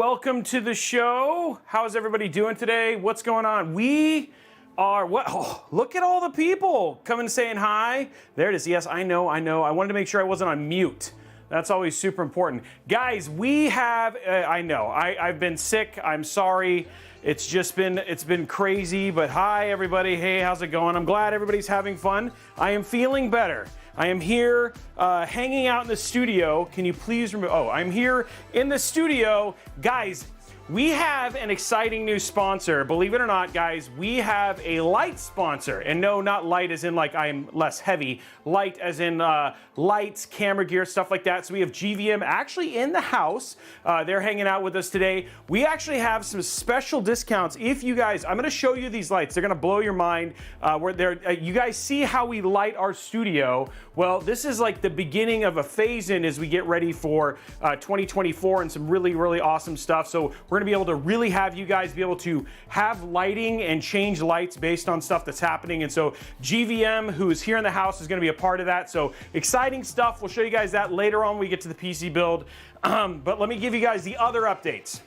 Welcome to the show. How's everybody doing today? What's going on? We are, look at all the people coming saying hi. There it is. Yes, I know. I wanted to make sure I wasn't on mute. That's always super important. Guys, we have, I know, I've been sick. I'm sorry. It's been crazy, but hi everybody. Hey, how's it going? I'm glad everybody's having fun. I am feeling better. I am here hanging out in the studio. Can you please remove, I'm here in the studio. Guys, we have an exciting new sponsor. Believe it or not, guys, we have a light sponsor. And no, not light as in like I'm less heavy. Light as in lights, camera gear, stuff like that. So we have GVM actually in the house. They're hanging out with us today. We actually have some special discounts. If you guys, I'm gonna show you these lights. They're gonna blow your mind. You guys see how we light our studio. Well, this is like the beginning of a phase in as we get ready for 2024 and some really, really awesome stuff. So we're gonna be able to really have you guys be able to have lighting and change lights based on stuff that's happening. And so GVM, who is here in the house, is gonna be a part of that. So exciting stuff. We'll show you guys that later on when we get to the PC build. But let me give you guys the other updates.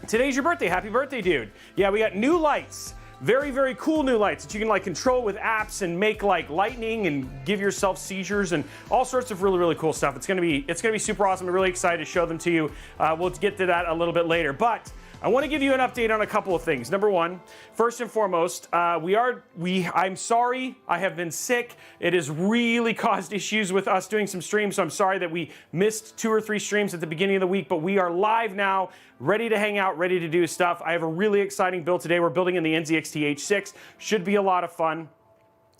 Today's your birthday. Happy birthday, dude. Yeah, we got new lights. Very, very cool new lights that you can like control with apps and make like lightning and give yourself seizures and all sorts of really, really cool stuff. It's gonna be super awesome. I'm really excited to show them to you. We'll get to that a little bit later, but I want to give you an update on a couple of things. Number one, first and foremost, I'm sorry, I have been sick. It has really caused issues with us doing some streams, so I'm sorry that we missed 2 or 3 streams at the beginning of the week, but we are live now, ready to hang out, ready to do stuff. I have a really exciting build today. We're building in the NZXT H6. Should be a lot of fun.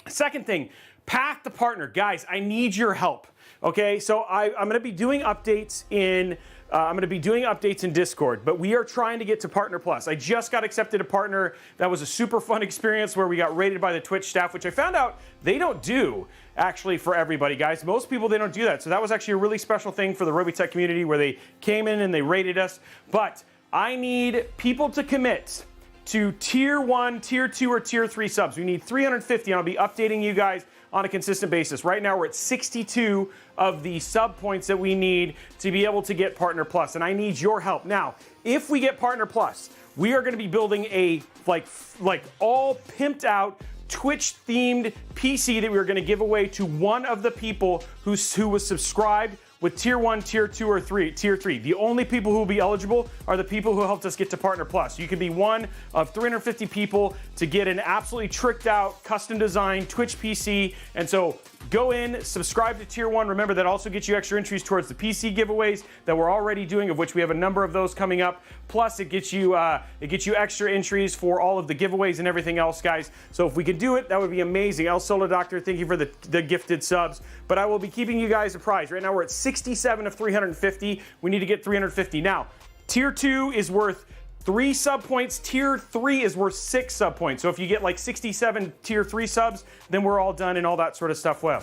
Second thing, Path to Partner. Guys, I need your help, okay? So I'm going to be doing updates in Discord, but we are trying to get to Partner Plus. I just got accepted to Partner. That was a super fun experience where we got rated by the Twitch staff, which I found out they don't do actually for everybody, guys. Most people, they don't do that. So that was actually a really special thing for the Robeytech community where they came in and they rated us. But I need people to commit to tier 1, tier 2, or tier 3 subs. We need 350, and I'll be updating you guys on a consistent basis. Right now, we're at 62 of the sub points that we need to be able to get Partner Plus, and I need your help. Now, if we get Partner Plus, we are gonna be building a like all pimped out Twitch-themed PC that we're gonna give away to one of the people who was subscribed with tier 1, tier 2, or tier 3. The only people who will be eligible are the people who helped us get to Partner Plus. You can be one of 350 people to get an absolutely tricked out, custom designed Twitch PC. And so go in, subscribe to tier 1. Remember, that also gets you extra entries towards the PC giveaways that we're already doing, of which we have a number of those coming up. Plus, it gets you extra entries for all of the giveaways and everything else, guys. So if we could do it, that would be amazing. El Solo Doctor, thank you for the gifted subs. But I will be keeping you guys apprised. Right now, we're at 67 of 350. We need to get 350. Now, tier 2 is worth 3 sub points. Tier 3 is worth 6 sub points. So if you get like 67 tier 3 subs, then we're all done and all that sort of stuff. Well,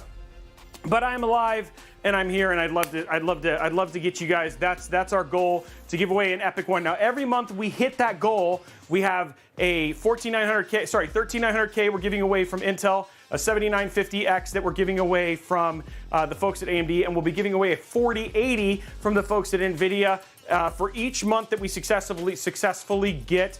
but I'm alive and I'm here, and I'd love to get you guys. That's our goal, to give away an epic one. Now, every month we hit that goal, we have a 13900K we're giving away from Intel, a 7950X that we're giving away from the folks at AMD, and we'll be giving away a 4080 from the folks at NVIDIA for each month that we successfully get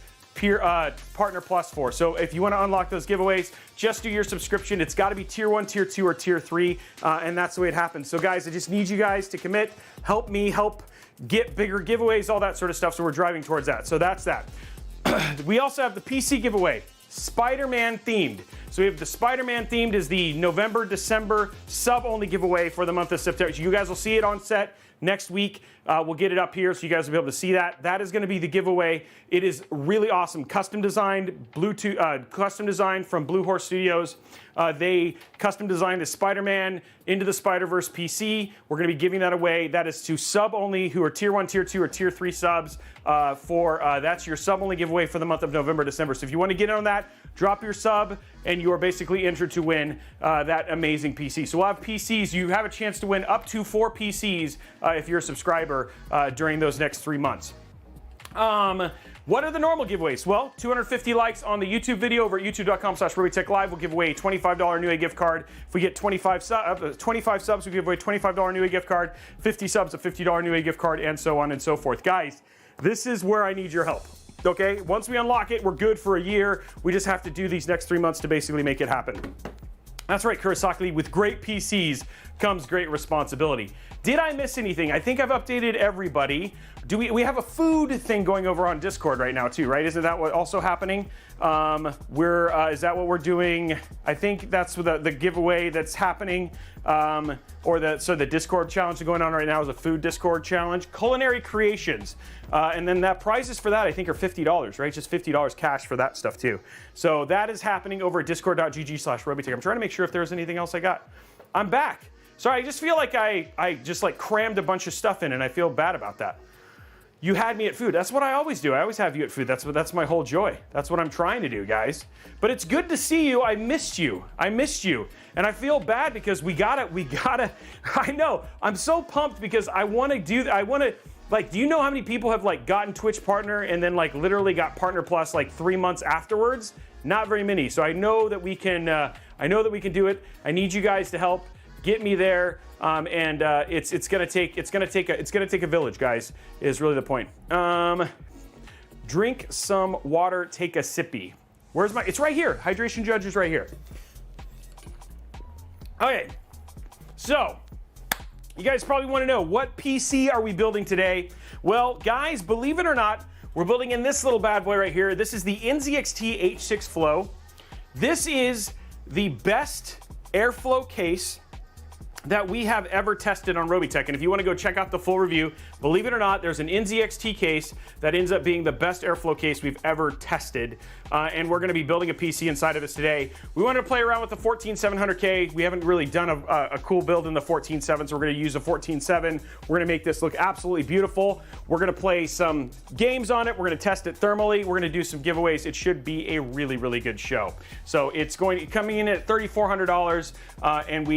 Partner Plus for. So if you want to unlock those giveaways, just do your subscription. It's got to be tier 1, tier 2, or tier 3, and that's the way it happens. So guys, I just need you guys to commit, help me help get bigger giveaways, all that sort of stuff. So we're driving towards that. So that's that. We also have the PC giveaway, Spider-Man themed. So we have the Spider-Man themed is the November, December sub-only giveaway for the month of September. So you guys will see it on set next week. We'll get it up here so you guys will be able to see that. That is going to be the giveaway. It is really awesome. Custom designed custom designed from Blue Horse Studios. They custom designed a Spider-Man Into the Spider-Verse PC. We're going to be giving that away. That is to sub only who are tier 1, tier 2, or tier 3 subs. That's your sub only giveaway for the month of November, December. So if you want to get in on that, drop your sub, and you are basically entered to win that amazing PC. So we'll have PCs. You have a chance to win up to 4 PCs if you're a subscriber during those next 3 months. What are the normal giveaways? Well, 250 likes on the YouTube video over at youtube.com/RobeyTech Live. We'll give away a $25 Newegg gift card. If we get 25 subs, we give away a $25 Newegg gift card, 50 subs, a $50 Newegg gift card, and so on and so forth. Guys, This is where I need your help. Okay, once we unlock it, we're good for a year. We just have to do these next 3 months to basically make it happen. That's right, Kurosaki, with great PCs comes great responsibility. Did I miss anything? I think I've updated everybody. We have a food thing going over on Discord right now too, right? Isn't that what also happening? Is that what we're doing? I think that's the giveaway that's happening. So the Discord challenge going on right now is a food Discord challenge. Culinary creations. And then that prizes for that I think are $50, right? Just $50 cash for that stuff too. So that is happening over at discord.gg/Robeytech. I'm trying to make sure if there's anything else I got. I'm back. Sorry, I just feel like I just like crammed a bunch of stuff in and I feel bad about that. You had me at food. That's what I always do. I always have you at food. That's my whole joy. That's what I'm trying to do, guys. But it's good to see you. I missed you. And I feel bad because we gotta, I know. I'm so pumped because I wanna do, do you know how many people have like gotten Twitch partner and then like literally got partner plus like 3 months afterwards? Not very many. So I know that we can, do it. I need you guys to help get me there. It's gonna take a village, guys, is really the point. Drink some water, take a sippy. It's right here. Hydration judge is right here. Okay, so you guys probably want to know, what PC are we building today? Well, guys, believe it or not, we're building in this little bad boy right here. This is the NZXT H6 Flow. This is the best airflow case that we have ever tested on Robeytech. And if you want to go check out the full review, believe it or not, there's an NZXT case that ends up being the best airflow case we've ever tested. And we're going to be building a PC inside of this today. We wanted to play around with the 14700K. We haven't really done a cool build in the 14.7, so we're going to use a 14.7. We're going to make this look absolutely beautiful. We're going to play some games on it. We're going to test it thermally. We're going to do some giveaways. It should be a really, really good show. So it's coming in at $3,400, and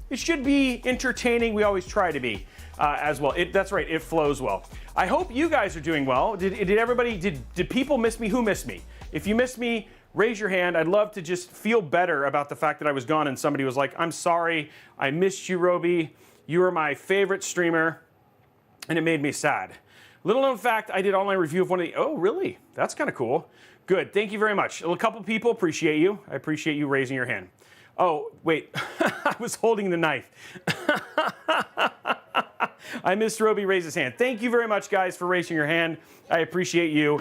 it should be entertaining. We always try to be as well. That's right, it flows well. I hope you guys are doing well. Did people miss me? Who missed me? If you missed me, raise your hand. I'd love to just feel better about the fact that I was gone and somebody was like, I'm sorry, I missed you, Robey. You were my favorite streamer, and it made me sad. Little known fact, I did online review of one of the, oh really? That's kind of cool. Good, thank you very much. A couple people, appreciate you. I appreciate you raising your hand. Oh, wait, I was holding the knife. I missed Robey raise his hand. Thank you very much, guys, for raising your hand. I appreciate you.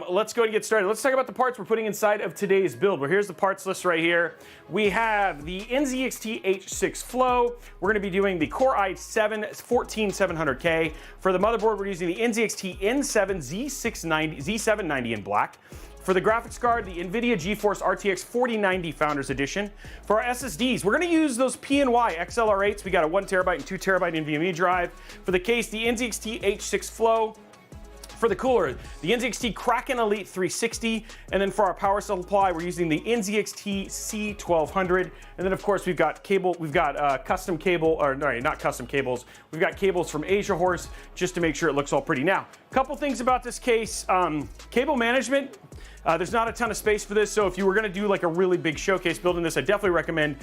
Let's go and get started. Let's talk about the parts we're putting inside of today's build. Well, here's the parts list right here. We have the NZXT H6 Flow. We're going to be doing the Core i7 14700K. For the motherboard, we're using the NZXT N7 Z790 in black. For the graphics card, the NVIDIA GeForce RTX 4090 Founders Edition. For our SSDs, we're going to use those PNY XLR8s. We got a 1 terabyte and 2 terabyte NVMe drive. For the case, the NZXT H6 Flow. For the cooler, the NZXT Kraken Elite 360. And then for our power supply, we're using the NZXT C1200. And then of course we've got custom cable, or no, not custom cables. We've got cables from Asia Horse just to make sure it looks all pretty. Now, a couple things about this case. Cable management. There's not a ton of space for this, so if you were going to do like a really big showcase building this, I definitely recommend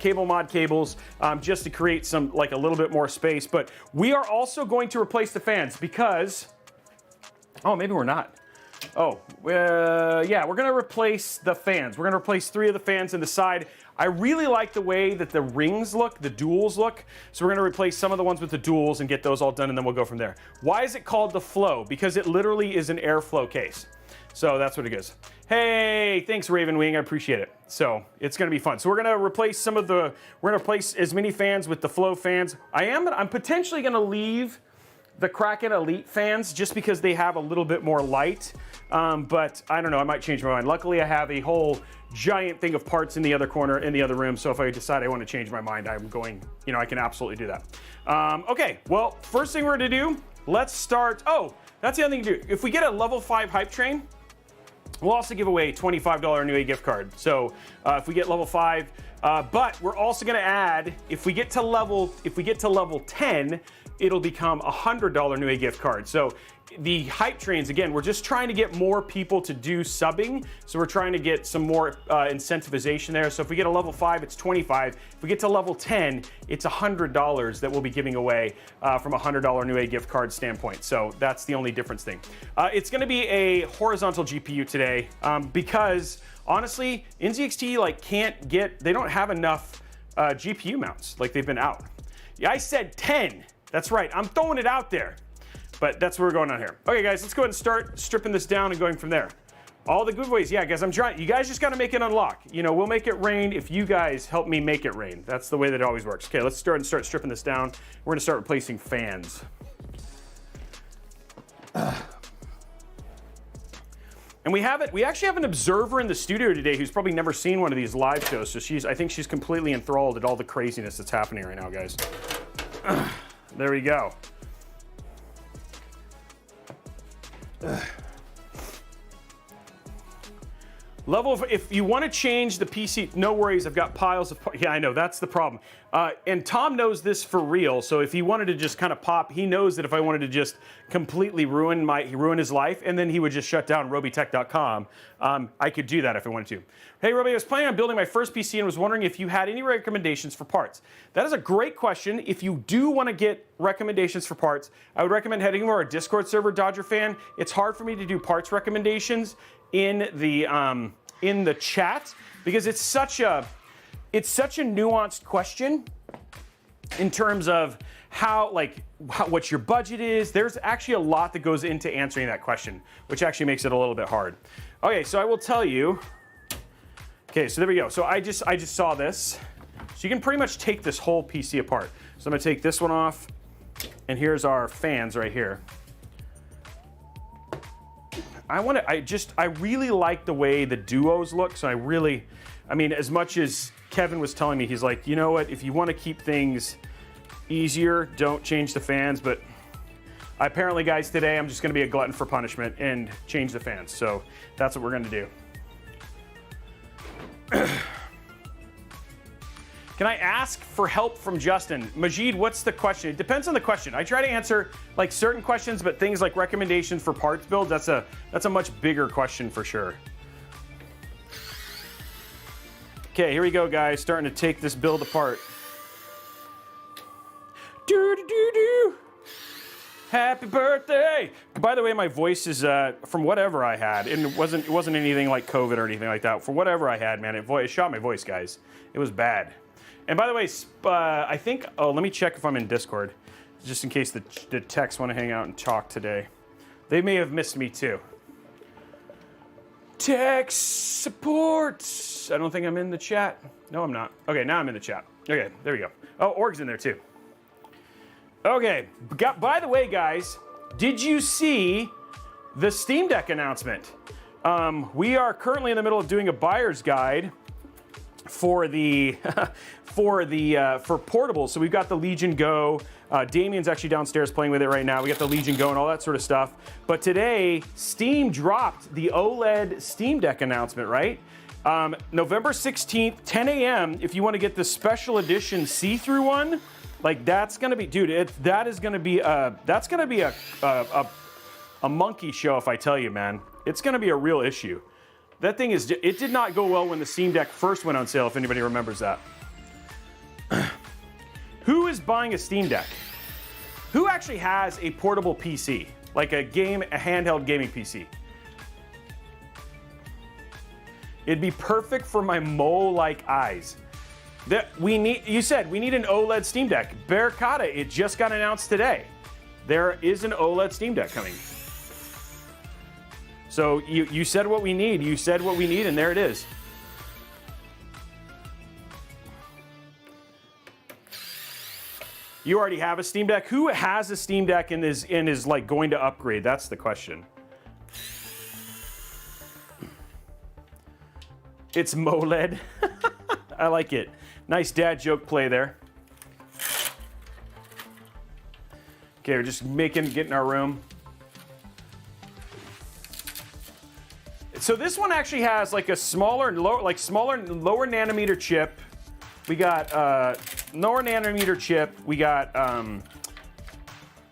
cable mod cables just to create some like a little bit more space. But we are also going to replace the fans because, oh, maybe we're not. Oh, yeah, we're going to replace the fans. We're going to replace 3 of the fans in the side. I really like the way that the rings look, the duals look. So we're going to replace some of the ones with the duals and get those all done, and then we'll go from there. Why is it called the Flow? Because it literally is an airflow case. So that's what it is. Hey, thanks Raven Wing, I appreciate it. So it's gonna be fun. So we're gonna replace we're gonna replace as many fans with the Flow fans. I'm potentially gonna leave the Kraken Elite fans just because they have a little bit more light. But I don't know, I might change my mind. Luckily I have a whole giant thing of parts in the other corner, in the other room. So if I decide I wanna change my mind, I'm going, I can absolutely do that. Okay, well, first thing we're gonna do, let's start, oh, that's the other thing to do. If we get a level 5 hype train, we'll also give away a $25 Newegg gift card. So if we get level 5, But we're also going to add, if we get to level 10, it'll become a $100 Newegg gift card. So the hype trains, again, we're just trying to get more people to do subbing. So we're trying to get some more incentivization there. So if we get a level 5, it's 25. If we get to level 10, it's $100 that we'll be giving away from a $100 Newegg gift card standpoint. So that's the only difference thing. It's going to be a horizontal GPU today because honestly, NZXT they don't have enough GPU mounts. Like, they've been out. Yeah, I said 10. That's right, I'm throwing it out there. But that's where we're going on here. Okay, guys, let's go ahead and start stripping this down and going from there. All the giveaways, yeah, guys, I'm trying. You guys just got to make it unlock. You know, we'll make it rain if you guys help me make it rain. That's the way that it always works. Okay, let's start stripping this down. We're gonna start replacing fans. And we actually have an observer in the studio today who's probably never seen one of these live shows. So I think she's completely enthralled at all the craziness that's happening right now, guys. There we go. If you want to change the PC, no worries, I've got piles of, yeah, I know, that's the problem. And Tom knows this for real, so if he wanted to just kind of pop, he knows that if I wanted to just completely ruin his life, and then he would just shut down Robeytech.com, I could do that if I wanted to. Hey, Robey, I was planning on building my first PC and was wondering if you had any recommendations for parts. That is a great question. If you do want to get recommendations for parts, I would recommend heading over our Discord server, Dodger Fan. It's hard for me to do parts recommendations in the chat because it's such a nuanced question in terms of what your budget is. There's actually a lot that goes into answering that question, which actually makes it a little bit hard. Okay, so I will tell you. Okay, so there we go. So I just saw this. So you can pretty much take this whole PC apart. So I'm gonna take this one off, and here's our fans right here. I really like the way the duos look. So I mean, as much as Kevin was telling me, he's like, you know what, if you want to keep things easier, don't change the fans. But apparently, guys, today I'm just going to be a glutton for punishment and change the fans. So that's what we're going to do. Can I ask for help from Justin? Majid, what's the question? It depends on the question. I try to answer like certain questions, but things like recommendations for parts builds, that's a much bigger question for sure. Okay, here we go, guys. Starting to take this build apart. Do. Happy birthday! By the way, my voice is from whatever I had, and it wasn't anything like COVID or anything like that. For whatever I had, man, it shot my voice, guys. It was bad. And by the way, I think, let me check if I'm in Discord, just in case the techs want to hang out and talk today. They may have missed me too. Tech support. I don't think I'm in the chat. No, I'm not. Okay, now I'm in the chat. Okay, there we go. Oh, Org's in there too. Okay, by the way, guys, did you see the Steam Deck announcement? We are currently in the middle of doing a buyer's guide for portables. So we've got the Legion Go. Damien's actually downstairs playing with it right now. We got the Legion Go and all that sort of stuff. But today, Steam dropped the OLED Steam Deck announcement, right? November 16th, 10 a.m. If you want to get the special edition see-through one, like that's gonna be, dude. That's gonna be a monkey show if I tell you, man. It's gonna be a real issue. That thing it did not go well when the Steam Deck first went on sale, if anybody remembers that. Who is buying a Steam Deck? Who actually has a portable PC? Like a handheld gaming PC? It'd be perfect for my mole-like eyes. You said we need an OLED Steam Deck. Barricada, it just got announced today. There is an OLED Steam Deck coming. So you said what we need. You said what we need, and there it is. You already have a Steam Deck. Who has a Steam Deck and is like going to upgrade? That's the question. It's MOLED. I like it. Nice dad joke play there. Okay, we're just getting our room. So this one actually has like a lower nanometer chip. We got lower nanometer chip. We got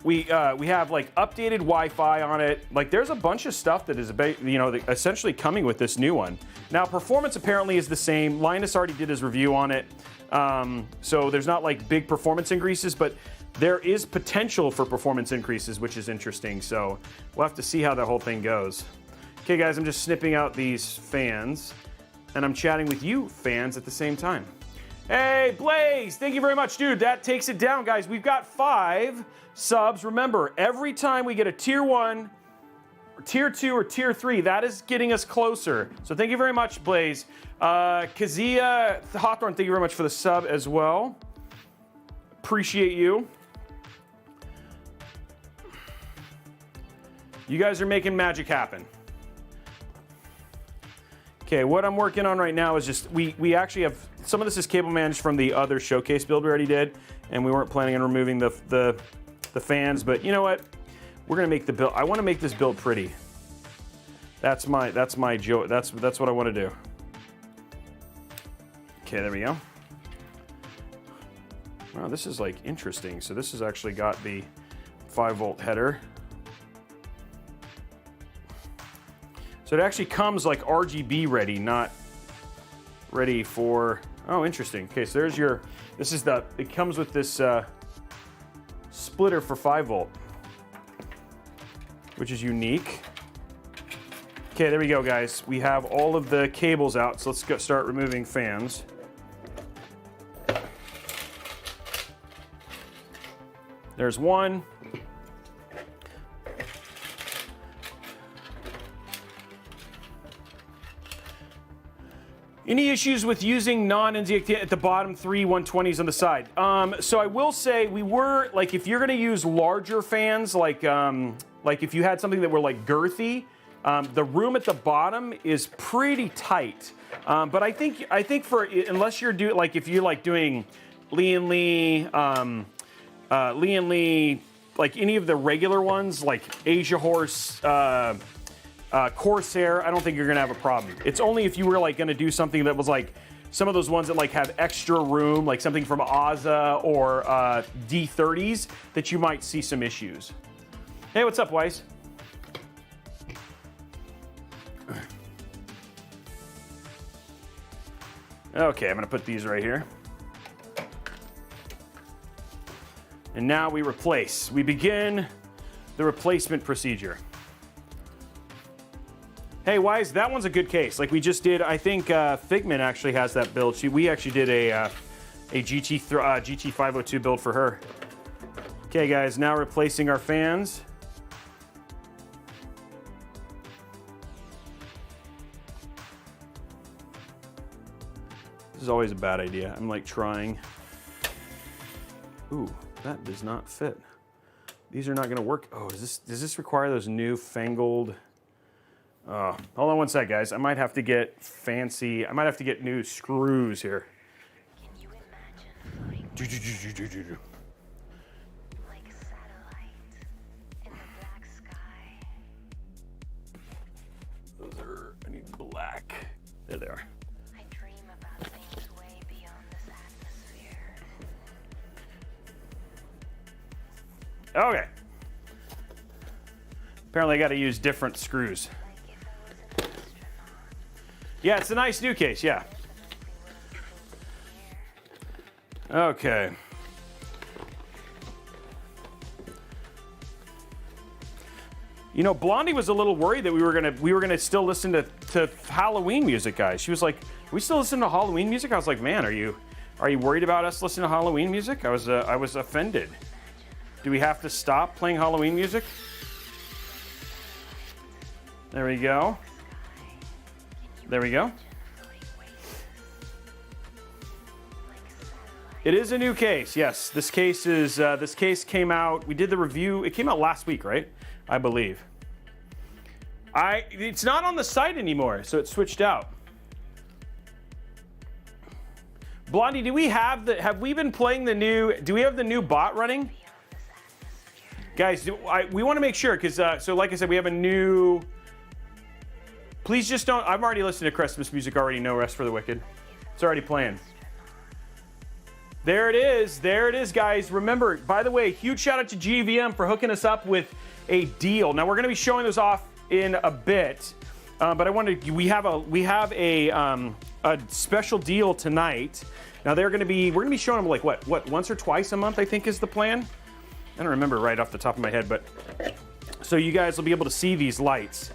we have like updated Wi-Fi on it. Like there's a bunch of stuff that is essentially coming with this new one. Now performance apparently is the same. Linus already did his review on it. So there's not like big performance increases, but there is potential for performance increases, which is interesting. So we'll have to see how that whole thing goes. Okay guys, I'm just snipping out these fans and I'm chatting with you fans at the same time. Hey, Blaze, thank you very much, dude. That takes it down, guys. We've got 5 subs. Remember, every time we get a tier 1, or tier 2, or tier 3, that is getting us closer. So thank you very much, Blaze. Kazia Hawthorne, thank you very much for the sub as well. Appreciate you. You guys are making magic happen. Okay, what I'm working on right now is just, we actually have, some of this is cable managed from the other showcase build we already did, and we weren't planning on removing the fans, but you know what? We're gonna make the build, I wanna make this build pretty. That's my joke, that's what I wanna do. Okay, there we go. Wow, this is like interesting. So this has actually got the 5-volt header. So it actually comes like RGB ready, not ready for, oh, interesting. Okay, so there's your, this is the, it comes with this splitter for 5-volt, which is unique. Okay, there we go, guys. We have all of the cables out, so let's go start removing fans. There's one. Any issues with using non-NZXT at the bottom 3 120s on the side? So I will say we were, like, if you're gonna use larger fans, like if you had something that were like girthy, the room at the bottom is pretty tight. But I think for, unless you're doing, like if you're like doing Lee and Lee, like any of the regular ones, like Asia Horse, Corsair, I don't think you're gonna have a problem. It's only if you were like gonna do something that was like some of those ones that like have extra room, like something from Aza or D30s, that you might see some issues. Hey, what's up, Weiss? Okay, I'm gonna put these right here. And now we replace. We begin the replacement procedure. Hey, Wise, that one's a good case. Like we just did, I think Figment actually has that build. We actually did a GT502 build for her. Okay, guys, now replacing our fans. This is always a bad idea. I'm like trying. Ooh, that does not fit. These are not gonna work. Oh, does this require those new fangled? Hold on one sec, guys. I might have to get fancy. I might have to get new screws here. Can you imagine floating like a satellite in the black sky? Those are, I need black. There they are. I dream about things way beyond this atmosphere. Okay. Apparently I got to use different screws. Yeah, it's a nice new case, yeah. Okay. You know, Blondie was a little worried that we were gonna still listen to Halloween music, guys. She was like, "Are we still listening to Halloween music?" I was like, "Man, are you worried about us listening to Halloween music?" I was offended. Do we have to stop playing Halloween music? There we go. There we go. It is a new case. Yes, this case is. This case came out. We did the review. It came out last week, right? I believe. It's not on the site anymore, so it switched out. Blondie, do we have the? Have we been playing the new? Do we have the new bot running? Guys, we want to make sure because so like I said, we have a new. Please just don't. I'm already listening to Christmas music already. No Rest for the Wicked. It's already playing. There it is. There it is, guys. Remember, by the way, huge shout out to GVM for hooking us up with a deal. Now we're going to be showing those off in a bit, but I wanted we have a special deal tonight. Now we're going to be showing them like what once or twice a month, I think is the plan. I don't remember right off the top of my head, but so you guys will be able to see these lights.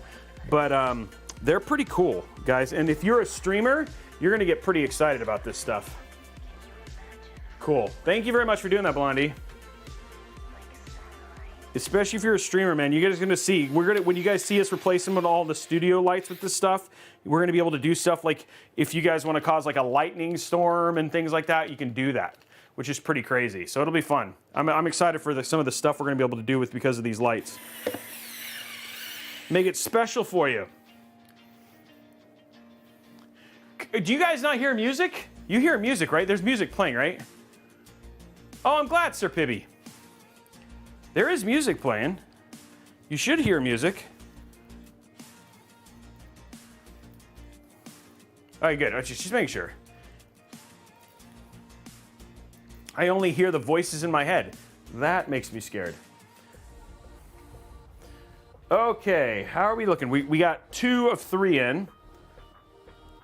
But they're pretty cool, guys. And if you're a streamer, you're going to get pretty excited about this stuff. Cool. Thank you very much for doing that, Blondie. Especially if you're a streamer, man. You guys are going to see. When you guys see us replace them with all the studio lights with this stuff, we're going to be able to do stuff like if you guys want to cause like a lightning storm and things like that, you can do that, which is pretty crazy. So it'll be fun. I'm excited for some of the stuff we're going to be able to do with because of these lights. Make it special for you. Do you guys not hear music? You hear music, right? There's music playing, right? Oh, I'm glad, Sir Pibby. There is music playing. You should hear music. All right, good. Just making sure. I only hear the voices in my head. That makes me scared. Okay, how are we looking? We got 2 of 3 in.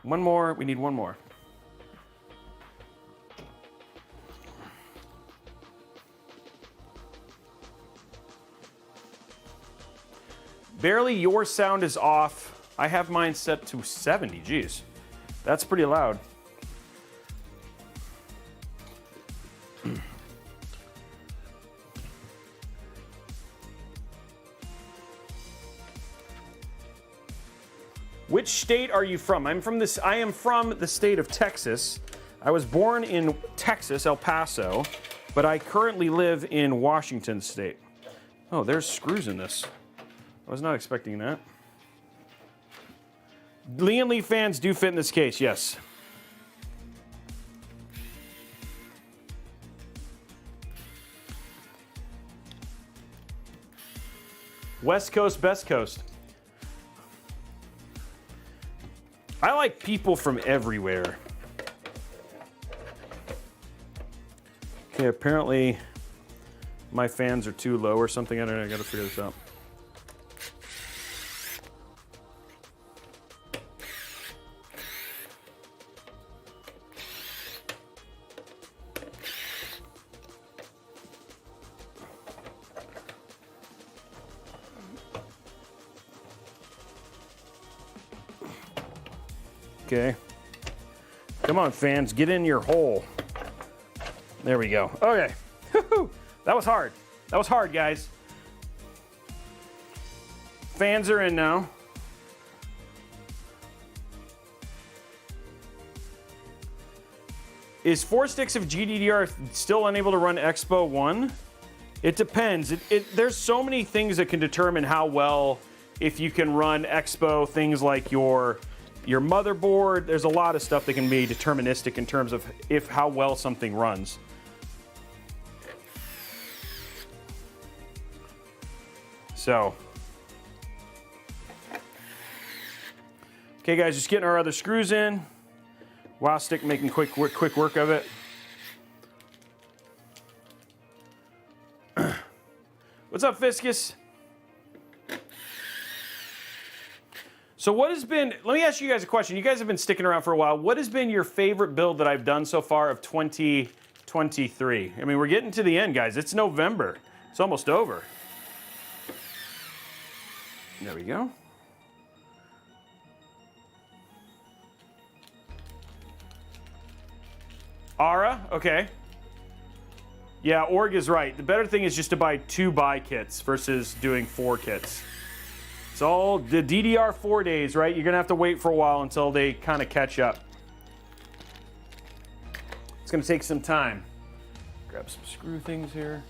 One more. We need one more. Barely your sound is off. I have mine set to 70. Geez, that's pretty loud. Which state are you from? I am from the state of Texas. I was born in Texas, El Paso, but I currently live in Washington State. Oh, there's screws in this. I was not expecting that. Lian Lee fans do fit in this case, yes. West Coast, best coast. I like people from everywhere. Okay, apparently my fans are too low or something. I don't know, I gotta figure this out. Okay. Come on, fans, get in your hole. There we go. Okay. That was hard. That was hard, guys. Fans are in now. Is 4 sticks of GDDR still unable to run Expo 1? It depends. There's so many things that can determine how well, if you can run Expo, things like your motherboard. There's a lot of stuff that can be deterministic in terms of how well something runs. So, okay, guys, just getting our other screws in. Wow Stick making quick work of it. What's up, Fiscus? So what has been, let me ask you guys a question. You guys have been sticking around for a while. What has been your favorite build that I've done so far of 2023? I mean, we're getting to the end, guys. It's November. It's almost over. There we go. Ara, okay. Yeah, Org is right. The better thing is just to buy 2 buy kits versus doing 4 kits. It's all the DDR4 days, right? You're gonna have to wait for a while until they kind of catch up. It's gonna take some time. Grab some screw things here.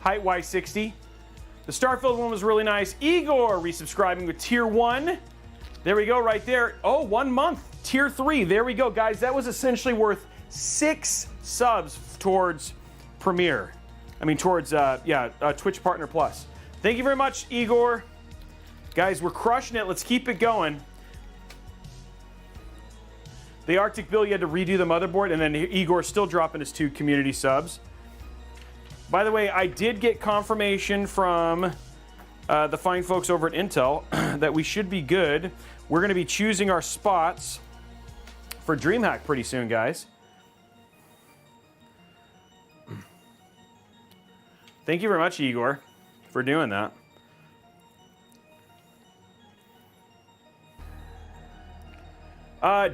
Height Y60. The Starfield one was really nice. Igor resubscribing with tier 1. There we go, right there. Oh, 1 month. Tier 3. There we go, guys. That was essentially worth 6 subs towards Premiere. I mean, towards Twitch Partner Plus. Thank you very much, Igor. Guys, we're crushing it. Let's keep it going. The Arctic Bill, you had to redo the motherboard, and then Igor's still dropping his 2 community subs. By the way, I did get confirmation from the fine folks over at Intel that we should be good. We're going to be choosing our spots for DreamHack pretty soon, guys. Thank you very much, Igor, for doing that.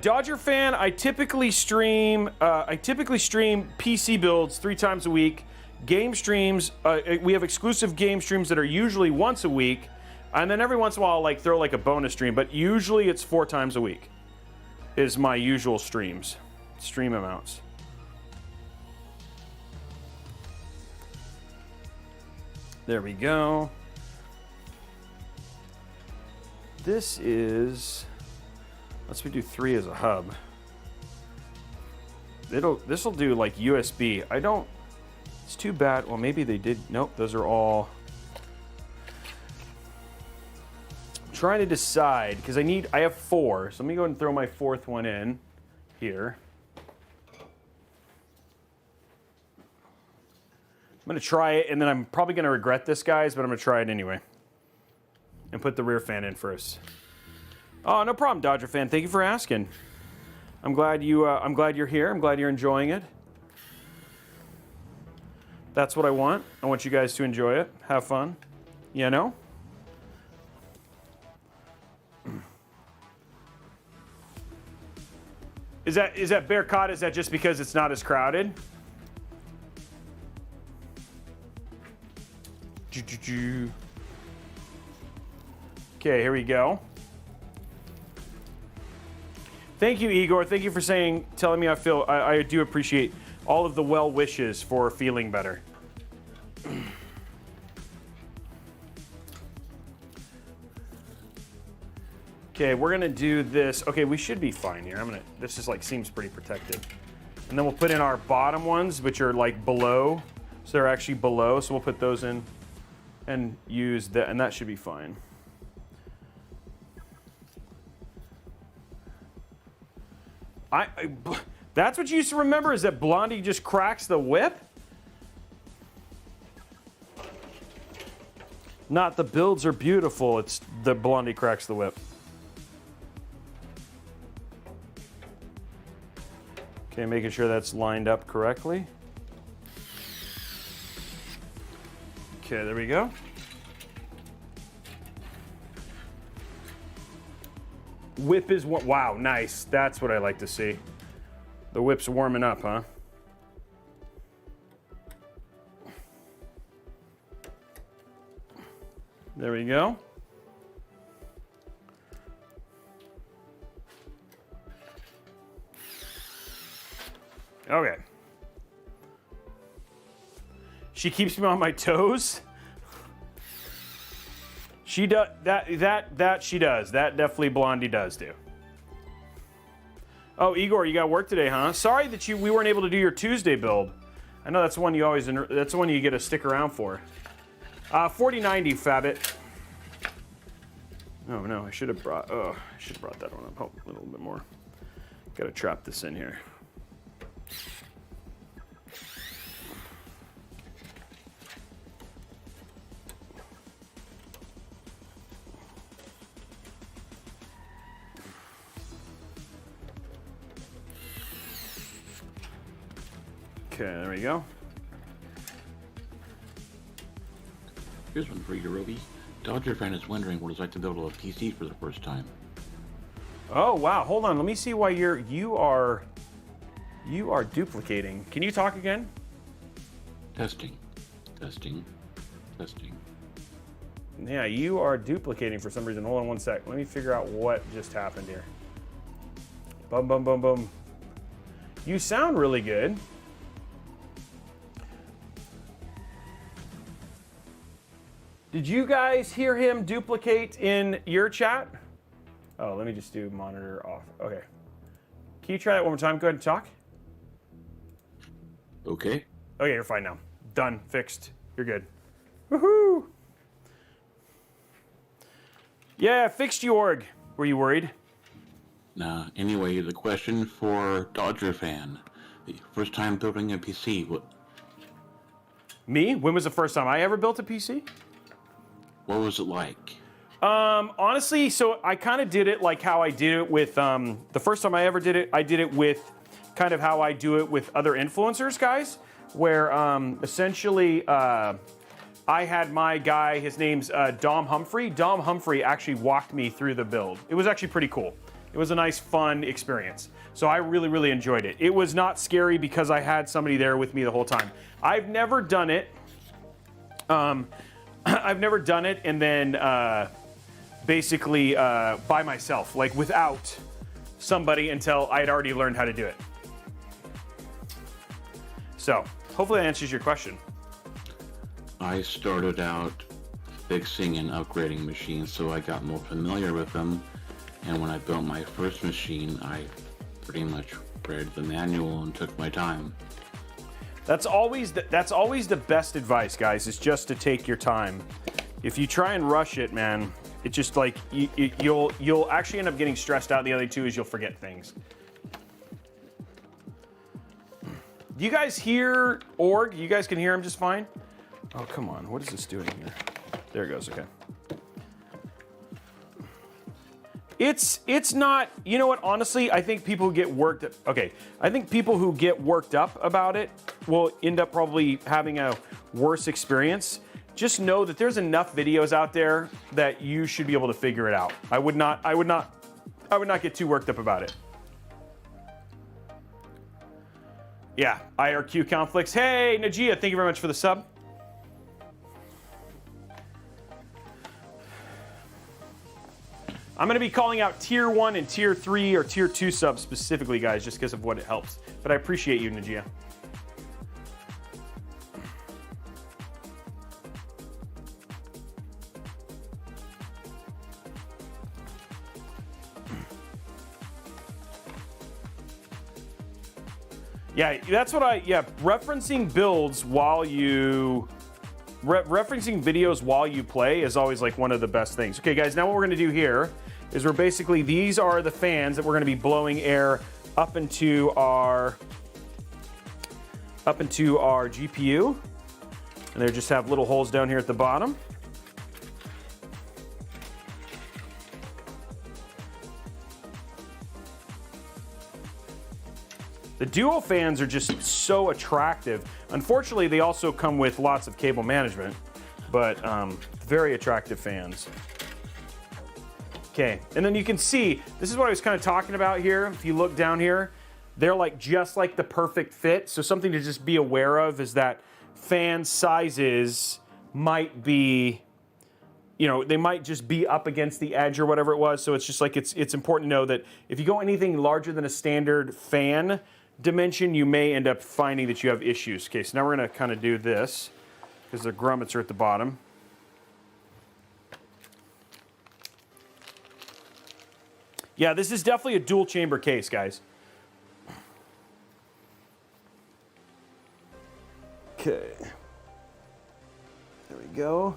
Dodger fan, I typically stream PC builds 3 times a week. Game streams, we have exclusive game streams that are usually once a week, and then every once in a while I'll like throw like a bonus stream, but usually it's 4 times a week is my usual stream amounts. There we go. This is, let's do 3 as a hub. This will do like USB. It's too bad. Well, maybe they did. Nope, those are all. I'm trying to decide because I have 4. So let me go ahead and throw my 4th one in here. I'm going to try it, and then I'm probably going to regret this, guys, but I'm going to try it anyway. And put the rear fan in first. Oh, no problem, Dodger fan. Thank you for asking. I'm glad you're here. I'm glad you're enjoying it. That's what I want. I want you guys to enjoy it. Have fun. You know? Is that bear caught? Is that just because it's not as crowded? Okay, here we go. Thank you, Igor. Thank you for telling me I feel. I do appreciate all of the well wishes for feeling better. Okay, we're gonna do this. Okay, we should be fine here. This is like seems pretty protected. And then we'll put in our bottom ones, which are like below. So they're actually below. So we'll put those in and use that, and that should be fine. That's what you used to remember, is that Blondie just cracks the whip? Not the builds are beautiful, it's the Blondie cracks the whip. Okay, making sure that's lined up correctly. Okay, there we go. Whip is what? Wow, nice. That's what I like to see. The whip's warming up, huh? There we go. Okay. She keeps me on my toes. She does that she does. That definitely Blondie does do. Oh, Igor, you got work today, huh? Sorry that we weren't able to do your Tuesday build. I know that's the one that's the one you get to stick around for. 4090 Fabit. Oh no, I should have brought that one up a little bit more. Got to trap this in here. Okay, there we go. Here's one for you, Robey. Dodger fan is wondering what it's like to build a PC for the first time. Oh wow, hold on. Let me see why you are duplicating. Can you talk again? Testing. Yeah, you are duplicating for some reason. Hold on one sec. Let me figure out what just happened here. Bum bum bum bum. You sound really good. Did you guys hear him duplicate in your chat? Oh, let me just do monitor off. Okay. Can you try that one more time? Go ahead and talk. Okay. Okay, you're fine now. Done. Fixed. You're good. Woohoo! Yeah, fixed you, org. Were you worried? Nah, anyway, the question for Dodger fan. The first time building a PC, Me? When was the first time I ever built a PC? what was it like? Honestly, so I kind of did it like how I did it with, the first time I ever did it, I did it with kind of how I do it with other influencers, guys, where essentially I had my guy, his name's Dom Humphrey. Dom Humphrey actually walked me through the build. It was actually pretty cool. It was a nice, fun experience. So I really, really enjoyed it. It was not scary because I had somebody there with me the whole time. I've never done it. I've never done it and then basically by myself, like without somebody until I had already learned how to do it. So hopefully that answers your question. I started out fixing and upgrading machines, so I got more familiar with them. And when I built my first machine, I pretty much read the manual and took my time. That's always the best advice, guys, is just to take your time. If you try and rush it, man, it just like you'll actually end up getting stressed out. The other two is you'll forget things. Do you guys hear org? You guys can hear him just fine? Oh, come on. What is this doing here? There it goes. Okay. It's not, you know what, honestly, I think people who get worked up, okay, I think people who get worked up about it will end up probably having a worse experience. Just know that there's enough videos out there that you should be able to figure it out. I would not get too worked up about it. Yeah, IRQ conflicts. Hey, Najia, thank you very much for the sub. I'm going to be calling out tier 1 and tier 3 or tier 2 subs specifically, guys, just because of what it helps. But I appreciate you, Najia. Yeah, that's what referencing builds while you... referencing videos while you play is always like one of the best things. Okay, guys, now what we're going to do here is we're basically, these are the fans that we're going to be blowing air up into our GPU. And they just have little holes down here at the bottom. The duo fans are just so attractive. Unfortunately, they also come with lots of cable management, but very attractive fans. Okay, and then you can see, this is what I was kind of talking about here. If you look down here, they're like just like the perfect fit. So something to just be aware of is that fan sizes might be, you know, they might just be up against the edge or whatever it was. So it's just like, it's important to know that if you go anything larger than a standard fan dimension, you may end up finding that you have issues. Okay, so now we're gonna kind of do this because the grommets are at the bottom. Yeah, this is definitely a dual chamber case, guys. Okay. There we go.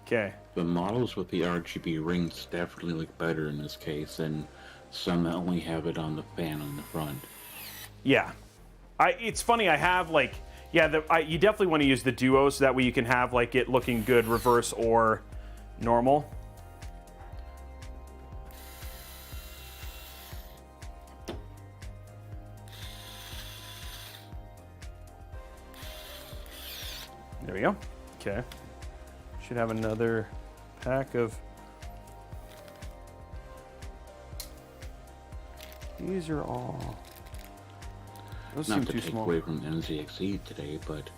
Okay. The models with the RGB rings definitely look better in this case than some that only have it on the fan on the front. Yeah. It's funny, I have like, yeah, you definitely want to use the duos so that way you can have like it looking good reverse or normal. There we go. Okay. Should have another pack of... These are all... Those seem Not to too take small. away from NZXT today, but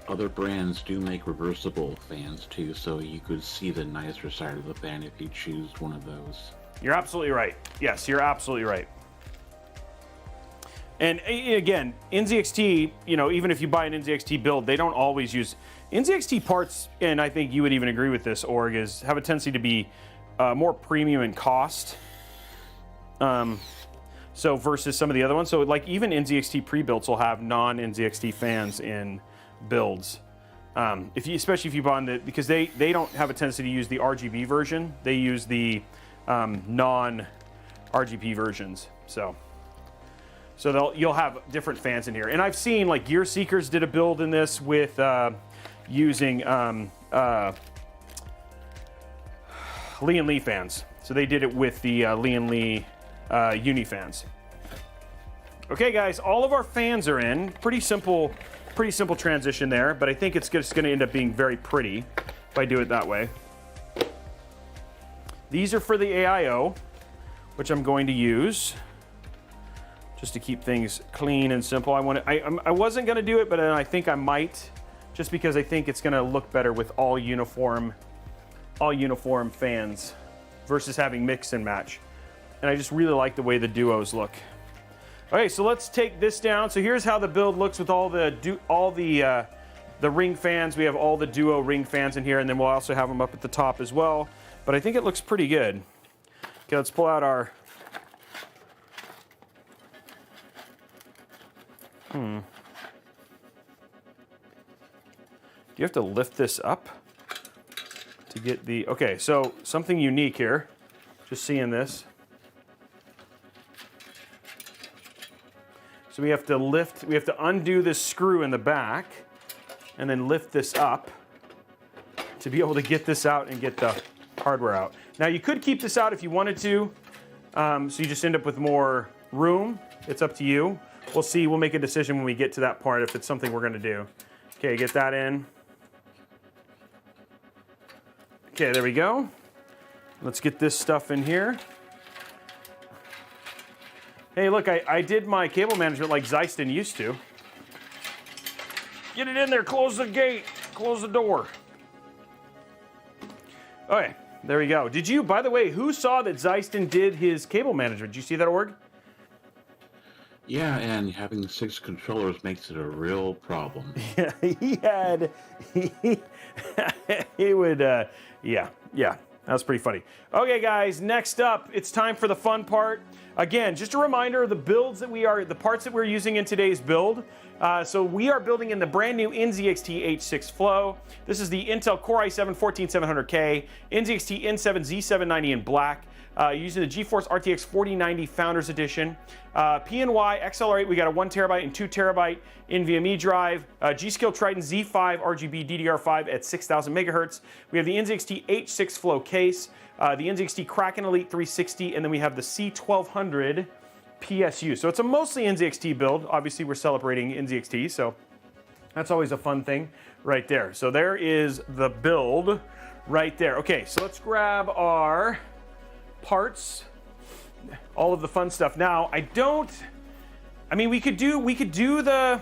other brands do make reversible fans too, so you could see the nicer side of the fan if you choose one of those. You're absolutely right. Yes, you're absolutely right. And again, NZXT, you know, even if you buy an NZXT build, they don't always use... NZXT parts, and I think you would even agree with this, Org, have a tendency to be more premium in cost. So versus some of the other ones. So like even NZXT pre-builds will have non-NZXT fans in builds. Especially if you bought the, because they don't have a tendency to use the RGB version. They use the non-RGB versions. So you'll have different fans in here. And I've seen like Gear Seekers did a build in this with using Lee and Lee fans. So they did it with the Lee and Lee Uni fans. Okay, guys, all of our fans are in. Pretty simple transition there, but I think it's just going to end up being very pretty if I do it that way. These are for the AIO, which I'm going to use just to keep things clean and simple. I wasn't going to do it, but I think I might, just because I think it's going to look better with all uniform fans versus having mix and match. And I just really like the way the duos look. Okay, so let's take this down. So here's how the build looks with all the ring fans. We have all the duo ring fans in here, and then we'll also have them up at the top as well. But I think it looks pretty good. Okay, let's pull out our... Do you have to lift this up to get the... Okay, so something unique here. Just seeing this. So we have to undo this screw in the back and then lift this up to be able to get this out and get the hardware out. Now you could keep this out if you wanted to, so you just end up with more room. It's up to you. We'll see, we'll make a decision when we get to that part if it's something we're gonna do. Okay, get that in. Okay, there we go. Let's get this stuff in here. Hey, look, I did my cable management like Zeiston used to. Get it in there, close the gate, close the door. Okay, there we go. Did you, by the way, who saw that Zeiston did his cable management? Did you see that, Org? Yeah, and having 6 controllers makes it a real problem. Yeah, yeah, that was pretty funny. Okay, guys, next up, it's time for the fun part. Again, just a reminder, the parts that we're using in today's build. So we are building in the brand new NZXT H6 Flow. This is the Intel Core i7-14700K, NZXT N7 Z790 in black, using the GeForce RTX 4090 Founders Edition. PNY XLR8, we got a 1TB and 2TB NVMe drive. G.Skill Triton Z5 RGB DDR5 at 6000 megahertz. We have the NZXT H6 Flow case, the NZXT Kraken Elite 360, and then we have the C1200 PSU. So it's a mostly NZXT build. Obviously, we're celebrating NZXT, so that's always a fun thing right there. So there is the build right there. Okay, so let's grab our parts, all of the fun stuff. Now, we could do the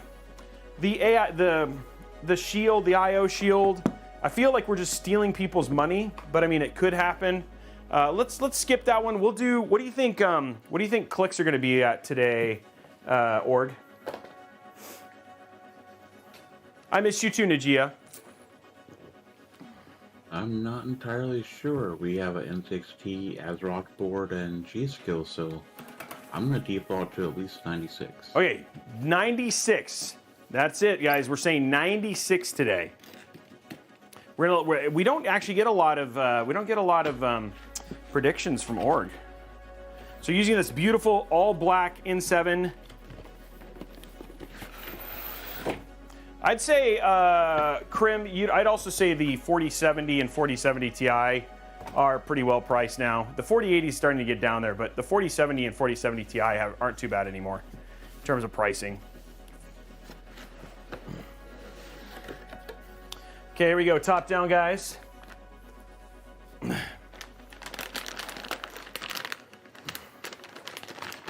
shield, the IO shield. I feel like we're just stealing people's money, but I mean, it could happen. Let's skip that one. We'll do, what do you think clicks are gonna be at today, Org? I miss you too, Najia. I'm not entirely sure. We have an NZXT ASRock board and G.Skill, so I'm going to default to at least 96. Okay, 96. That's it, guys. We're saying 96 today. We don't actually get a lot of predictions from Org. So using this beautiful all black N7. I'd say, Krim, I'd also say the 4070 and 4070 Ti are pretty well priced now. The 4080 is starting to get down there, but the 4070 and 4070 Ti aren't too bad anymore in terms of pricing. Okay, here we go. Top down, guys.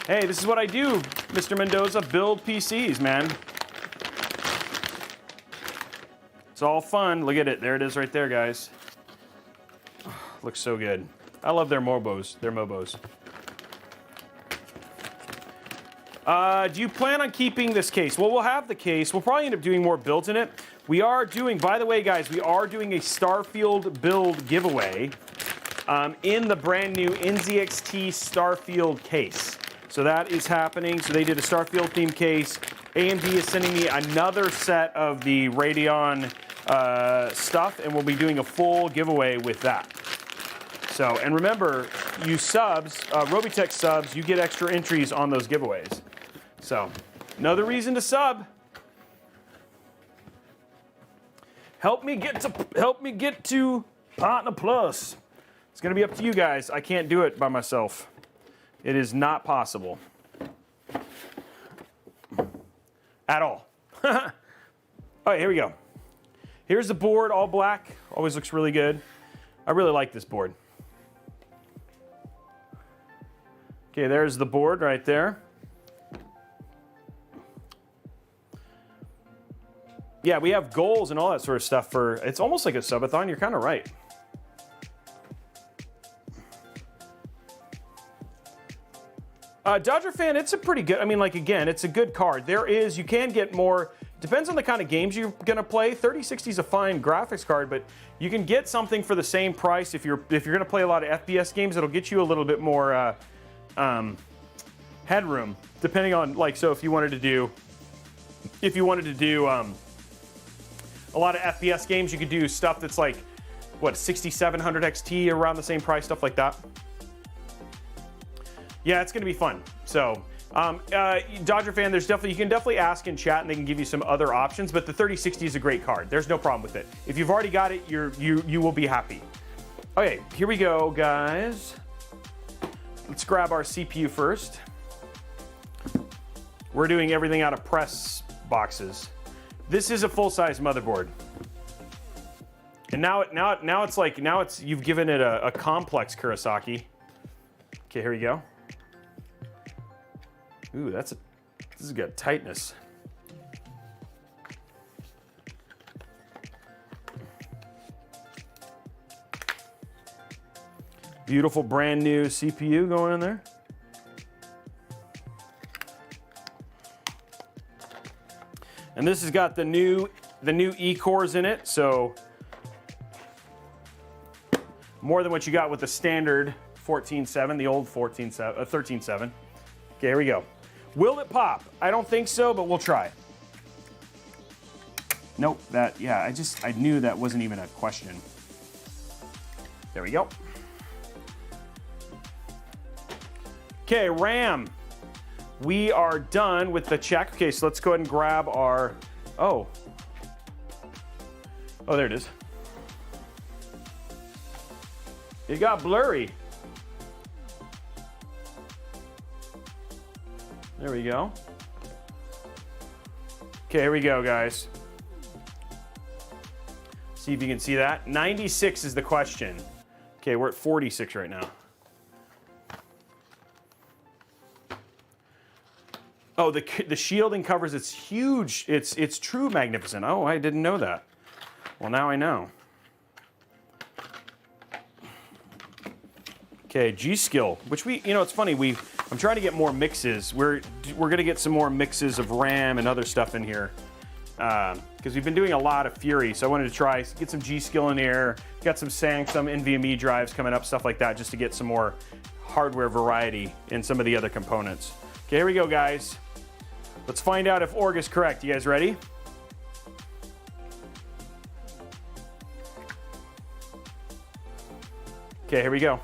Hey, this is what I do, Mr. Mendoza. Build PCs, man. It's all fun. Look at it. There it is right there, guys. Oh, looks so good. I love their Mobos. Do you plan on keeping this case? Well, we'll have the case. We'll probably end up doing more builds in it. We are doing, by the way, guys, we are doing a Starfield build giveaway in the brand new NZXT Starfield case. So that is happening. So they did a Starfield themed case. AMD is sending me another set of the Radeon stuff, and we'll be doing a full giveaway with that. So, and remember, you subs, Robeytech subs, you get extra entries on those giveaways. So, another reason to sub. Help me get to Partner Plus. It's gonna be up to you guys. I can't do it by myself. It is not possible. At all. All right, here we go. Here's the board, all black. Always looks really good. I really like this board. Okay, there's the board right there. Yeah, we have goals and all that sort of stuff for, it's almost like a subathon. You're kind of right. Dodger fan, it's a pretty good, I mean, like, again, it's a good card. You can get more, depends on the kind of games you're gonna play. 3060 is a fine graphics card, but you can get something for the same price. If you're gonna play a lot of FPS games, it'll get you a little bit more headroom, depending on, like, so if you wanted to do a lot of FPS games, you could do stuff that's like, what, 6700 XT, around the same price, stuff like that. Yeah, it's gonna be fun. So, Dodger fan, you can definitely ask in chat and they can give you some other options, but the 3060 is a great card. There's no problem with it. If you've already got it, you will be happy. Okay, here we go, guys. Let's grab our CPU first. We're doing everything out of press boxes. This is a full-size motherboard. And now you've given it a complex Kurosaki. Okay, here we go. Ooh, this has got tightness. Beautiful brand new CPU going in there. And this has got the new E cores in it, so more than what you got with the standard 14.7, the old 13.7. Okay, here we go. Will it pop? I don't think so, but we'll try. Nope, I knew that wasn't even a question. There we go. Okay, RAM. We are done with the check. Okay, so let's go ahead and grab our, oh, there it is. It got blurry. There we go. Okay, here we go, guys. See if you can see that. 96 is the question. Okay, we're at 46 right now. Oh, the shielding covers, it's huge. It's true magnificent. Oh, I didn't know that. Well, now I know. Okay, G-Skill, which it's funny, I'm trying to get more mixes. We're gonna get some more mixes of RAM and other stuff in here. Because we've been doing a lot of Fury, so I wanted to try, get some G-Skill in here, got some some NVMe drives coming up, stuff like that, just to get some more hardware variety in some of the other components. Okay, here we go, guys. Let's find out if org is correct. You guys ready? Okay, here we go.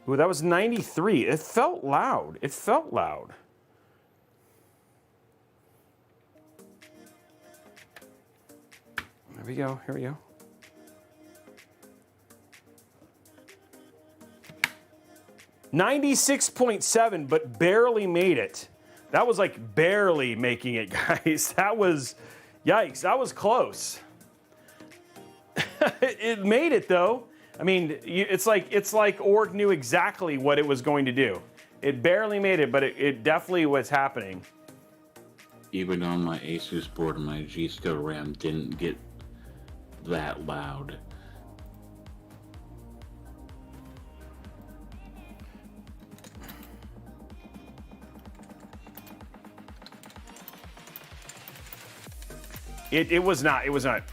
Ooh, that was 93. It felt loud. It felt loud. There we go. Here we go. $96.7, but barely made it. That was like barely making it, guys. That was, yikes, that was close. It made it though. I mean, it's like org knew exactly what it was going to do. It barely made it, but it definitely was happening. Even on my Asus board, my G-Skill RAM didn't get that loud. It was not. It was not.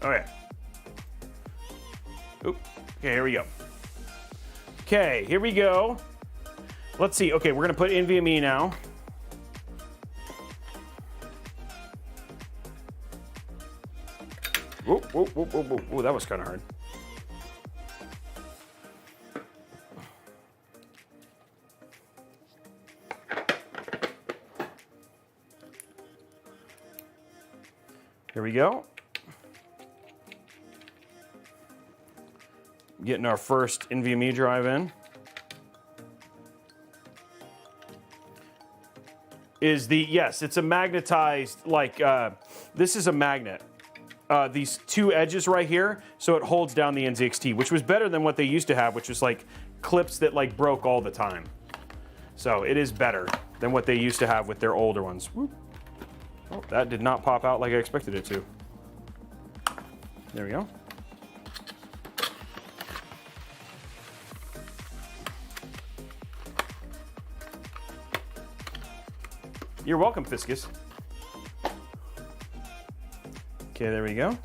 Okay. Oop. Okay, here we go. Okay, here we go. Let's see. Okay, we're gonna put NVMe now. Whoop, whoop, whoop, whoop, whoop. Ooh, that was kind of hard. Here we go. Getting our first NVMe drive in. Yes, it's a magnetized, like, this is a magnet. These two edges right here, so it holds down the NZXT, which was better than what they used to have, which was like clips that like broke all the time. So it is better than what they used to have with their older ones. Whoop. Oh, that did not pop out like I expected it to. There we go. You're welcome, Fiscus. Okay, there we go.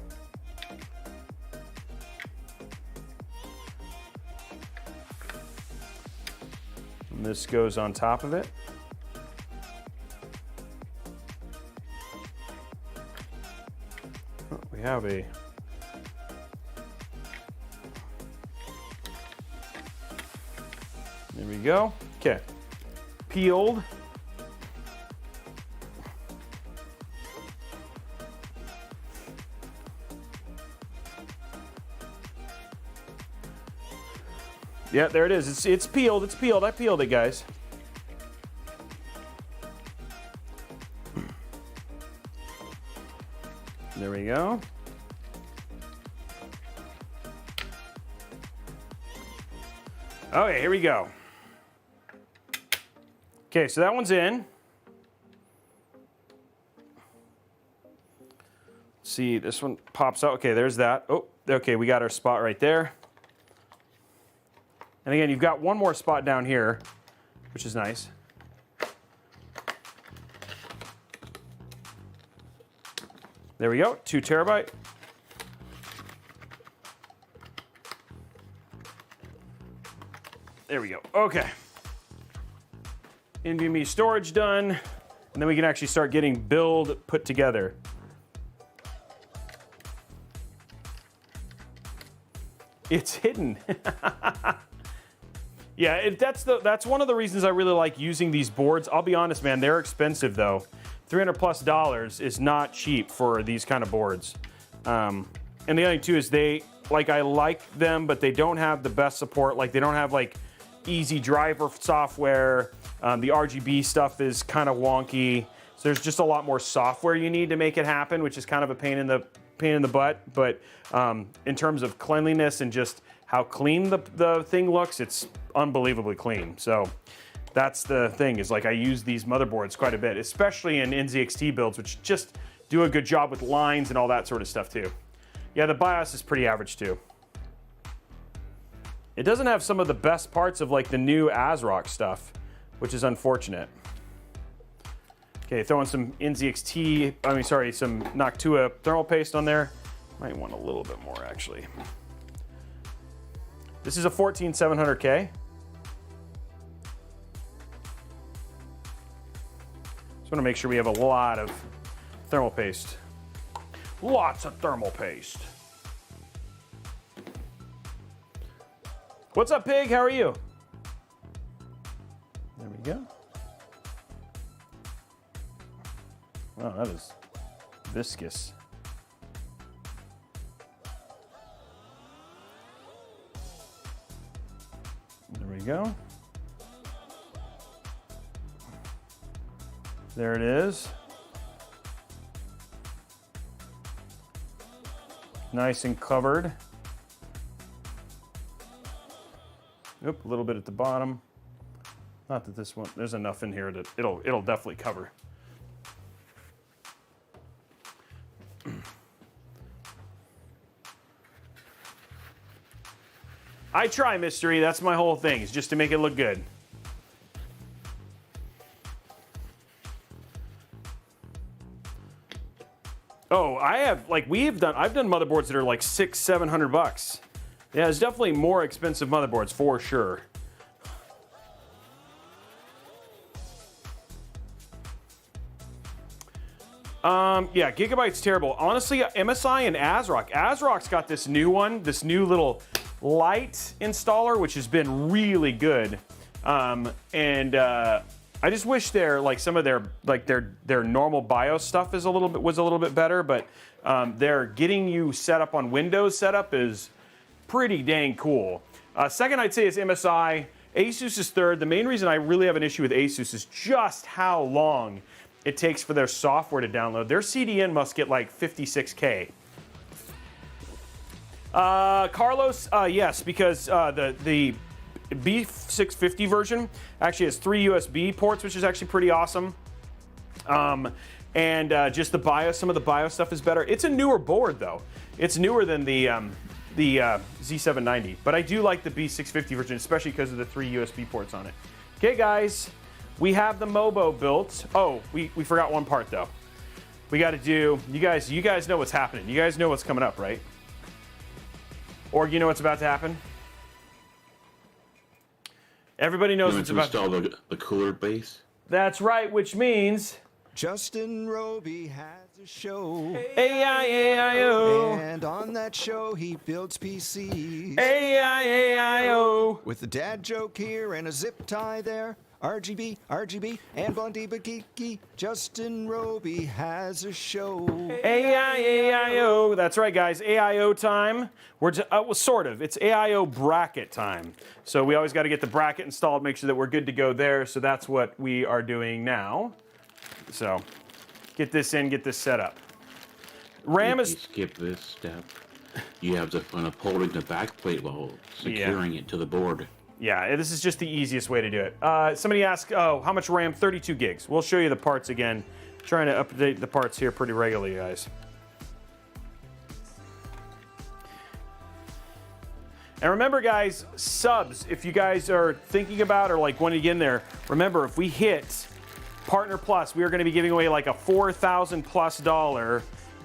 And this goes on top of it. Oh, we have a... There we go. Okay. Peeled. Yeah, there it is. It's peeled. It's peeled. I peeled it, guys. There we go. Okay, here we go. Okay, so that one's in. Let's see, this one pops out. Okay, there's that. Oh, okay, we got our spot right there. And again, you've got one more spot down here, which is nice. There we go, 2 terabyte. There we go, okay. NVMe storage done, and then we can actually start getting build put together. It's hidden. Yeah, that's one of the reasons I really like using these boards. I'll be honest, man, they're expensive though. $300+ is not cheap for these kind of boards. And the other thing too is I like them, but they don't have the best support. Like they don't have like easy driver software. The RGB stuff is kind of wonky. So there's just a lot more software you need to make it happen, which is kind of a pain in the butt. But in terms of cleanliness and just how clean the thing looks, it's unbelievably clean. So that's the thing, is like I use these motherboards quite a bit, especially in NZXT builds, which just do a good job with lines and all that sort of stuff too. Yeah, the BIOS is pretty average too. It doesn't have some of the best parts of like the new ASRock stuff, which is unfortunate. Okay, throwing some NZXT, some Noctua thermal paste on there. Might want a little bit more actually. This is a 14700K. Just want to make sure we have a lot of thermal paste. Lots of thermal paste. What's up, Pig? How are you? There we go. Wow, that is viscous. There we go. There it is. Nice and covered. Oop, a little bit at the bottom. Not that this one, there's enough in here that it'll definitely cover. I try, Mystery. That's my whole thing, is just to make it look good. Oh, I've done motherboards that are like $600-700. Yeah, there's definitely more expensive motherboards for sure. Yeah, Gigabyte's terrible. Honestly, MSI and ASRock. ASRock's got this new one, this new little light installer, which has been really good. I just wish their some of their normal BIOS stuff was a little bit better, but their getting you set up on Windows setup is pretty dang cool. Second, I'd say is MSI. Asus is third. The main reason I really have an issue with Asus is just how long it takes for their software to download. Their CDN must get like 56K. Carlos, yes, because the B650 version actually has 3 USB ports, which is actually pretty awesome. Just the BIOS, some of the BIOS stuff is better. It's a newer board though. It's newer than the Z790, but I do like the B650 version, especially because of the 3 USB ports on it. Okay, guys, we have the Mobo built. Oh, we forgot one part though. We got to do. You guys know what's happening. You guys know what's coming up, right? Or you know what's about to happen? Everybody knows what's about to install the cooler base. That's right, which means Justin Robey has a show. AIO. And on that show, he builds PCs. AIO. With a dad joke here and a zip tie there. RGB, and Blondie but geeky. Justin Robey has a show. AIO. That's right, guys. AIO time. Well, sort of. It's AIO bracket time. So we always got to get the bracket installed, make sure that we're good to go there. So that's what we are doing now. So get this in, get this set up. RAM If is. you skip this step, you have the fun of holding the backplate while securing it to the board. Yeah, this is just the easiest way to do it. Somebody asked, oh, how much RAM? 32 gigs. We'll show you the parts again. Trying to update the parts here pretty regularly, guys. And remember, guys, subs, if you guys are thinking about or like wanting to get in there, remember, if we hit Partner Plus, we are going to be giving away like a $4,000+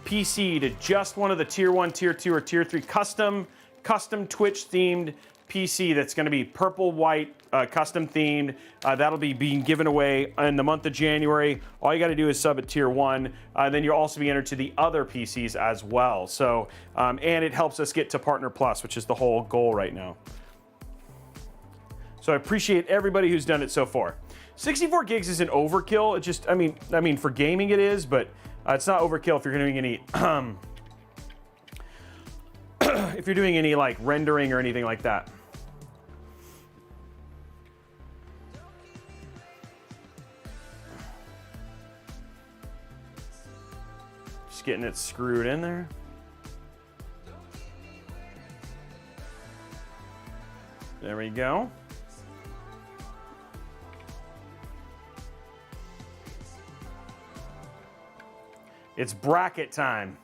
PC to just one of the Tier 1, Tier 2, or Tier 3 custom Twitch-themed PC that's going to be purple, white, custom themed. That'll be being given away in the month of January. All you got to do is sub at Tier 1. Then you'll also be entered to the other PCs as well. So, and it helps us get to Partner Plus, which is the whole goal right now. So I appreciate everybody who's done it so far. 64 gigs isn't overkill. It just, I mean, for gaming it is, but it's not overkill if you're doing any, if you're doing any like rendering or anything like that. Just getting it screwed in there. There we go. It's bracket time.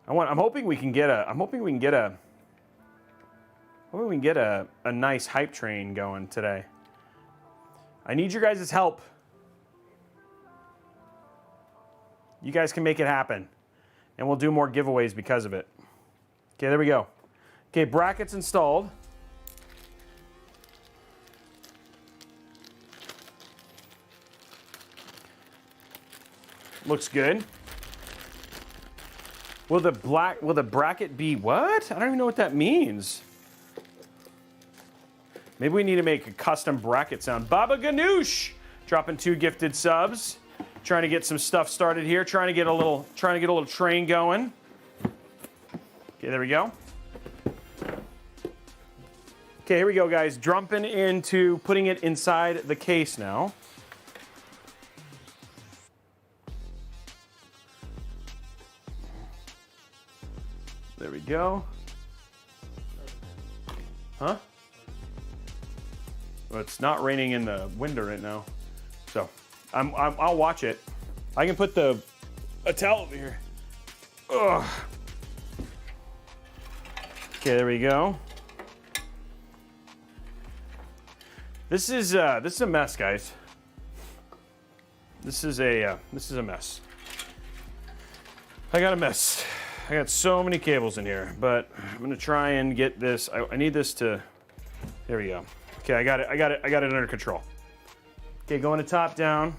I'm hoping we can get a nice hype train going today. I need your guys' help. You guys can make it happen. And we'll do more giveaways because of it. Okay, there we go. Okay, brackets installed. Looks good. Will the bracket be what? I don't even know what that means. Maybe we need to make a custom bracket sound. Baba Ganoush dropping 2 gifted subs. Trying to get some stuff started here. Trying to get a little train going. Okay, there we go. Okay, here we go, guys. Jumping into putting it inside the case now. There we go. Huh? Well, it's not raining in the window right now, so I'll watch it. I can put a towel over here. Ugh. Okay, there we go. This is a mess, guys. This is a mess. I got a mess. I got so many cables in here, but I'm gonna try and get this. I need this to, there we go. Okay, I got it under control. Okay, going to top down.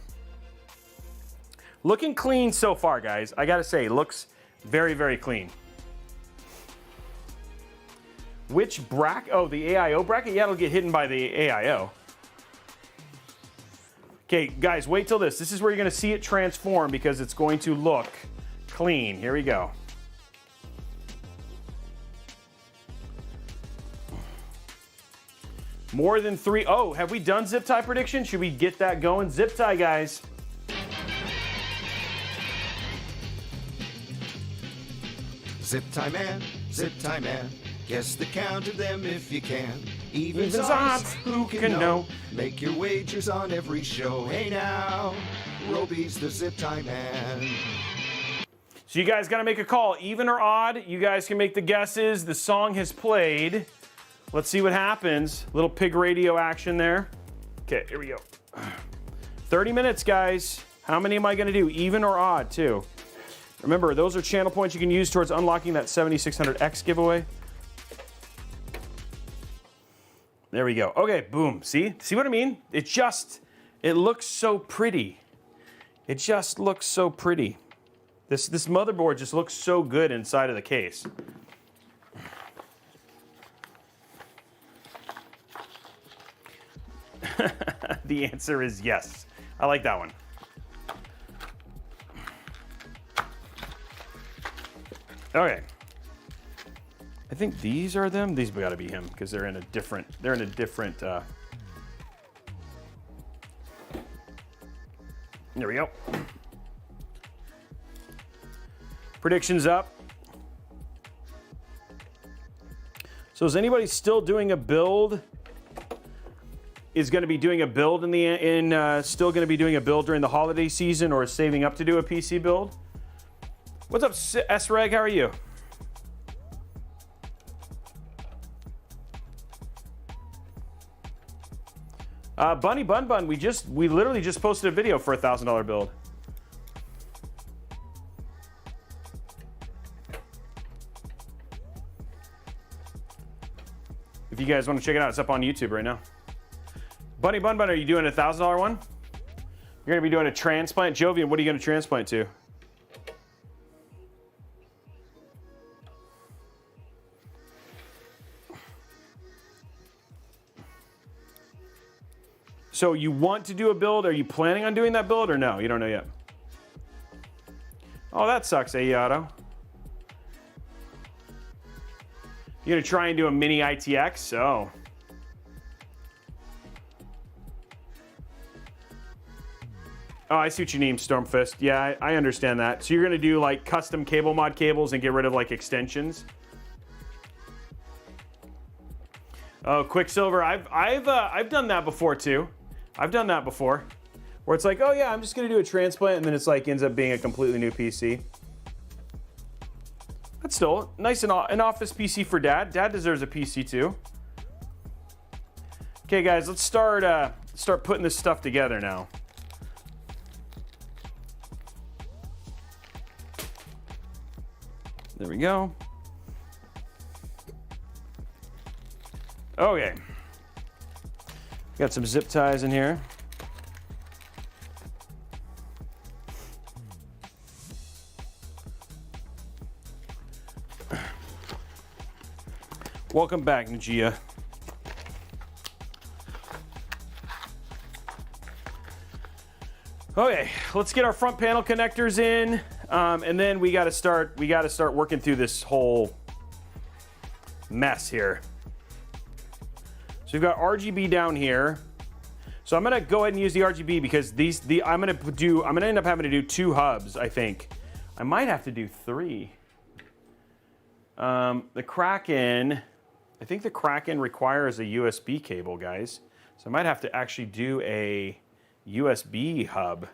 Looking clean so far, guys. I gotta say, looks very, very clean. Which bracket? Oh, the AIO bracket? Yeah, it'll get hidden by the AIO. Okay, guys, wait till this. This is where you're gonna see it transform because it's going to look clean. Here we go. More than 3. Oh, have we done zip tie prediction? Should we get that going? Zip tie, guys. Zip tie man, guess the count of them if you can. Evens, Evens, odds, odds, who can know? Make your wagers on every show. Hey now, Robey's the zip tie man. So you guys got to make a call, even or odd. You guys can make the guesses. The song has played. Let's see what happens. Little pig radio action there. Okay, here we go. 30 minutes, guys. How many am I going to do? Even or odd, too. Remember, those are channel points you can use towards unlocking that 7600X giveaway. There we go. Okay, boom. See what I mean? It looks so pretty. It just looks so pretty. This motherboard just looks so good inside of the case. The answer is yes. I like that one. Okay. I think these are them. These got to be him because they're in a different. There we go. Predictions up. So is anybody still doing a build? Is going to be doing a build still going to be doing a build during the holiday season, or is saving up to do a PC build? What's up, S-Reg? How are you? Bunny Bun Bun, we literally just posted a video for a $1,000 build. If you guys want to check it out, it's up on YouTube right now. Bunny Bun Bun, are you doing a $1,000 one? You're going to be doing a transplant? Jovian, what are you going to transplant to? So you want to do a build? Are you planning on doing that build or no? You don't know yet. Oh, that sucks, AIO. You're going to try and do a mini ITX? Oh. Oh, I see what you mean, Stormfist. Yeah, I understand that. So you're going to do like custom cable mod cables and get rid of like extensions? Oh, Quicksilver. I've done that before too. I've done that before. Where it's like, oh yeah, I'm just going to do a transplant, and then it's like ends up being a completely new PC. That's still nice, an office PC for Dad. Dad deserves a PC too. Okay, guys, let's start putting this stuff together now. There we go. Okay. Got some zip ties in here. Welcome back, Najia. Okay, let's get our front panel connectors in, and then we got to start working through this whole mess here. So we've got RGB down here. So I'm gonna go ahead and use the RGB because I'm gonna end up having to do 2 hubs, I think. I might have to do 3. The Kraken, I think the Kraken requires a USB cable, guys. So I might have to actually do a USB hub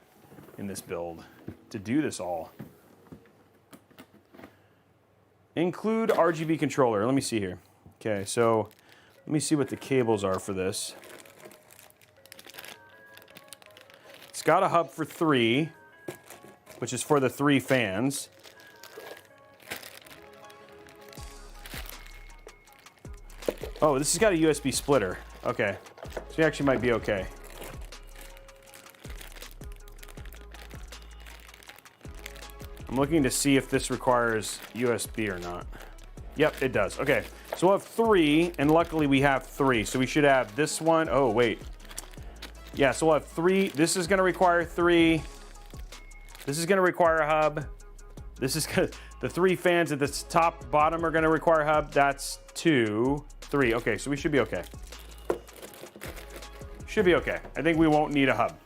in this build to do this all. Include RGB controller. Let me see here. Okay, so let me see what the cables are for this. It's got a hub for 3, which is for the 3 fans. Oh, this has got a USB splitter. Okay. So we actually might be okay. I'm looking to see if this requires USB or not. Yep, it does. Okay. So we'll have 3, and luckily we have 3. So we should have this one. Oh, wait. Yeah, so we'll have 3. This is going to require 3. This is going to require a hub. This is gonna, the 3 fans at the top bottom are going to require a hub. That's 2, 3. Okay, so we should be okay. Should be okay. I think we won't need a hub.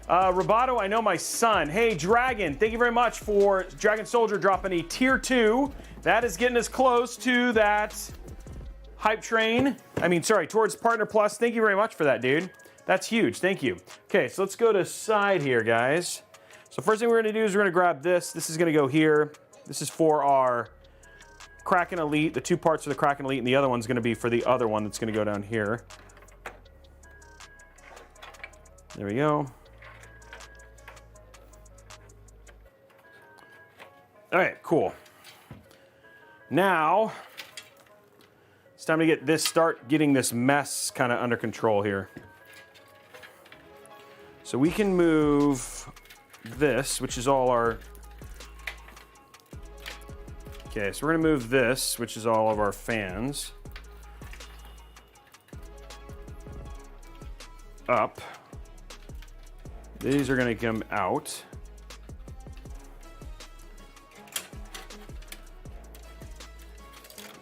Roboto, I know my son. Hey, Dragon, thank you very much for Dragon Soldier dropping a tier 2. That is getting us close to that hype train. I mean, sorry, towards Partner Plus. Thank you very much for that, dude. That's huge. Thank you. Okay, so let's go to side here, guys. So first thing we're going to do is we're going to grab this. This is going to go here. This is for our Kraken Elite, the 2 parts for the Kraken Elite, and the other one's going to be for the other one that's going to go down here. There we go. All right, cool. Now, it's time to start getting this mess kind of under control here. So we can move this, which is all our... Okay, so we're gonna move this, which is all of our fans, up. These are gonna come out.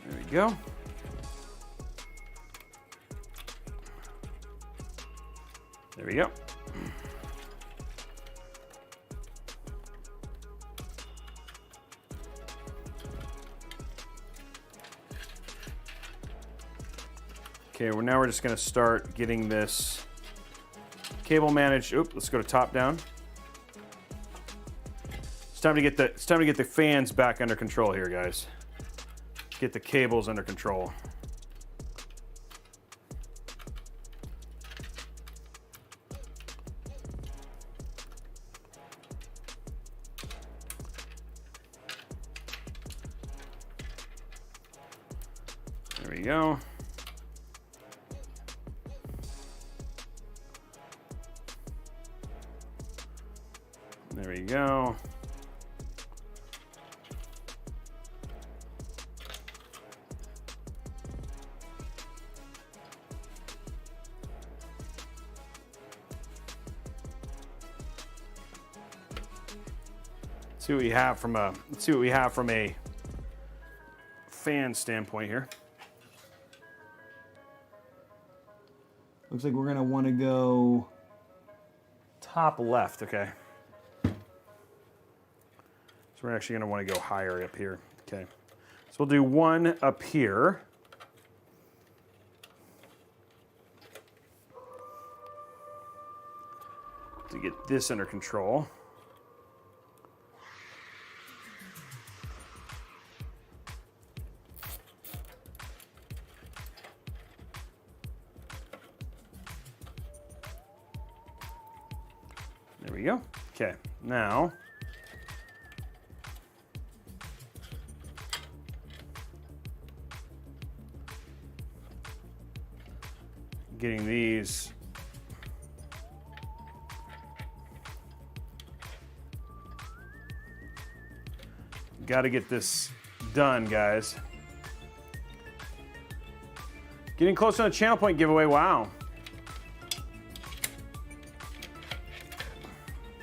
There we go. There we go. Okay, well now we're just going to start getting this cable managed. Oop, let's go to top down. It's time to get the fans back under control here, guys. Get the cables under control. There we go. There we go. Let's see what we have from a fan standpoint here. Looks like we're gonna want to go top left, okay. So we're actually going to want to go higher up here. Okay. So we'll do one up here. To get this under control. There we go. Okay. Now, getting these got to get this done, guys. Getting close on the channel point giveaway. Wow.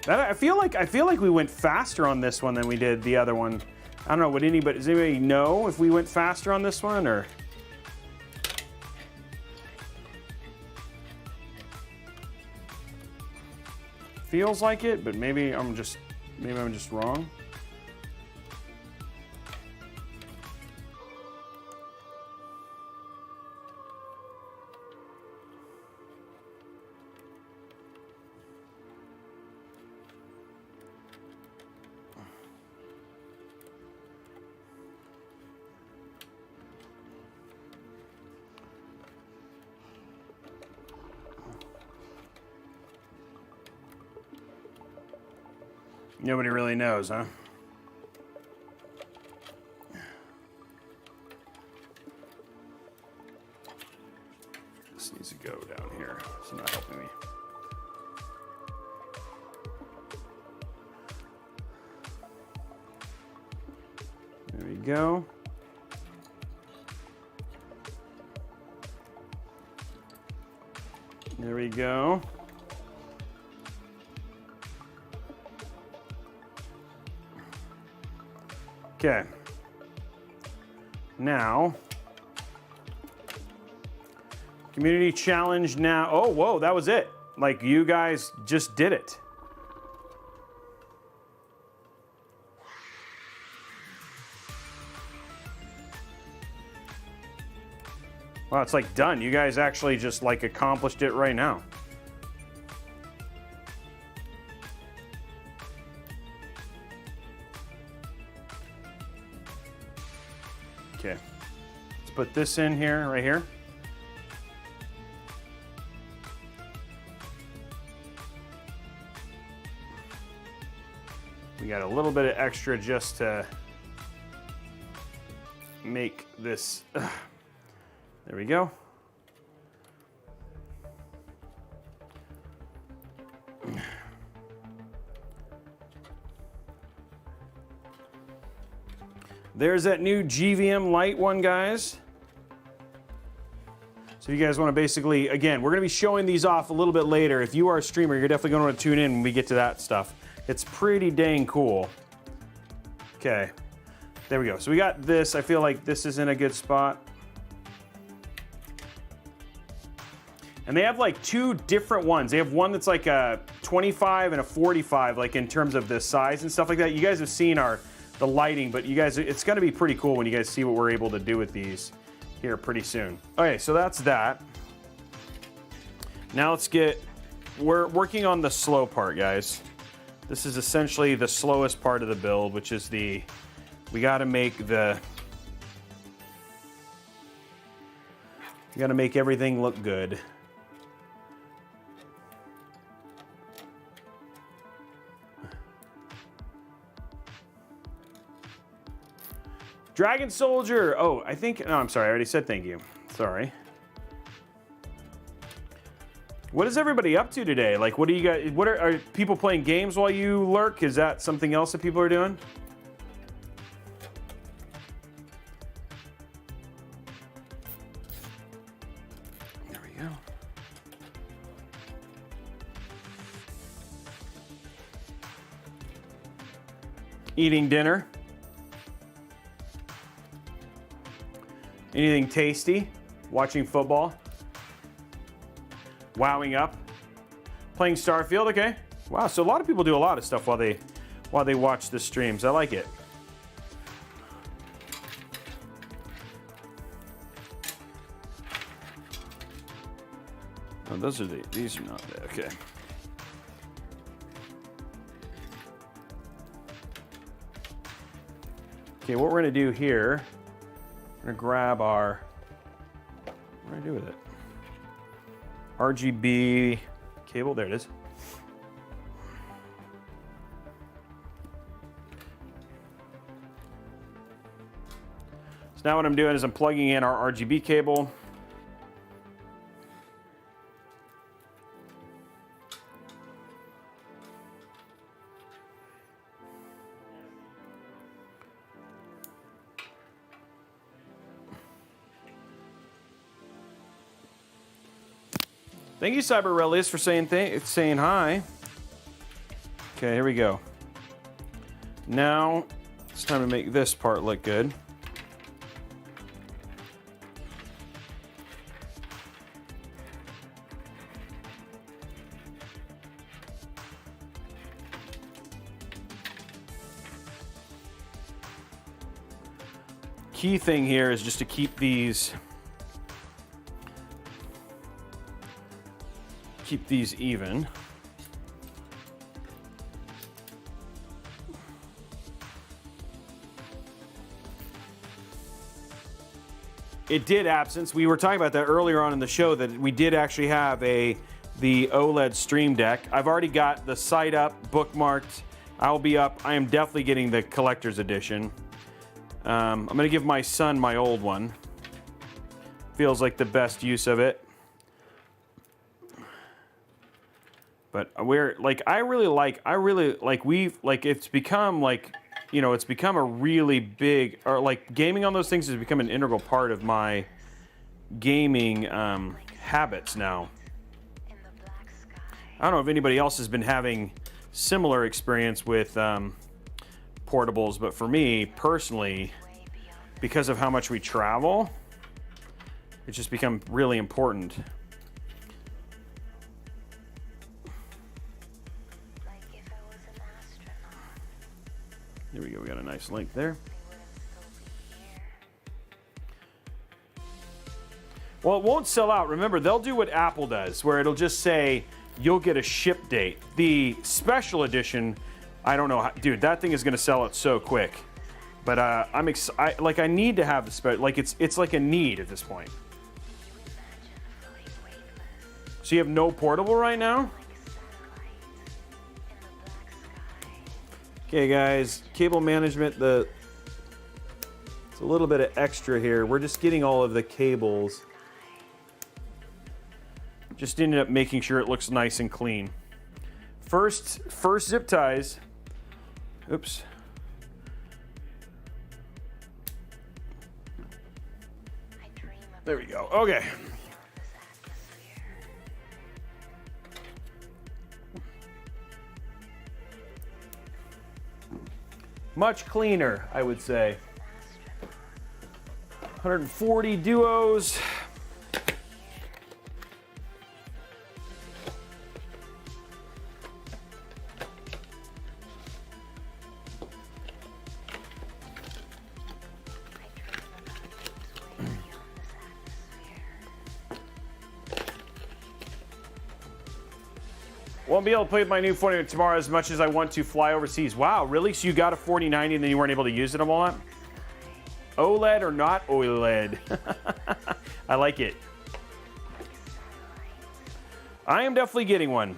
I feel like we went faster on this one than we did the other one. I don't know. Does anybody know if we went faster on this one or? Feels like it, but maybe I'm just wrong. Nobody really knows, huh? go. There we go. Okay. Now, community challenge now. Oh, whoa, that was it. Like, you guys just did it. Wow, it's like done. You guys actually just like accomplished it right now. Okay, let's put this in here, right here. We got a little bit of extra just to make this. There we go. There's that new GVM light one, guys. So you guys want to basically, again, we're going to be showing these off a little bit later. If you are a streamer, you're definitely going to want to tune in when we get to that stuff. It's pretty dang cool. Okay, there we go. So we got this. I feel like this is in a good spot. And they have like two different ones. They have one that's like a 25 and a 45, like in terms of the size and stuff like that. You guys have seen the lighting, but you guys, it's gonna be pretty cool when you guys see what we're able to do with these here pretty soon. Okay, so that's that. Now we're working on the slow part, guys. This is essentially the slowest part of the build, which is we gotta make everything look good. Dragon Soldier. Oh, no, I'm sorry. I already said thank you. Sorry. What is everybody up to today? Like, what do you guys, are people playing games while you lurk? Is that something else that people are doing? There we go. Eating dinner. Anything tasty? Watching football? Wowing up? Playing Starfield? Okay. Wow, so a lot of people do a lot of stuff while they watch the streams. I like it. Oh, these are not there. Okay. Okay, what we're gonna do here, we're gonna grab what do I do with it? RGB cable, there it is. So now what I'm doing is I'm plugging in our RGB cable. Thank you, Cyberpunk, for saying hi. Okay, here we go. Now it's time to make this part look good. Key thing here is just to keep these even. It did absence. We were talking about that earlier on in the show, that we did actually have the OLED Stream Deck. I've already got the site up, bookmarked. I'll be up. I am definitely getting the collector's edition. I'm gonna give my son my old one. Feels like the best use of it. But it's become like you know, it's become a really big, or like gaming on those things has become an integral part of my gaming habits now. I don't know if anybody else has been having similar experience with portables, but for me personally, because of how much we travel, it's just become really important. There we go, we got a nice link there. Well, it won't sell out. Remember, they'll do what Apple does, where it'll just say, you'll get a ship date. The special edition, I don't know how, dude, that thing is gonna sell out so quick. But I need to have the special, like it's like a need at this point. So you have no portable right now? Okay guys, cable management, it's a little bit of extra here. We're just getting all of the cables. Just ended up making sure it looks nice and clean. First zip ties. Oops. There we go. Okay. Much cleaner, I would say. 140 duos. Won't be able to play with my new 40 tomorrow as much as I want to fly overseas. Wow, really? So you got a 4090 and then you weren't able to use it a lot? OLED or not OLED? I like it. I am definitely getting one.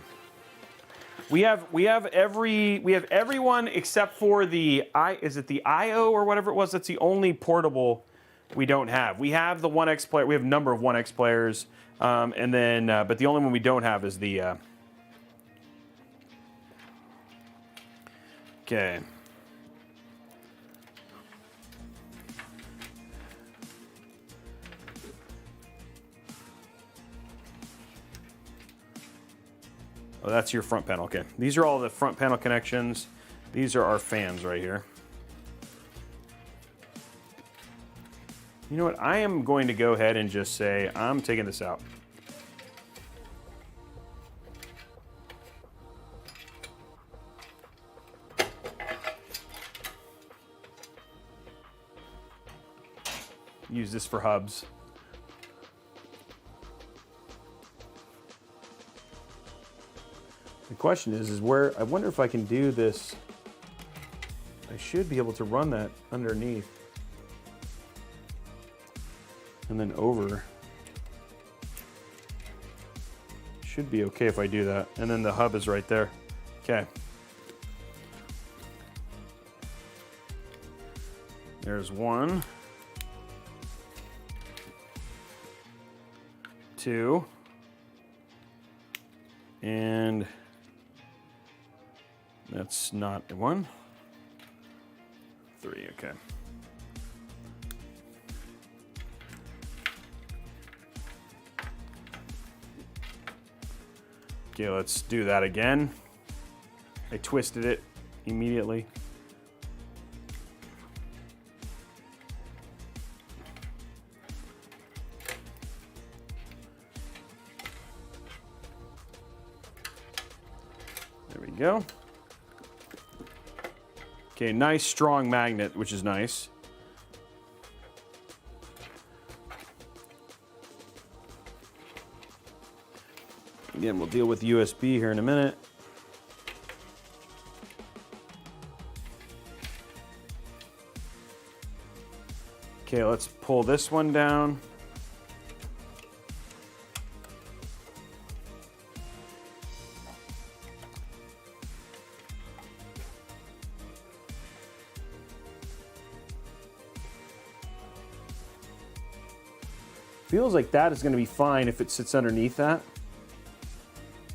We have everyone except for the is it the AIO or whatever it was? That's the only portable we don't have. We have the 1X player. We have a number of 1X players, and then but the only one we don't have is the. Okay. Oh, that's your front panel. Okay. These are all the front panel connections. These are our fans right here. You know what? I am going to go ahead and just say I'm taking this out. Use this for hubs. The question is where, I wonder if I can do this. I should be able to run that underneath. And then over. Should be okay if I do that. And then the hub is right there. Okay. There's one. 2 and that's not 1. 3, okay. Okay, let's do that again. I twisted it immediately. Go. Okay, nice strong magnet, which is nice. Again, we'll deal with USB here in a minute. Okay, let's pull this one down. Feels like that is going to be fine if it sits underneath that.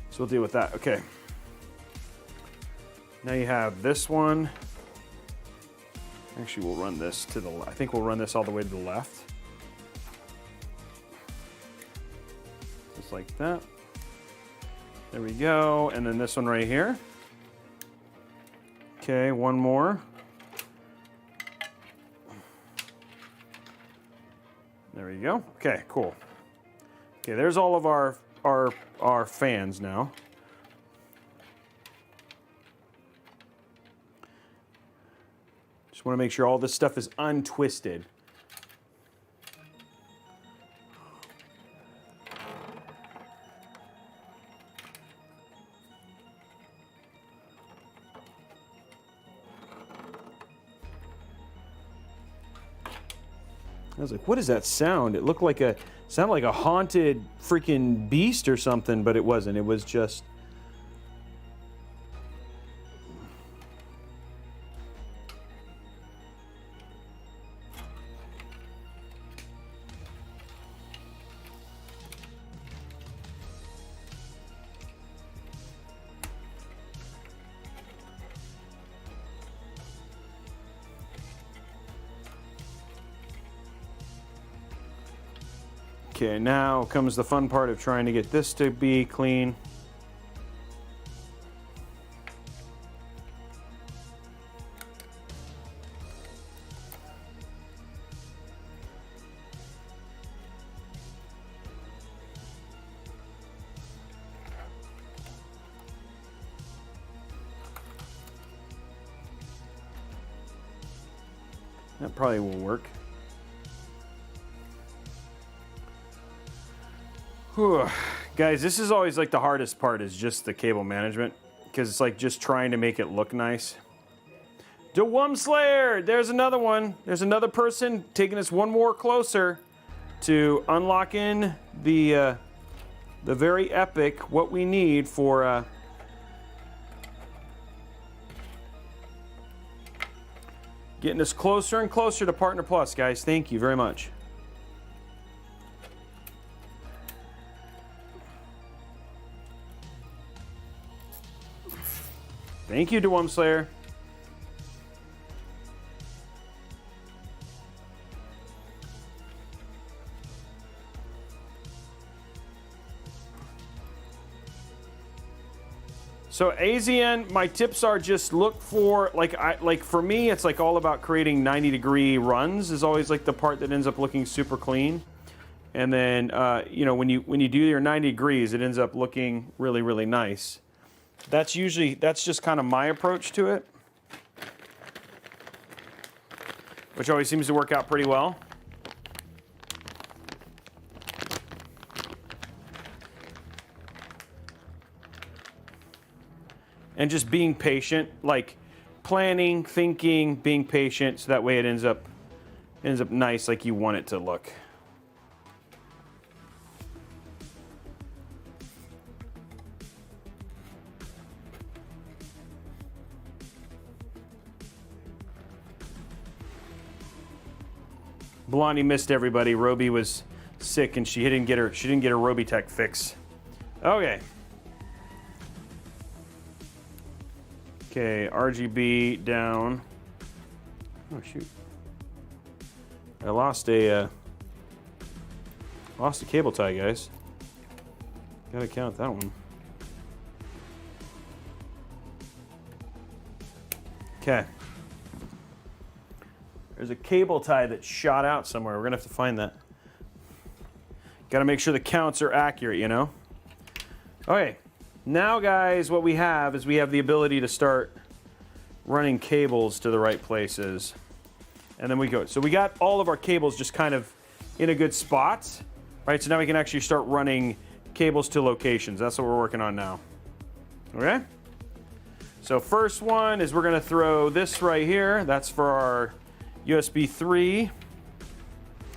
So we'll deal with that. Okay. Now you have this one. Actually, we'll run this to the, I think we'll run this all the way to the left. Just like that. There we go. And then this one right here. Okay, one more. There we go. Okay, cool. Okay, there's all of our fans now. Just want to make sure all this stuff is untwisted. I was like, what is that sound? It looked like sounded like a haunted freaking beast or something, but it wasn't. It was just... Okay, now comes the fun part of trying to get this to be clean. That probably will work. Whew. Guys, this is always like the hardest part, is just the cable management, because it's like just trying to make it look nice. DeWum Slayer, there's another one. There's another person taking us one more closer to unlocking the very epic what we need for getting us closer and closer to Partner Plus, guys. Thank you very much. Thank you, DeWum Slayer. So AZN, my tips are just look for, like for me, it's like all about creating 90-degree runs is always like the part that ends up looking super clean. And then you know, when you do your 90 degrees, it ends up looking really, really nice. That's just kind of my approach to it, which always seems to work out pretty well. And just being patient, like planning, thinking, being patient, so that way it ends up nice like you want it to look. Blondie missed everybody. Robey was sick and she didn't get her Robeytech fix. Okay. Okay, RGB down. Oh shoot. I lost a cable tie, guys. Gotta count that one. Okay. There's a cable tie that shot out somewhere. We're gonna have to find that. Gotta make sure the counts are accurate, you know? Okay, now guys, what we have is we have the ability to start running cables to the right places. And then we go. So we got all of our cables just kind of in a good spot, right? So now we can actually start running cables to locations. That's what we're working on now. Okay? So first one is we're gonna throw this right here. That's for our USB 3.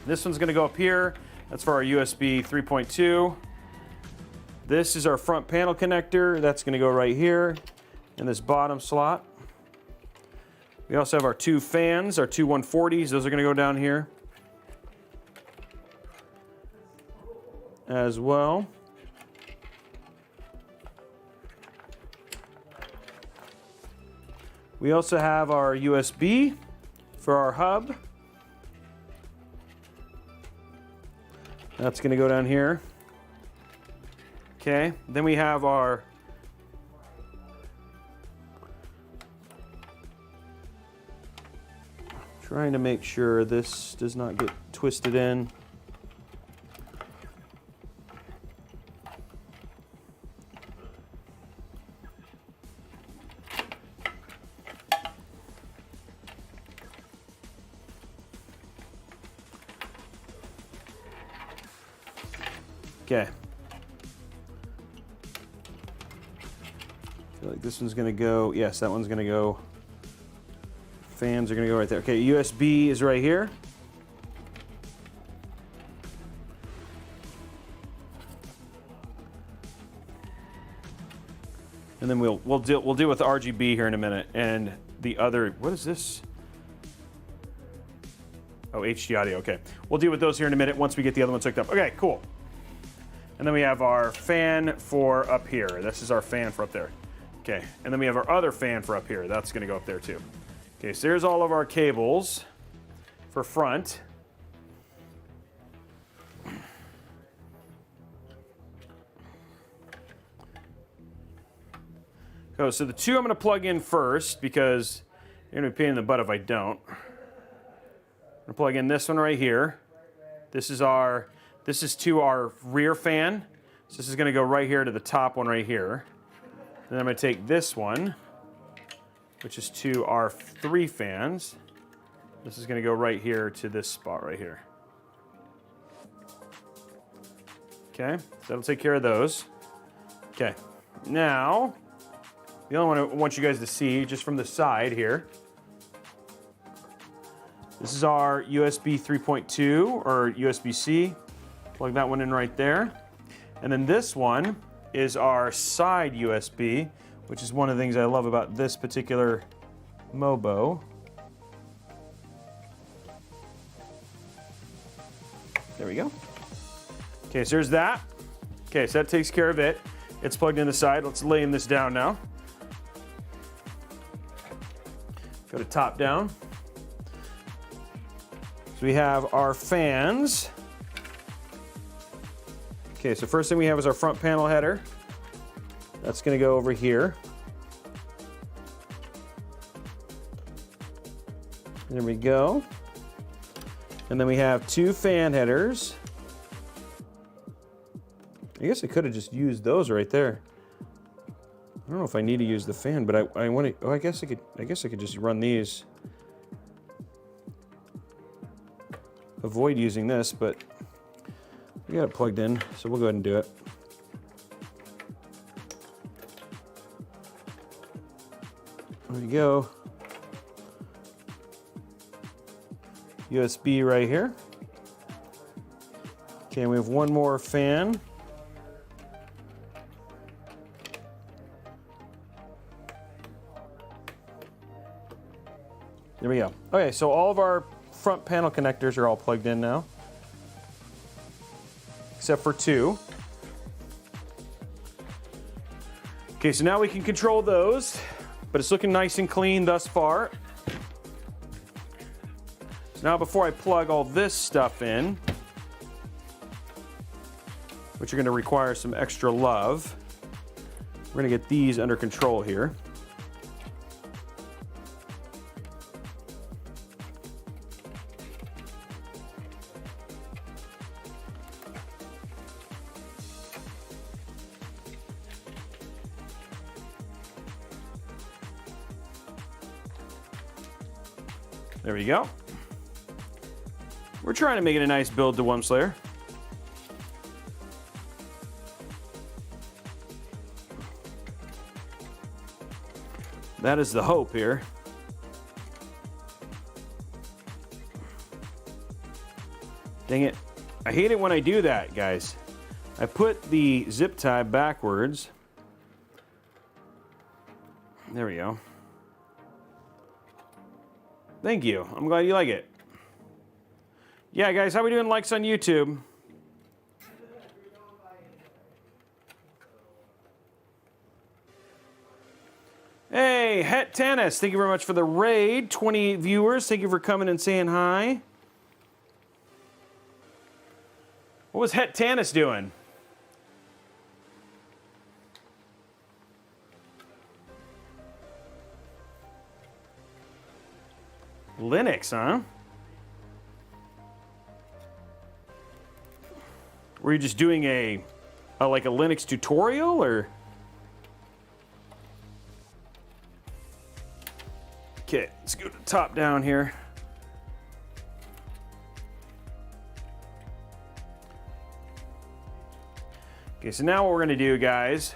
This one's gonna go up here. That's for our USB 3.2. This is our front panel connector. That's gonna go right here in this bottom slot. We also have our two fans, our two 140s. Those are gonna go down here as well. We also have our USB for our hub. That's going to go down here. Okay, then we have our trying to make sure this does not get twisted in. Okay. I feel like this one's gonna go, yes, that one's gonna go. Fans are gonna go right there. Okay, USB is right here. And then we'll deal with the RGB here in a minute. And the other, what is this? Oh, HD audio, okay. We'll deal with those here in a minute once we get the other ones hooked up. Okay, cool. And then we have our fan for up here. This is our fan for up there. Okay, and then we have our other fan for up here. That's gonna go up there too. Okay, so here's all of our cables for front. Oh, so the two I'm gonna plug in first because you're gonna be a pain in the butt if I don't. I'm gonna plug in this one right here. This is to our rear fan. So this is gonna go right here to the top one right here. And then I'm gonna take this one, which is to our 3 fans. This is gonna go right here to this spot right here. Okay, so that'll take care of those. Okay, now, the only one I want you guys to see, just from the side here, this is our USB 3.2 or USB-C. Plug that one in right there. And then this one is our side USB, which is one of the things I love about this particular Mobo. There we go. Okay, so there's that. Okay, so that takes care of it. It's plugged in the side. Let's lay this down now. Go to top down. So we have our fans. Okay, so first thing we have is our front panel header. That's gonna go over here. There we go. And then we have 2 fan headers. I guess I could have just used those right there. I don't know if I need to use the fan, but I want to. Oh, I guess I could just run these. Avoid using this, but we got it plugged in, so we'll go ahead and do it. There we go. USB right here. Okay, we have one more fan. There we go. Okay, so all of our front panel connectors are all plugged in now, except for 2. Okay, so now we can control those, but it's looking nice and clean thus far. So now before I plug all this stuff in, which are going to require some extra love, we're going to get these under control here. There we go. We're trying to make it a nice build to Wumslayer. That is the hope here. Dang it. I hate it when I do that, guys. I put the zip tie backwards. There we go. Thank you. I'm glad you like it. Yeah, guys, how we doing likes on YouTube? Hey, Het Tanis, thank you very much for the raid. 28 viewers, thank you for coming and saying hi. What was Het Tanis doing? Linux, huh? Were you just doing a like a Linux tutorial, or? Okay, let's go to the top down here. Okay, so now what we're gonna do, guys,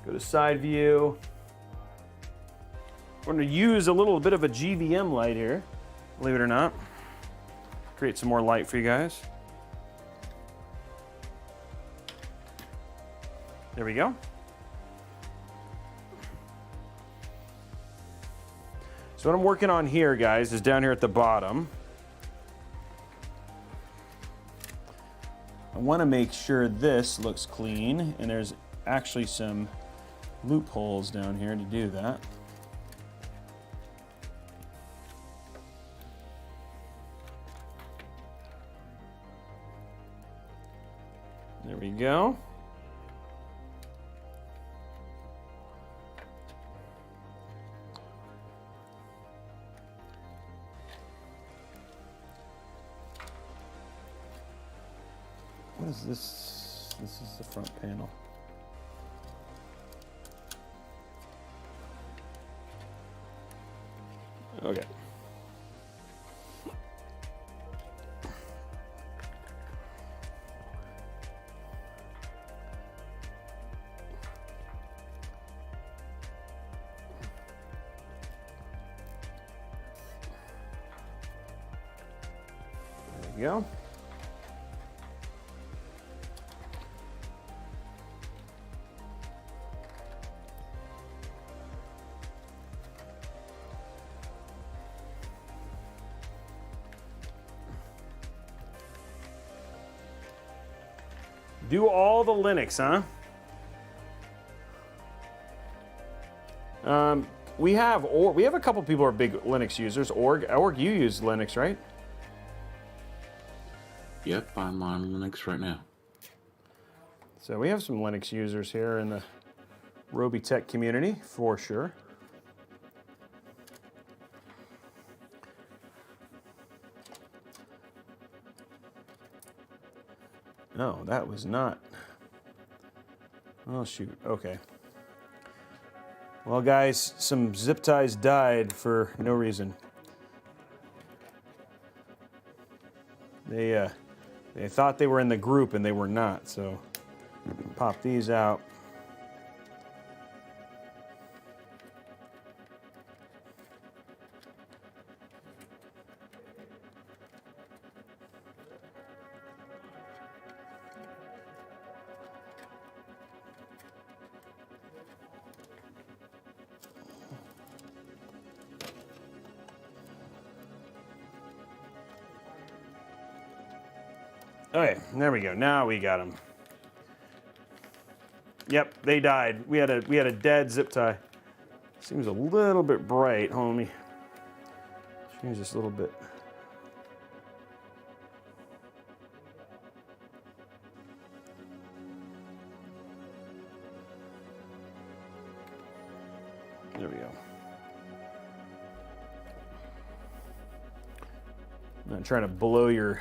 go to side view. We're gonna use a little bit of a GVM light here, believe it or not. Create some more light for you guys. There we go. So what I'm working on here, guys, is down here at the bottom. I want to make sure this looks clean, and there's actually some loopholes down here to do that. There we go. What is this? This is the front panel. Okay. There we go. Do all the Linux, huh? We have a couple people who are big Linux users. Org, you use Linux, right? Yep, I'm on Linux right now. So we have some Linux users here in the Robeytech community, for sure. No, that was not. Oh, shoot. Okay. Well, guys, some zip ties died for no reason. They thought they were in the group and they were not, so pop these out. Okay, there we go. Now we got them. Yep, they died. We had a dead zip tie. Seems a little bit bright, homie. Change this a little bit. There we go. I'm not trying to blow your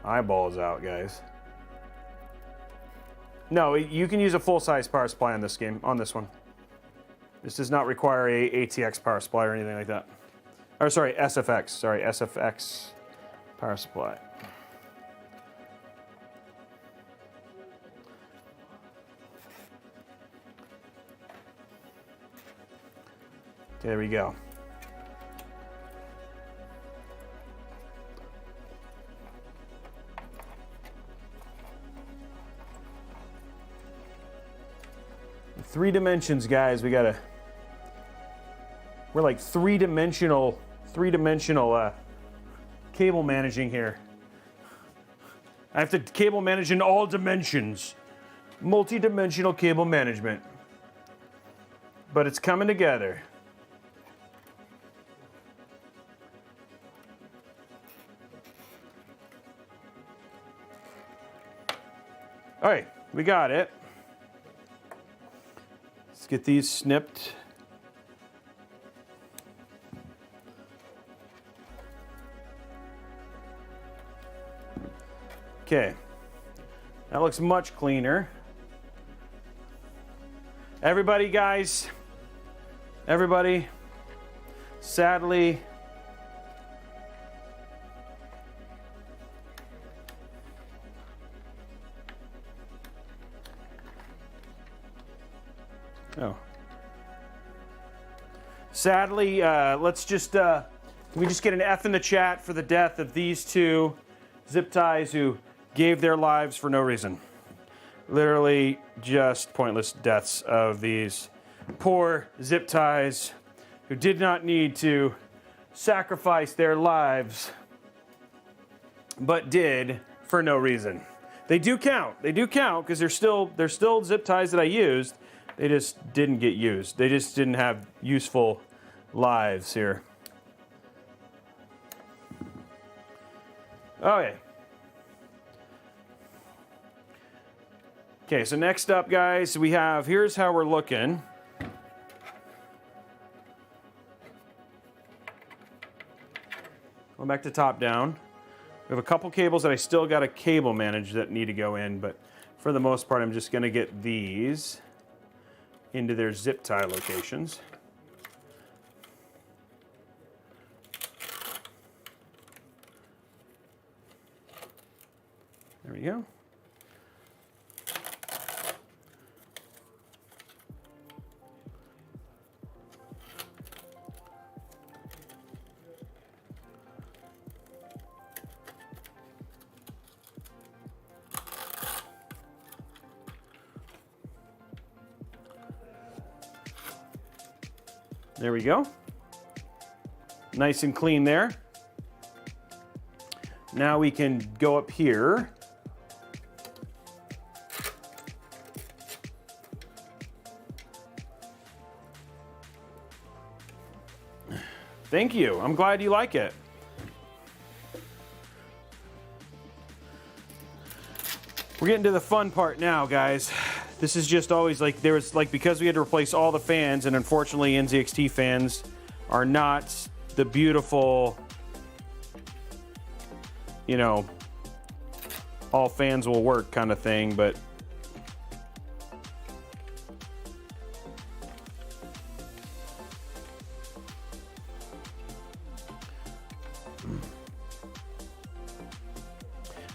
eyeballs out, guys. No, you can use a full-size power supply on this game, on this one. This does not require a ATX power supply or anything like that. Or sorry, SFX. Sorry, SFX power supply. There we go. Three dimensions, guys. We're like three-dimensional cable managing here. I have to cable manage in all dimensions. multi-dimensional cable management. But it's coming together. All right, we got it. Let's get these snipped. Okay, that looks much cleaner. Everybody, guys, everybody, sadly, sadly, let's just, can we just get an F in the chat for the death of these two zip ties who gave their lives for no reason. Literally just pointless deaths of these poor zip ties who did not need to sacrifice their lives, but did for no reason. They do count. They do count because they're still zip ties that I used. They just didn't get used. They just didn't have useful lives here. Okay. Okay, so next up, guys, we have, here's how we're looking. Going back to top down. We have a couple cables that I still got to cable manage that need to go in, but for the most part, I'm just going to get these into their zip tie locations. There we go. There we go. Nice and clean there. Now we can go up here. Thank you. I'm glad you like it. We're getting to the fun part now, guys. This is just always like, there was like, because we had to replace all the fans, and unfortunately NZXT fans are not the beautiful, you know, all fans will work kind of thing, but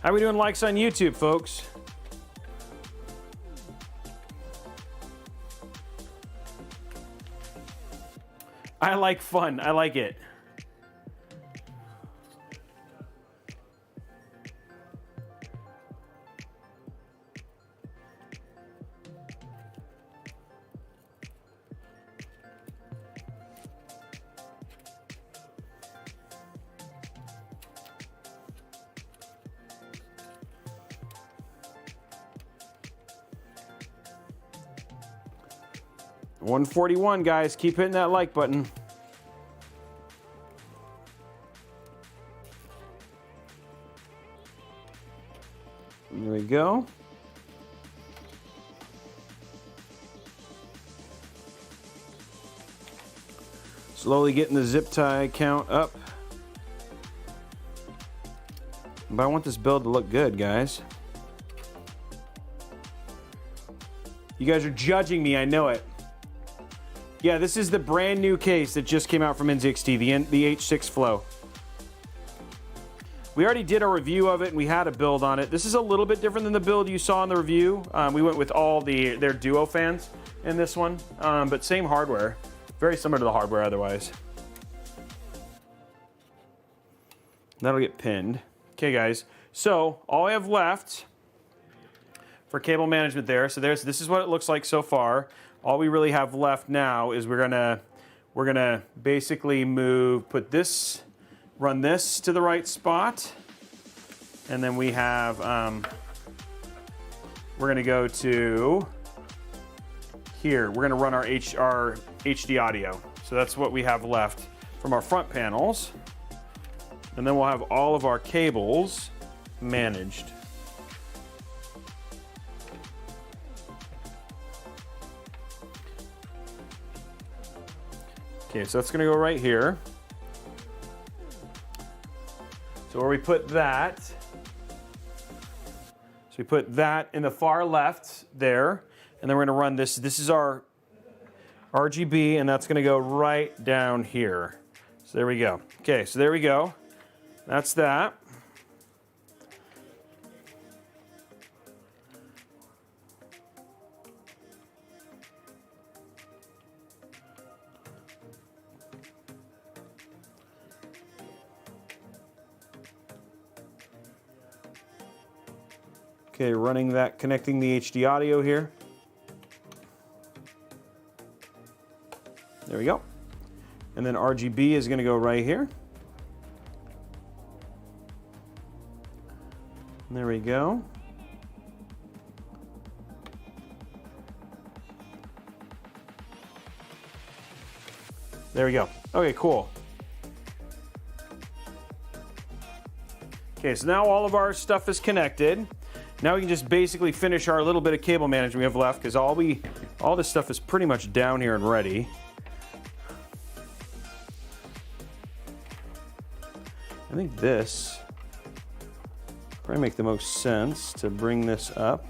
how are we doing likes on YouTube, folks? I like fun. I like it. $141, guys. Keep hitting that like button. There we go. Slowly getting the zip tie count up. But I want this build to look good, guys. You guys are judging me, I know it. Yeah, this is the brand new case that just came out from NZXT, the H6 Flow. We already did a review of it and we had a build on it. This is a little bit different than the build you saw in the review. We went with all their Duo fans in this one, but same hardware. Very similar to the hardware otherwise. That'll get pinned. Okay, guys. So all I have left for cable management there. So this is what it looks like so far. All we really have left now is we're gonna basically run this to the right spot, and then we have we're gonna go to here. We're gonna run our HD audio. So that's what we have left from our front panels. And then we'll have all of our cables managed. Okay, so that's gonna go right here. So where we put that, so we put that in the far left there, and then we're gonna run this. This is our RGB, and that's gonna go right down here. So there we go. Okay, so there we go. That's that. Okay, running that, connecting the HD audio here. There we go. And then RGB is going to go right here. There we go. There we go. Okay, cool. Okay, so now all of our stuff is connected. Now we can just basically finish our little bit of cable management we have left, because all this stuff is pretty much down here and ready. I think this probably make the most sense to bring this up.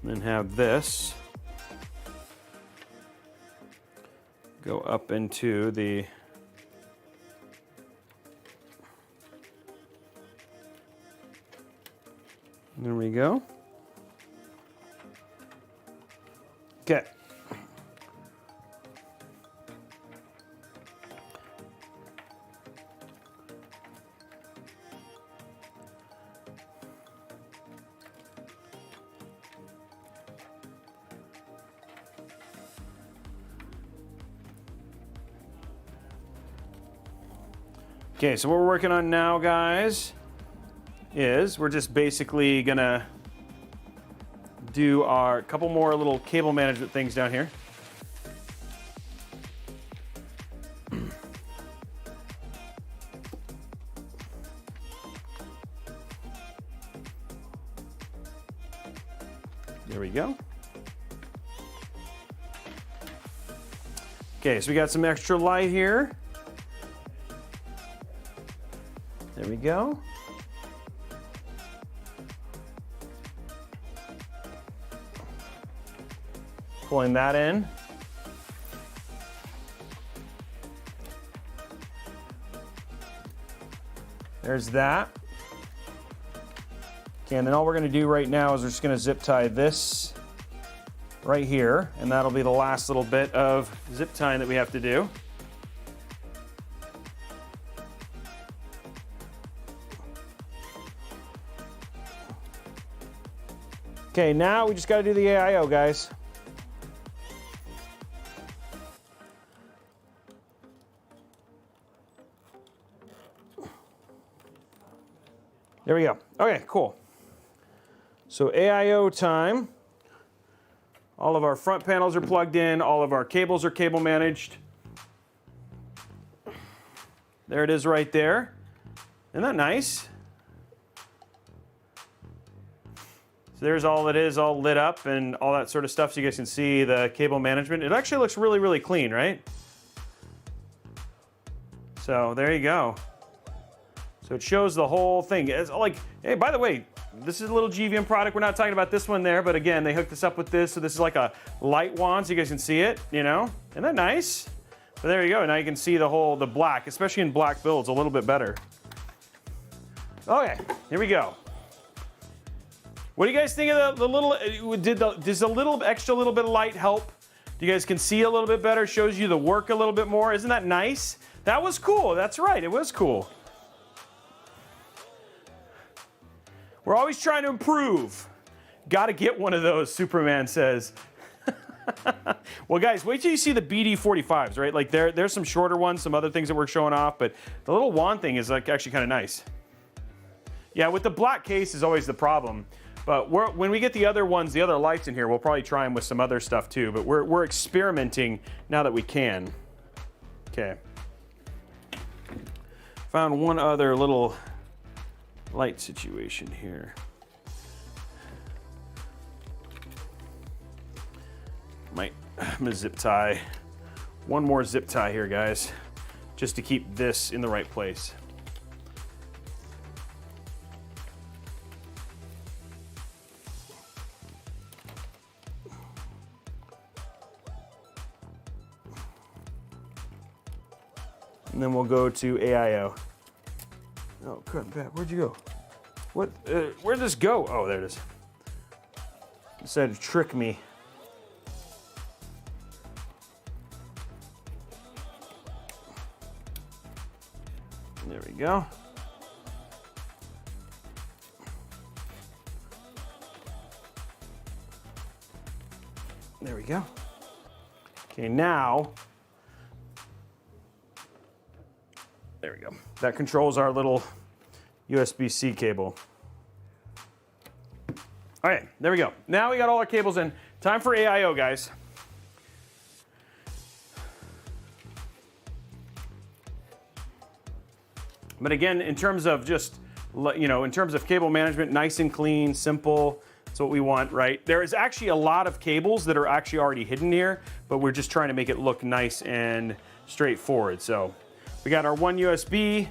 And then have this go up into the there we go. Okay. Okay, so what we're working on now, guys, is we're just basically gonna do our couple more little cable management things down here. There we go. Okay, so we got some extra light here. There we go. Pulling that in. There's that. Okay, and then all we're gonna do right now is we're just gonna zip tie this right here, and that'll be the last little bit of zip tying that we have to do. Okay, now we just gotta do the AIO, guys. There we go. Okay, cool. So AIO time. All of our front panels are plugged in. All of our cables are cable managed. There it is right there. Isn't that nice? So there's all it is, all lit up and all that sort of stuff, so you guys can see the cable management. It actually looks really, really clean, right? So there you go. So it shows the whole thing. It's like, hey, by the way, this is a little GVM product. We're not talking about this one there, but again, they hooked this up with this. So this is like a light wand, so you guys can see it, you know? Isn't that nice? But there you go. Now you can see the black, especially in black builds, a little bit better. Okay, here we go. What do you guys think of the little, does a little extra little bit of light help? You guys can see a little bit better, shows you the work a little bit more. Isn't that nice? That was cool, that's right, it was cool. We're always trying to improve. Gotta get one of those, Superman says. Well guys, wait till you see the BD45s, right? Like there's some shorter ones, some other things that we're showing off, but the little wand thing is like actually kind of nice. Yeah, with the black case is always the problem. But when we get the other ones, the other lights in here, we'll probably try them with some other stuff too. But we're experimenting now that we can. Okay. Found one other little light situation here. I'm gonna zip tie. One more zip tie here, guys, just to keep this in the right place. And then we'll go to AIO. Oh, cut back. Where'd you go? What? Where'd this go? Oh, there it is. Decided to trick me. There we go. There we go. Okay, now, there we go. That controls our little USB-C cable. All right, there we go. Now we got all our cables in. Time for AIO, guys. But again, in terms of just, in terms of cable management, nice and clean, simple. That's what we want, right? There is actually a lot of cables that are actually already hidden here, but we're just trying to make it look nice and straightforward. So we got our one USB,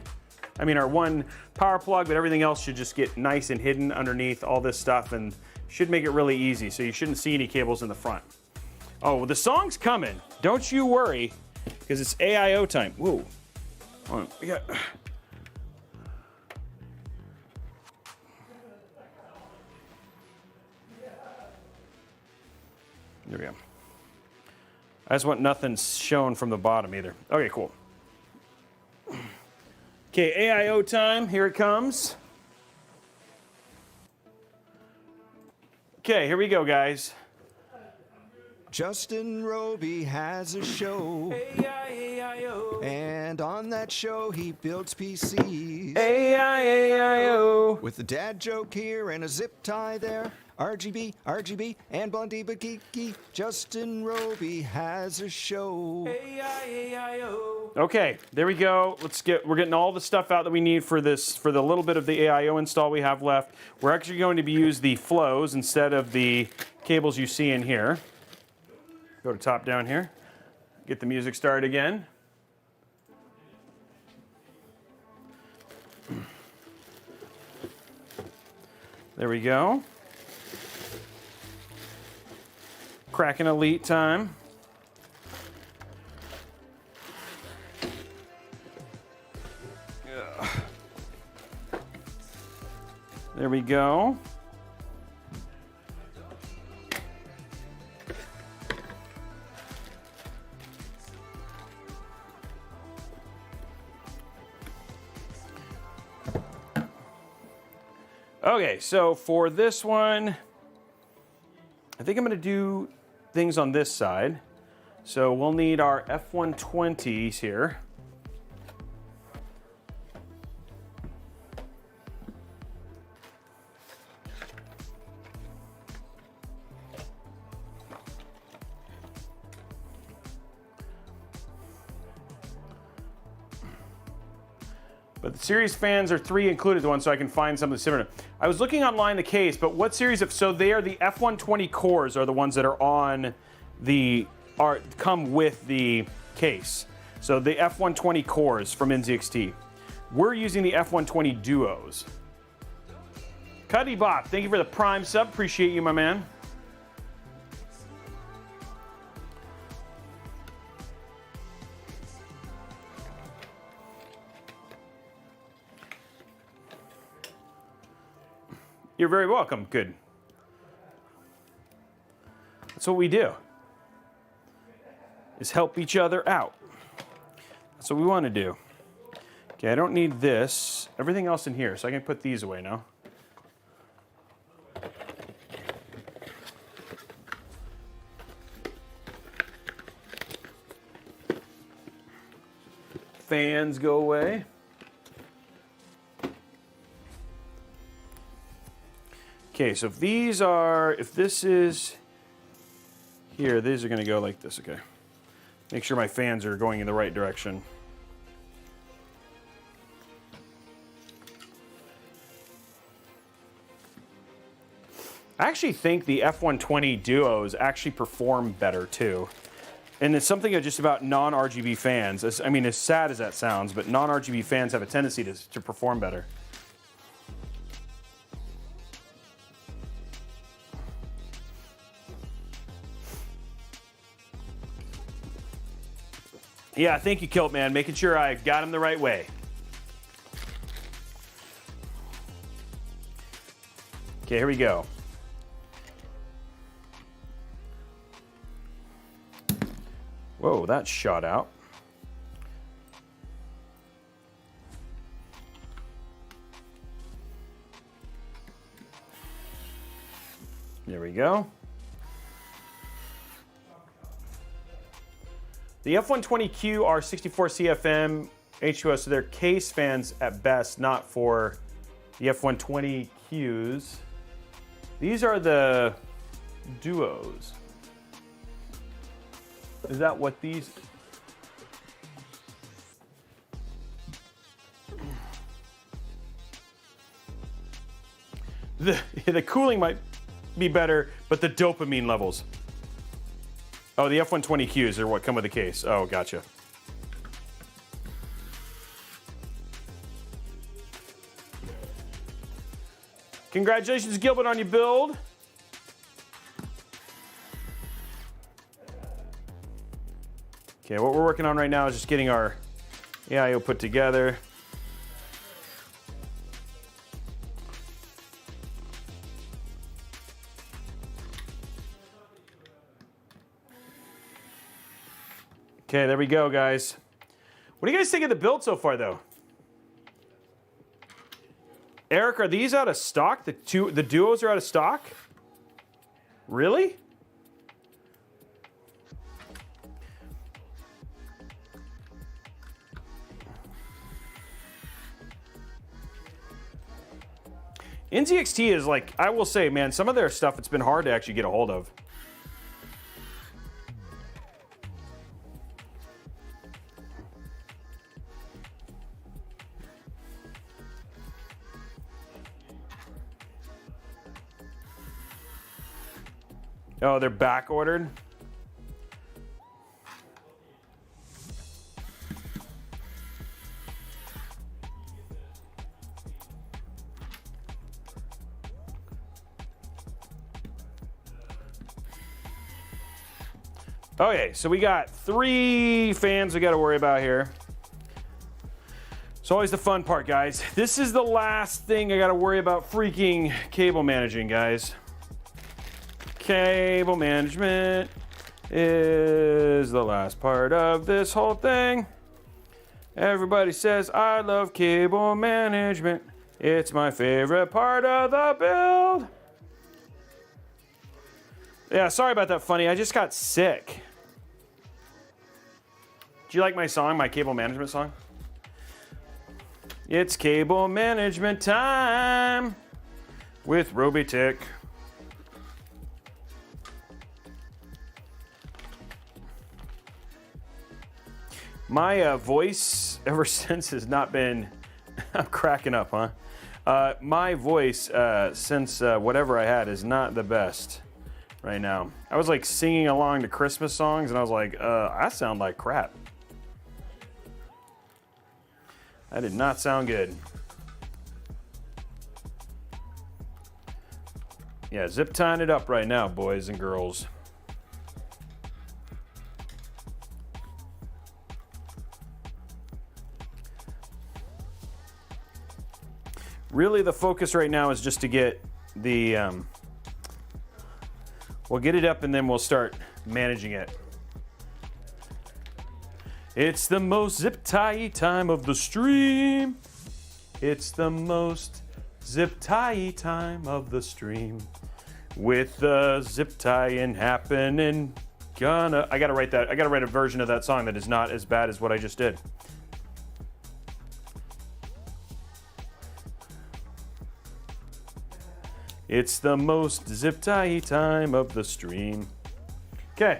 our one power plug, but everything else should just get nice and hidden underneath all this stuff and should make it really easy. So you shouldn't see any cables in the front. Oh, the song's coming. Don't you worry, because it's AIO time. Whoa. Hold on. We got... There we go. I just want nothing shown from the bottom either. Okay, cool. Okay, AIO time. Here it comes. Okay, here we go, guys. Justin Robey has a show. AIO. And on that show, he builds PCs. AIO. With a dad joke here and a zip tie there. RGB, and Blondie Bakiki. Justin Robey has a show. Okay, there we go. We're getting all the stuff out that we need for this, for the little bit of the AIO install we have left. We're actually going to use the flows instead of the cables you see in here. Go to top down here. Get the music started again. There we go. Kraken Elite time. Ugh. There we go. Okay, so for this one, I think I'm going to do things on this side. So we'll need our F120s here. But the series fans are 3 included one, so I can find something similar. I was looking online the case, but what series of, so they are the F120 cores are the ones that are on the, come with the case. So the F120 cores from NZXT. We're using the F120 duos. Cuddy Bop, thank you for the Prime sub. Appreciate you, my man. You're very welcome. Good. That's what we do, is help each other out. That's what we want to do. Okay, I don't need this. Everything else in here, so I can put these away now. Fans go away. Okay, so if these are, if this is here, these are going to go like this, okay. Make sure my fans are going in the right direction. I actually think the F120 Duos actually perform better too. And it's something just about non-RGB fans. I mean, as sad as that sounds, but non-RGB fans have a tendency to perform better. Yeah, thank you, Kilt Man. Making sure I got him the right way. Okay, here we go. Whoa, that shot out. There we go. The F120Q are 64 CFM H2O, so they're case fans at best, not for the F120Qs. These are the Duos. Is that what these... The cooling might be better, but the dopamine levels. Oh, the F120Qs are what come with the case. Oh, gotcha. Congratulations, Gilbert, on your build. Okay, what we're working on right now is just getting our AIO put together. Okay, there we go, guys. What do you guys think of the build so far, though? Eric, are these out of stock? The Duos are out of stock? Really? NZXT is like, I will say, man, some of their stuff, it's been hard to actually get a hold of. Oh, they're back ordered? Okay, so we got 3 fans we got to worry about here. It's always the fun part, guys. This is the last thing I got to worry about freaking cable managing, guys. Cable management is the last part of this whole thing. Everybody says, I love cable management. It's my favorite part of the build. Yeah, sorry about that, Funny. I just got sick. Do you like my song, my cable management song? It's cable management time with Robeytech. My voice ever since has not been... I'm cracking up, huh? My voice since whatever I had is not the best right now. I was like singing along to Christmas songs and I was like, I sound like crap. That did not sound good. Yeah, zip tying it up right now, boys and girls. Really, the focus right now is just to get the, we'll get it up and then we'll start managing it. It's the most zip-tie time of the stream. It's the most zip-tie time of the stream. With the zip tying happening, I gotta write that. I gotta write a version of that song that is not as bad as what I just did. It's the most zip tie time of the stream. Okay.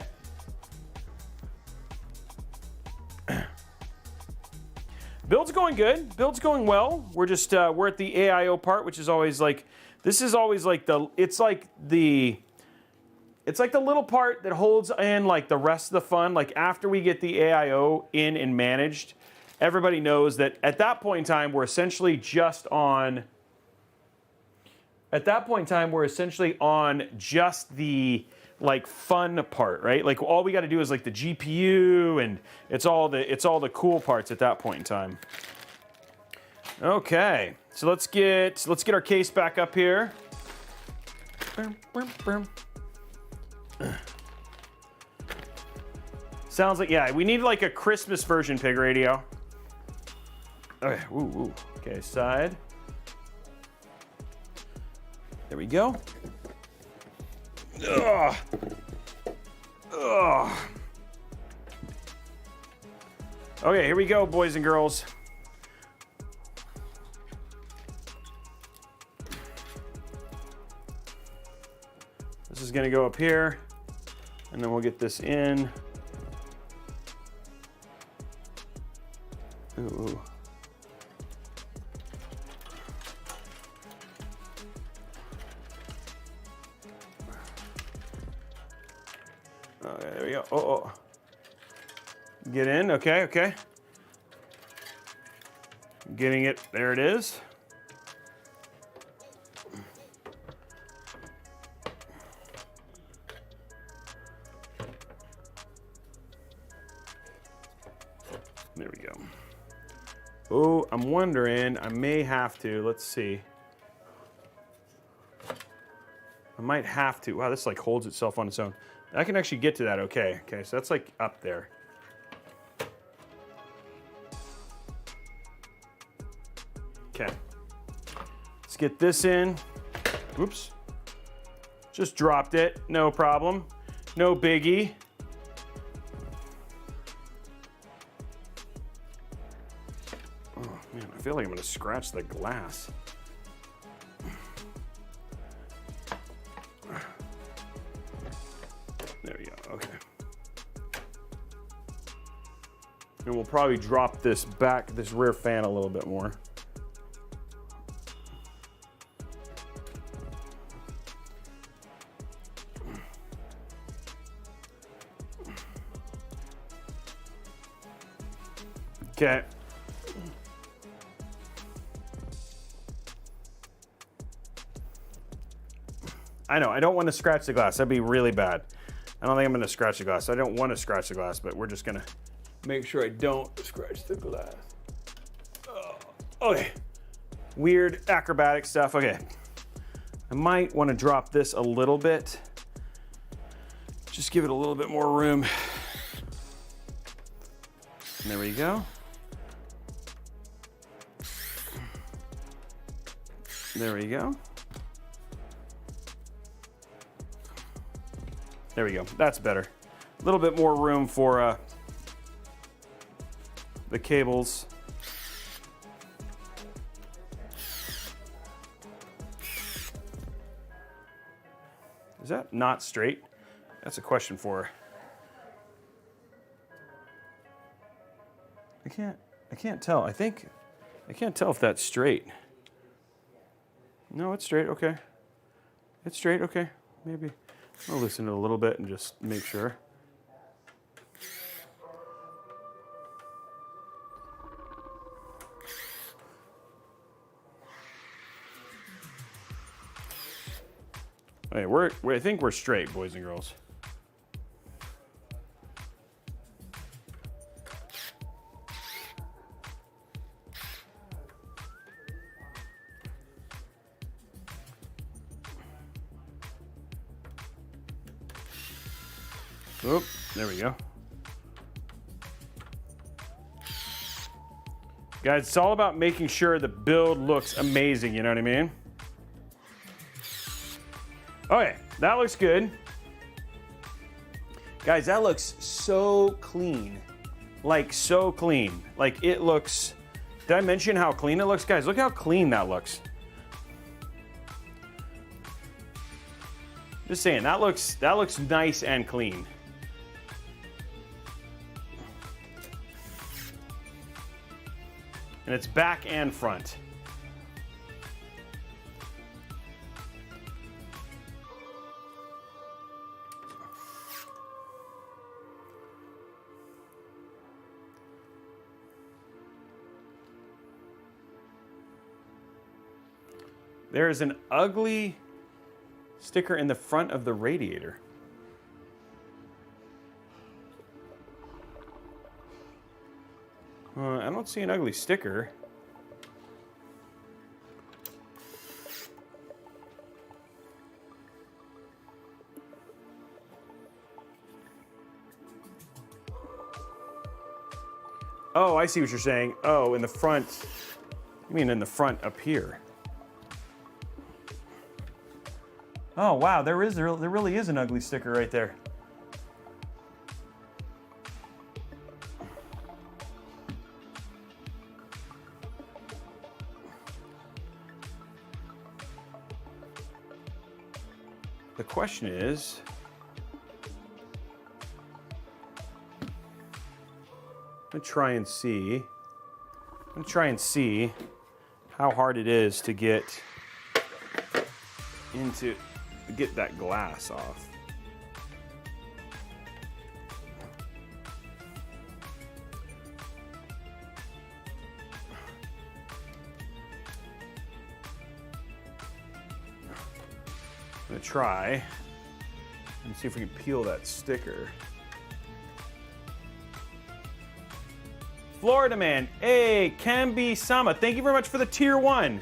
Build's going good. Build's going well. We're just we're at the AIO part, which is always like, this is always like it's like the little part that holds in like the rest of the fun. Like after we get the AIO in and managed, everybody knows that at that point in time we're essentially just on. At that point in time we're essentially on just the like fun part, right? Like all we got to do is like the GPU, and it's all the cool parts at that point in time. Okay, so let's get our case back up here. Sounds like, yeah, we need like a Christmas version, Pig Radio. Okay, ooh. Okay, side. There we go. Ugh. Ugh. Okay, here we go, boys and girls. This is gonna go up here, and then we'll get this in. Ooh. Okay, there we go. Oh. Get in, okay. Getting it, there it is. There we go. Oh, I'm wondering, I may have to, let's see. I might have to. Wow, this like holds itself on its own. I can actually get to that, okay. Okay, so that's like up there. Okay. Let's get this in. Oops. Just dropped it, no problem. No biggie. Oh man, I feel like I'm gonna scratch the glass. There we go, okay. And we'll probably drop this rear fan a little bit more. Okay. I know, I don't want to scratch the glass. That'd be really bad. I don't think I'm going to scratch the glass. I don't want to scratch the glass, but we're just going to make sure I don't scratch the glass. Okay. Weird acrobatic stuff. Okay. I might want to drop this a little bit. Just give it a little bit more room. There we go. There we go. There we go. That's better. A little bit more room for the cables. Is that not straight? That's a question for. I can't tell. I can't tell if that's straight. No, it's straight. Okay. It's straight. Okay. Maybe. I'll loosen it a little bit and just make sure. Okay, I think we're straight, boys and girls. Oh, there we go. Guys, it's all about making sure the build looks amazing, you know what I mean? Okay, that looks good. Guys, that looks so clean. Like, so clean. Like, it looks... Did I mention how clean it looks? Guys, look how clean that looks. Just saying, that looks nice and clean. And it's back and front. There is an ugly sticker in the front of the radiator. I don't see an ugly sticker. Oh, I see what you're saying. Oh, in the front. You mean in the front up here? Oh wow, there really is an ugly sticker right there. The question is, I'm gonna try and see how hard it is to get that glass off. I'm gonna try and see if we can peel that sticker. Florida man, hey, Camby Sama, thank you very much for the tier 1.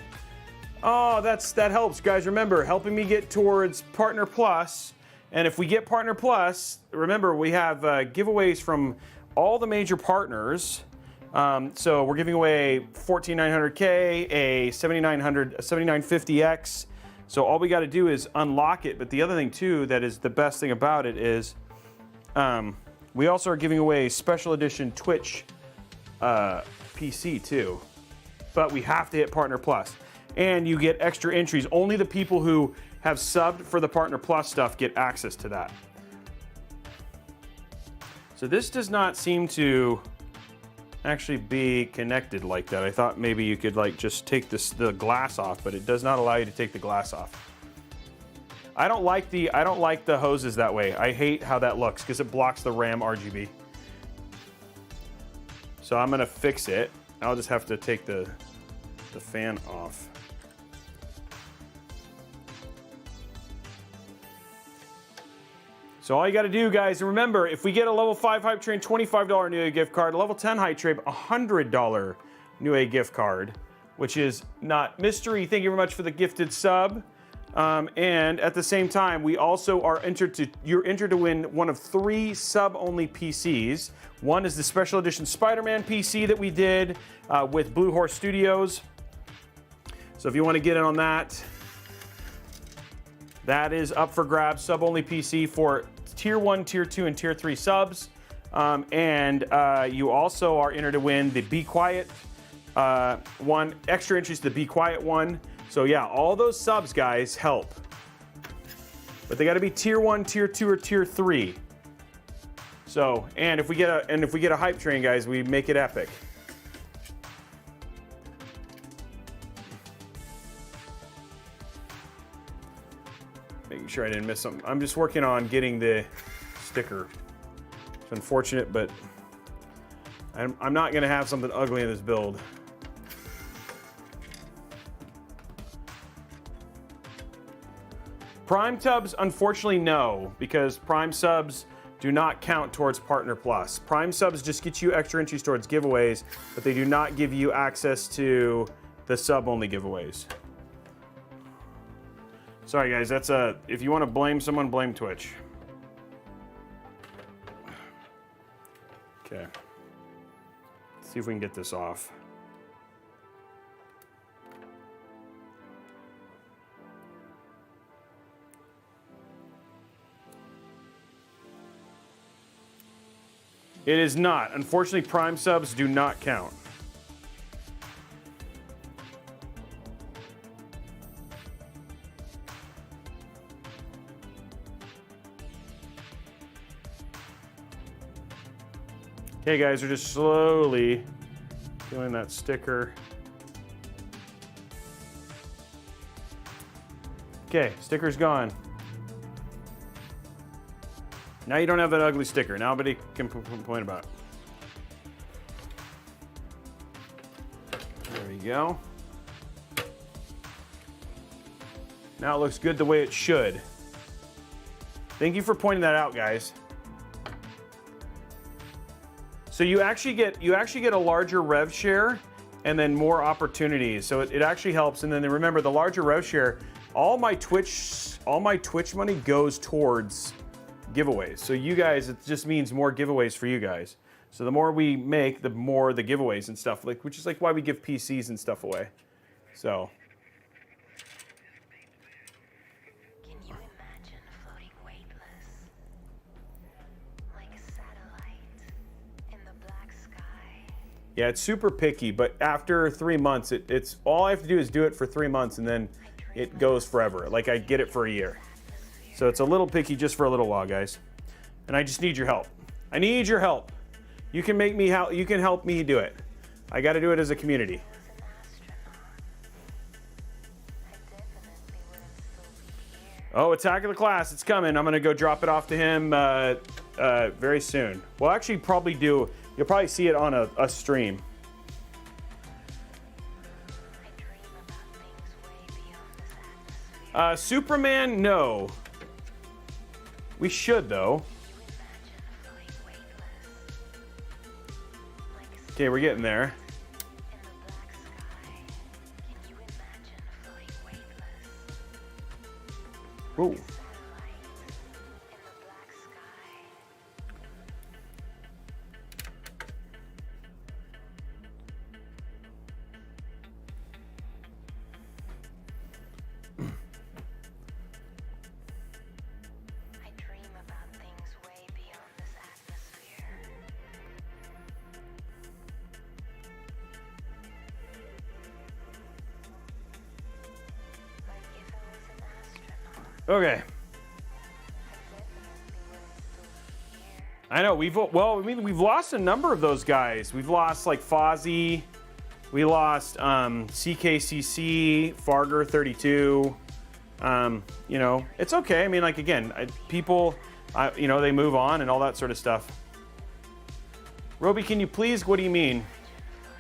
Oh, that helps, guys. Remember, helping me get towards Partner Plus. And if we get Partner Plus, remember, we have giveaways from all the major partners. So we're giving away 14900K, a 7950X. So all we got to do is unlock it. But the other thing, too, that is the best thing about it is we also are giving away special edition Twitch PC, too. But we have to hit Partner Plus. And you get extra entries. Only the people who have subbed for the Partner Plus stuff get access to that. So this does not seem to actually be connected like that. I thought maybe you could like just take the glass off, but it does not allow you to take the glass off. I don't like the hoses that way. I hate how that looks because it blocks the RAM RGB. So I'm gonna fix it. I'll just have to take the fan off. So all you got to do, guys, and remember, if we get a level 5 Hype Train $25 Newegg gift card, a level 10 Hype Train $100 Newegg gift card, which is not mystery. Thank you very much for the gifted sub. And at the same time, we also are you're entered to win one of 3 sub-only PCs. One is the special edition Spider-Man PC that we did with Blue Horse Studios. So if you want to get in on that, that is up for grabs. Sub-only PC for Tier 1, Tier 2, and Tier 3 subs. You also are entered to win the Be Quiet one, extra entries to the Be Quiet one. So yeah, all those subs, guys, help. But they got to be Tier 1, Tier 2, or Tier 3. So, and if we get a Hype Train, guys, we make it epic. Making sure I didn't miss something. I'm just working on getting the sticker. It's unfortunate, but I'm not going to have something ugly in this build. Prime subs, unfortunately, no, because Prime subs do not count towards Partner Plus. Prime subs just get you extra entries towards giveaways, but they do not give you access to the sub-only giveaways. Sorry, guys, that's if you want to blame someone, blame Twitch. Okay. Let's see if we can get this off. It is not. Unfortunately, Prime subs do not count. Okay, guys, we're just slowly doing that sticker. Okay, sticker's gone. Now you don't have that ugly sticker. Now nobody can complain about it. There we go. Now it looks good the way it should. Thank you for pointing that out, guys. So you actually get a larger rev share and then more opportunities. So it actually helps. And then remember, the larger rev share, all my Twitch money goes towards giveaways. So you guys, it just means more giveaways for you guys. So the more we make, the more the giveaways and stuff, like, which is like why we give PCs and stuff away. So. Can you imagine floating weightless like a satellite in the black sky? Yeah, it's super picky, but after 3 months, it's all I have to do is do it for 3 months, and then it goes forever. Like I get it for a year. So it's a little picky just for a little while, guys. And I just need your help. I need your help. You can make me help. You can help me do it. I got to do it as a community. Oh, Attack of the Class, it's coming. I'm gonna go drop it off to him very soon. We'll actually probably do. You'll probably see it on a stream. Superman, no. We should, though. Okay, we're getting there. Ooh. Okay. I know we've lost a number of those guys. We've lost like Fozzie, we lost CKCC, Farger 32. You know, it's okay. I mean, like again, people, you know, they move on and all that sort of stuff. Robey, can you please? What do you mean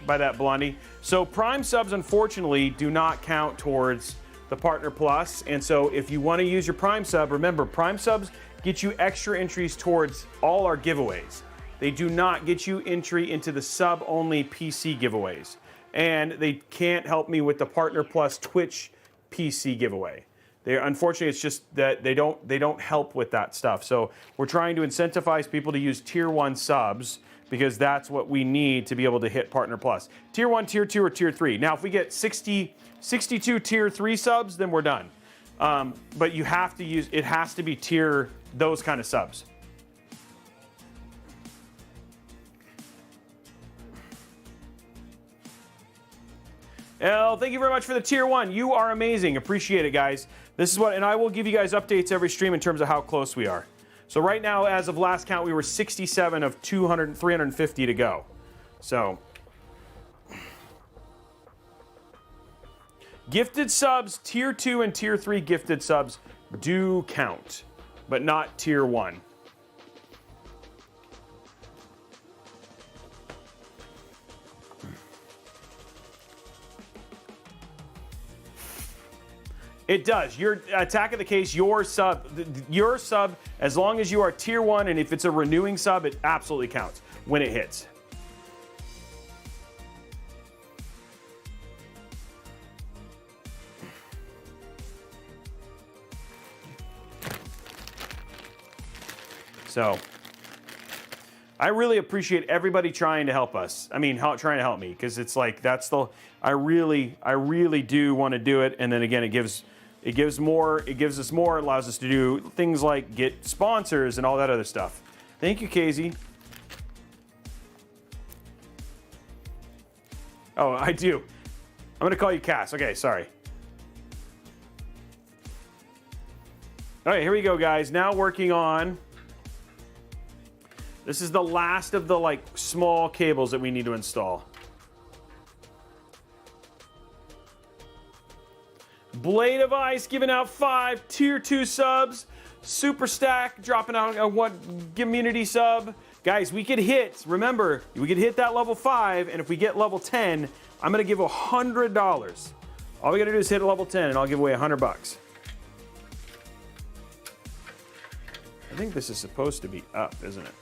by that, Blondie? So Prime subs, unfortunately, do not count towards the Partner Plus, and so if you want to use your Prime sub, remember Prime subs get you extra entries towards all our giveaways. They do not get you entry into the sub-only PC giveaways, and they can't help me with the Partner Plus Twitch PC giveaway. Unfortunately, it's just that they don't help with that stuff. So we're trying to incentivize people to use Tier 1 subs because that's what we need to be able to hit Partner Plus. Tier 1, Tier 2, or Tier 3. Now, if we get 62 Tier 3 subs, then we're done. But you have to use, it has to be tier, those kind of subs. El, thank you very much for the Tier 1. You are amazing. Appreciate it, guys. This is what, and I will give you guys updates every stream in terms of how close we are. So right now, as of last count, we were 67 of 350 to go. So gifted subs, Tier 2 and Tier 3 gifted subs do count, but not Tier 1. It does. Your Attack of the Case, your sub, as long as you are Tier 1, and if it's a renewing sub, it absolutely counts when it hits. So, I really appreciate everybody trying to help us. I mean, trying to help me, because it's like, that's the, I really do want to do it, and then again, it gives us more, it allows us to do things like get sponsors and all that other stuff. Thank you, Casey. Oh, I do. I'm going to call you Cass. Okay, sorry. All right, here we go, guys. Now working on This is the last of the like small cables that we need to install. Blade of Ice giving out 5 tier 2 subs. Super Stack dropping out a 1 community sub. Guys, we could hit, remember, we could hit that level 5, and if we get level 10, I'm gonna give $100. All we gotta do is hit level 10 and I'll give away $100. I think this is supposed to be up, isn't it?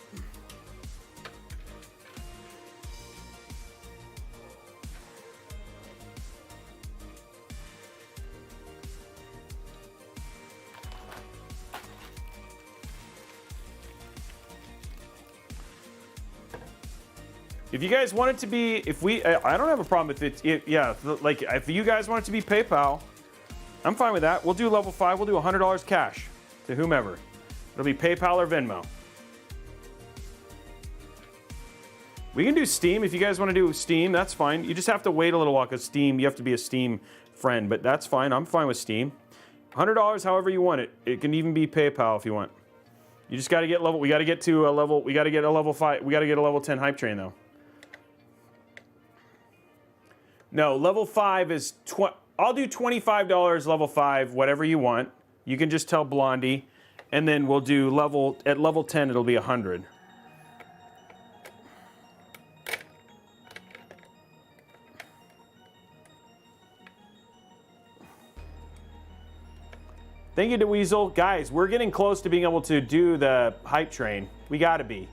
If you guys want it to be, I don't have a problem if it's, like if you guys want it to be PayPal, I'm fine with that. We'll do level 5, we'll do $100 cash to whomever. It'll be PayPal or Venmo. We can do Steam. If you guys want to do Steam, that's fine. You just have to wait a little while because Steam, you have to be a Steam friend, but that's fine. I'm fine with Steam. $100 however you want it. It can even be PayPal if you want. You just got to get level, we got to get to a level, we got to get a level 5, we got to get a level 10 hype train though. No, level 5 is, I'll do $25 level 5, whatever you want. You can just tell Blondie, and then we'll do at level 10, it'll be 100. Thank you to Weasel. Guys, we're getting close to being able to do the hype train. We gotta be.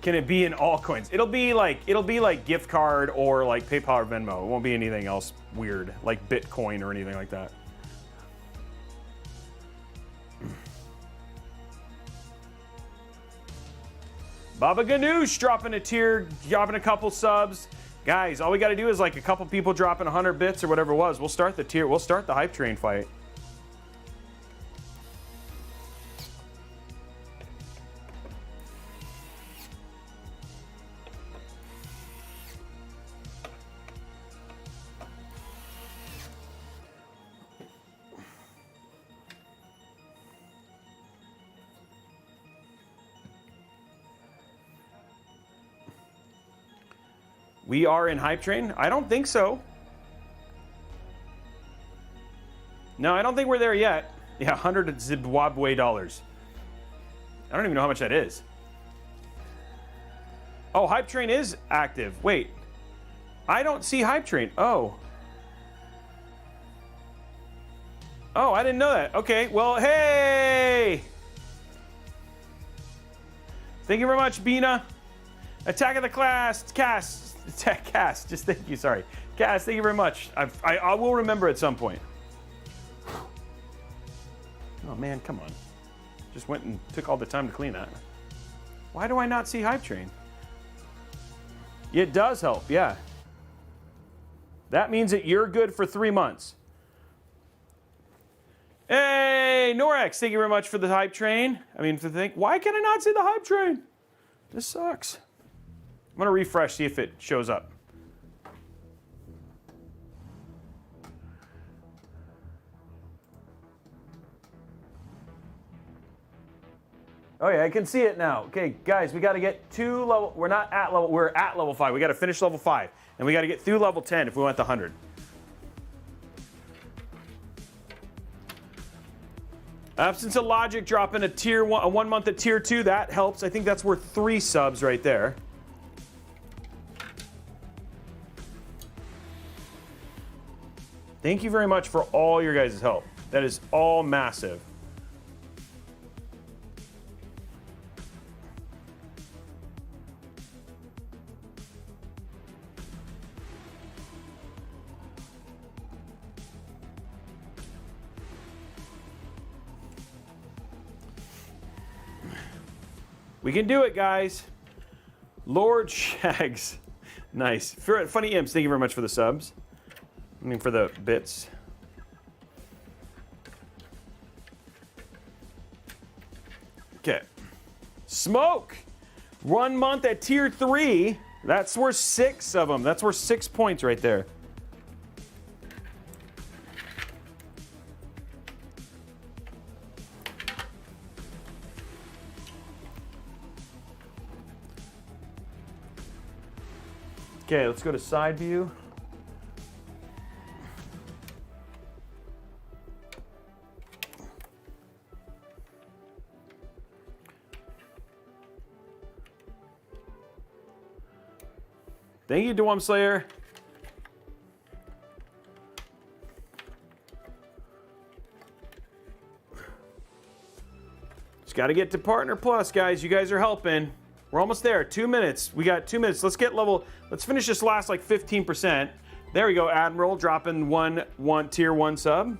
Can it be in altcoins? It'll be like gift card or like PayPal or Venmo. It won't be anything else weird like Bitcoin or anything like that. Baba Ganoush dropping a couple subs. Guys, all we got to do is like a couple people dropping 100 bits or whatever it was. We'll start the hype train fight. We are in hype train? I don't think so. No, I don't think we're there yet. Yeah, 100 Zimbabwe dollars. I don't even know how much that is. Oh, hype train is active. Wait. I don't see hype train. Oh. Oh, I didn't know that. Okay, well, hey! Thank you very much, Bina. Attack of the Class, Cass, just thank you, sorry. Cass, thank you very much. I will remember at some point. Oh man, come on. Just went and took all the time to clean that. Why do I not see hype train? It does help, yeah. That means that you're good for 3 months. Hey, Norex, thank you very much for the hype train. Why can I not see the hype train? This sucks. I'm gonna refresh, see if it shows up. Oh yeah, I can see it now. Okay, guys, we gotta get to level, we're at level 5. We gotta finish level 5. And we gotta get through level 10 if we want the 100. Absence of Logic dropping a 1 month at tier 2, that helps. I think that's worth 3 subs right there. Thank you very much for all your guys' help. That is all massive. We can do it, guys. Lord Shags. Nice. Funny Imps, thank you very much for the subs. I mean, for the bits. Okay. Smoke! 1 month at tier 3. That's worth 6 of them. That's worth 6 points right there. Okay, let's go to side view. Thank you, Dwarm Slayer. Just got to get to Partner Plus, guys. You guys are helping. We're almost there. 2 minutes. We got 2 minutes. Let's get level. Let's finish this last like 15%. There we go. Admiral dropping one tier 1 sub.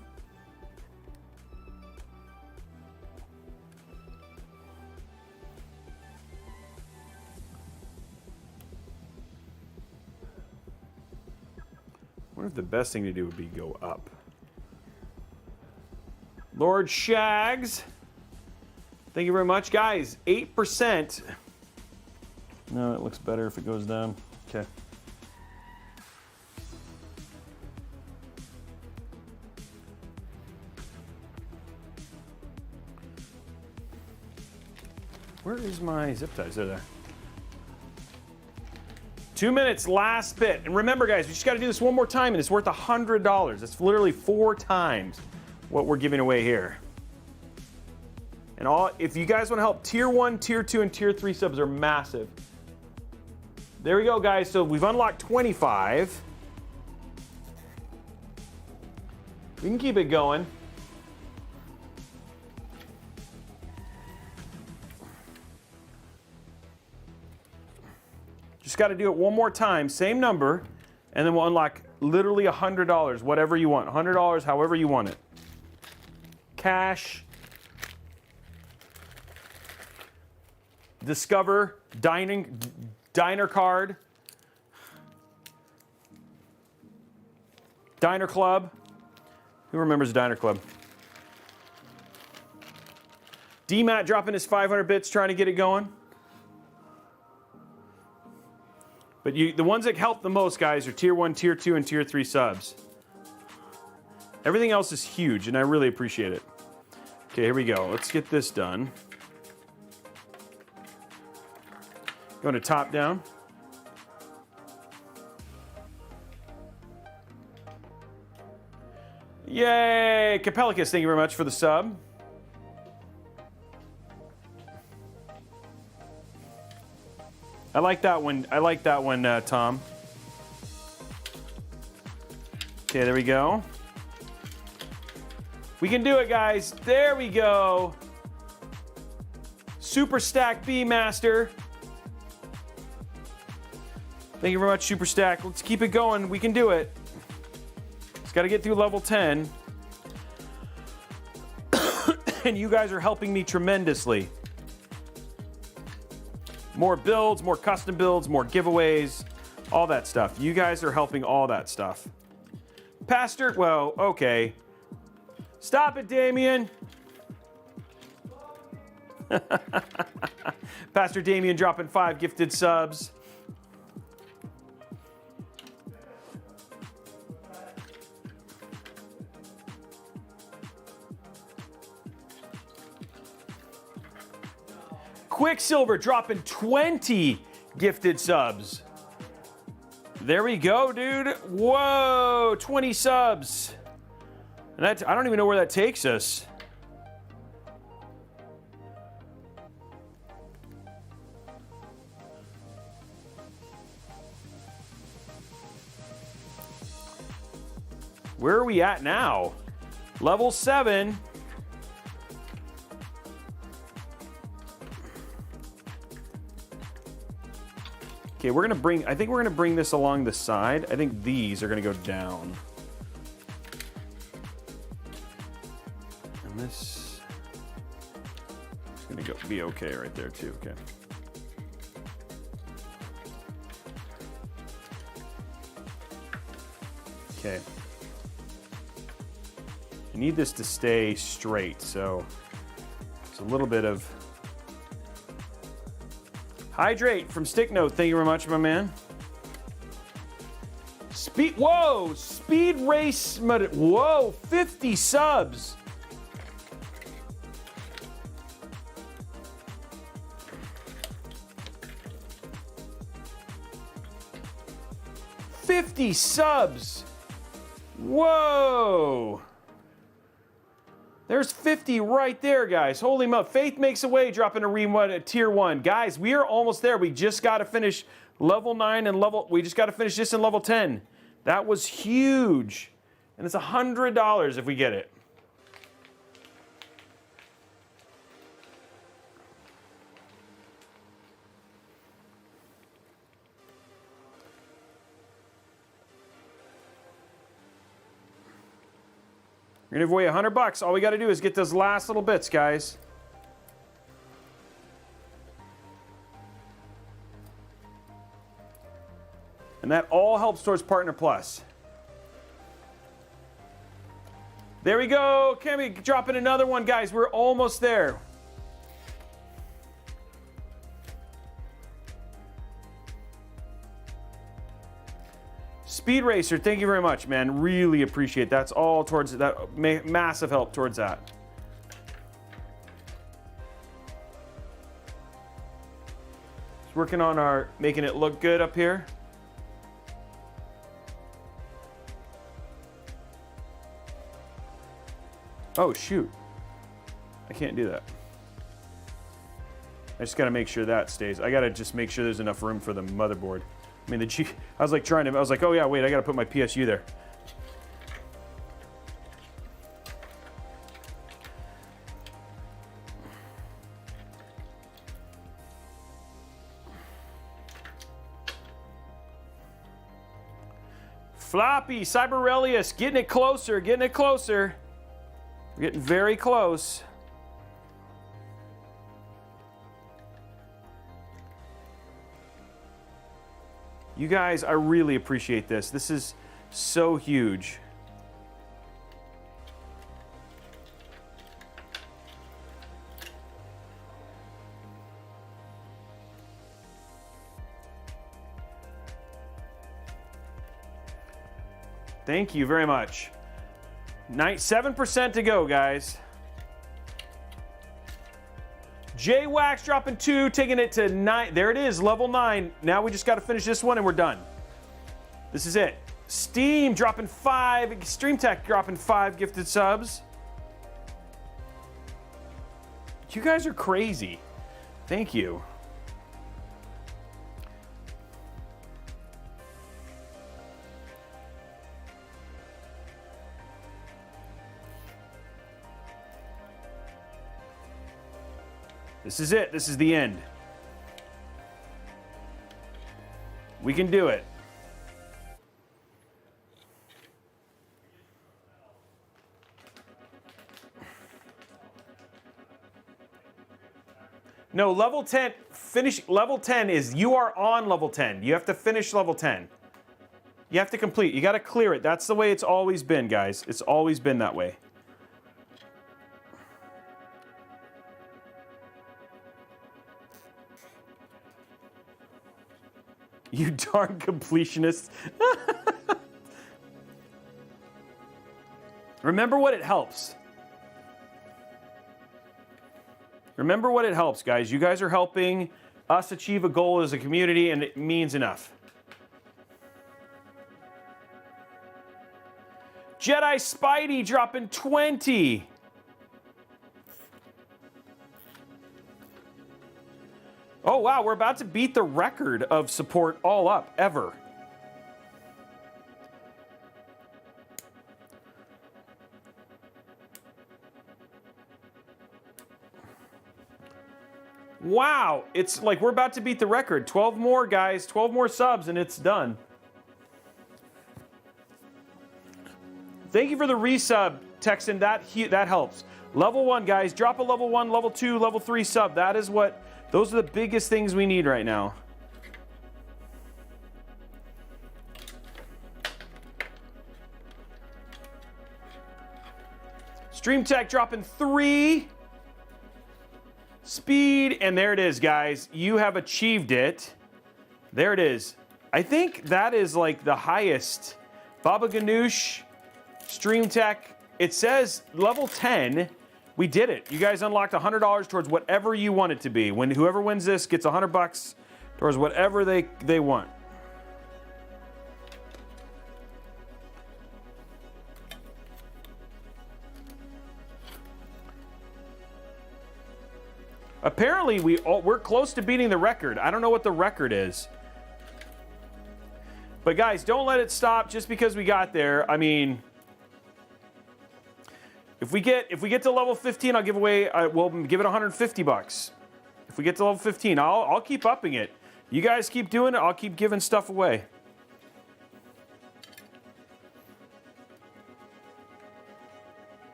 I wonder if the best thing to do would be go up. Lord Shags. Thank you very much. Guys, 8%. No, it looks better if it goes down. Okay. Where is my zip ties? There. 2 minutes, last bit. And remember, guys, we just got to do this one more time, and it's worth $100. It's literally 4 times what we're giving away here. And if you guys want to help, tier 1, tier 2, and tier 3 subs are massive. There we go, guys. So we've unlocked 25. We can keep it going. Just got to do it one more time, same number, and then we'll unlock literally $100, whatever you want. $100, however you want it. Cash. Discover. Diner card. Diner Club. Who remembers Diner Club? DMAT dropping his 500 bits, trying to get it going. But the ones that help the most, guys, are tier 1, tier 2, and tier 3 subs. Everything else is huge, and I really appreciate it. Okay, here we go. Let's get this done. Going to top down. Yay! Capelicus, thank you very much for the sub. I like that one. I like that one, Tom. Okay, there we go. We can do it, guys. There we go. Super Stack B Master. Thank you very much, Super Stack. Let's keep it going. We can do it. Just got to get through level 10. And you guys are helping me tremendously. More builds, more custom builds, more giveaways, all that stuff. You guys are helping all that stuff. Pastor, well, okay. Stop it, Damien. Pastor Damien dropping 5 gifted subs. Quicksilver dropping 20 gifted subs. There we go, dude. Whoa, 20 subs. And I don't even know where that takes us. Where are we at now? Level 7. Okay, I think we're gonna bring this along the side. I think these are gonna go down. And this is gonna be okay right there too, okay. Okay. need this to stay straight, so it's a little bit of hydrate from Stick Note. Thank you very much, my man. Whoa, Speed Race, whoa, 50 subs. $50 subs. Whoa. There's 50 right there, guys. Holy moly. Faith Makes a Way dropping a tier 1. Guys, we are almost there. We just got to finish level 9 and we just got to finish this in level 10. That was huge. And it's $100 if we get it. We're gonna give away $100. All we gotta do is get those last little bits, guys. And that all helps towards Partner Plus. There we go. Can we drop in another one, guys? We're almost there. Speed Racer, thank you very much, man. Really appreciate it. That's all towards that. Massive help towards that. Just working on our making it look good up here. Oh shoot, I can't do that. I just gotta make sure that stays. I gotta just make sure there's enough room for the motherboard. I mean, I was like I was like, oh yeah, wait, I gotta put my PSU there. Floppy, Cyberelius, getting it closer, getting it closer. We're getting very close. You guys, I really appreciate this. This is so huge. Thank you very much. 7% to go, guys. J-Wax dropping 2, taking it to 9. There it is, level 9. Now we just got to finish this one and we're done. This is it. Steam dropping 5. Extreme Tech dropping 5 gifted subs. You guys are crazy. Thank you. This is it. This is the end. We can do it. No, level 10, finish, level 10 is, you are on level 10. You have to finish level 10. You have to complete, you gotta clear it. That's the way it's always been, guys. It's always been that way. You darn completionists. Remember what it helps. Remember what it helps, guys. You guys are helping us achieve a goal as a community, and it means enough. Jedi Spidey dropping 20. Oh, wow, we're about to beat the record of support all up, ever. Wow, it's like we're about to beat the record. 12 more, guys, 12 more subs, and it's done. Thank you for the resub, Texan. That helps. Level 1, guys. Drop a level 1, level 2, level 3 sub. That is what... Those are the biggest things we need right now. Stream Tech dropping 3. Speed, and there it is, guys. You have achieved it. There it is. I think that is like the highest. Baba Ganoush, Stream Tech. It says level 10. We did it. You guys unlocked $100 towards whatever you want it to be. When whoever wins this gets $100 towards whatever they want. Apparently, we're close to beating the record. I don't know what the record is. But guys, don't let it stop just because we got there. I mean, if we get to level 15, I'll give away. We'll give it $150. If we get to level 15, I'll keep upping it. You guys keep doing it. I'll keep giving stuff away.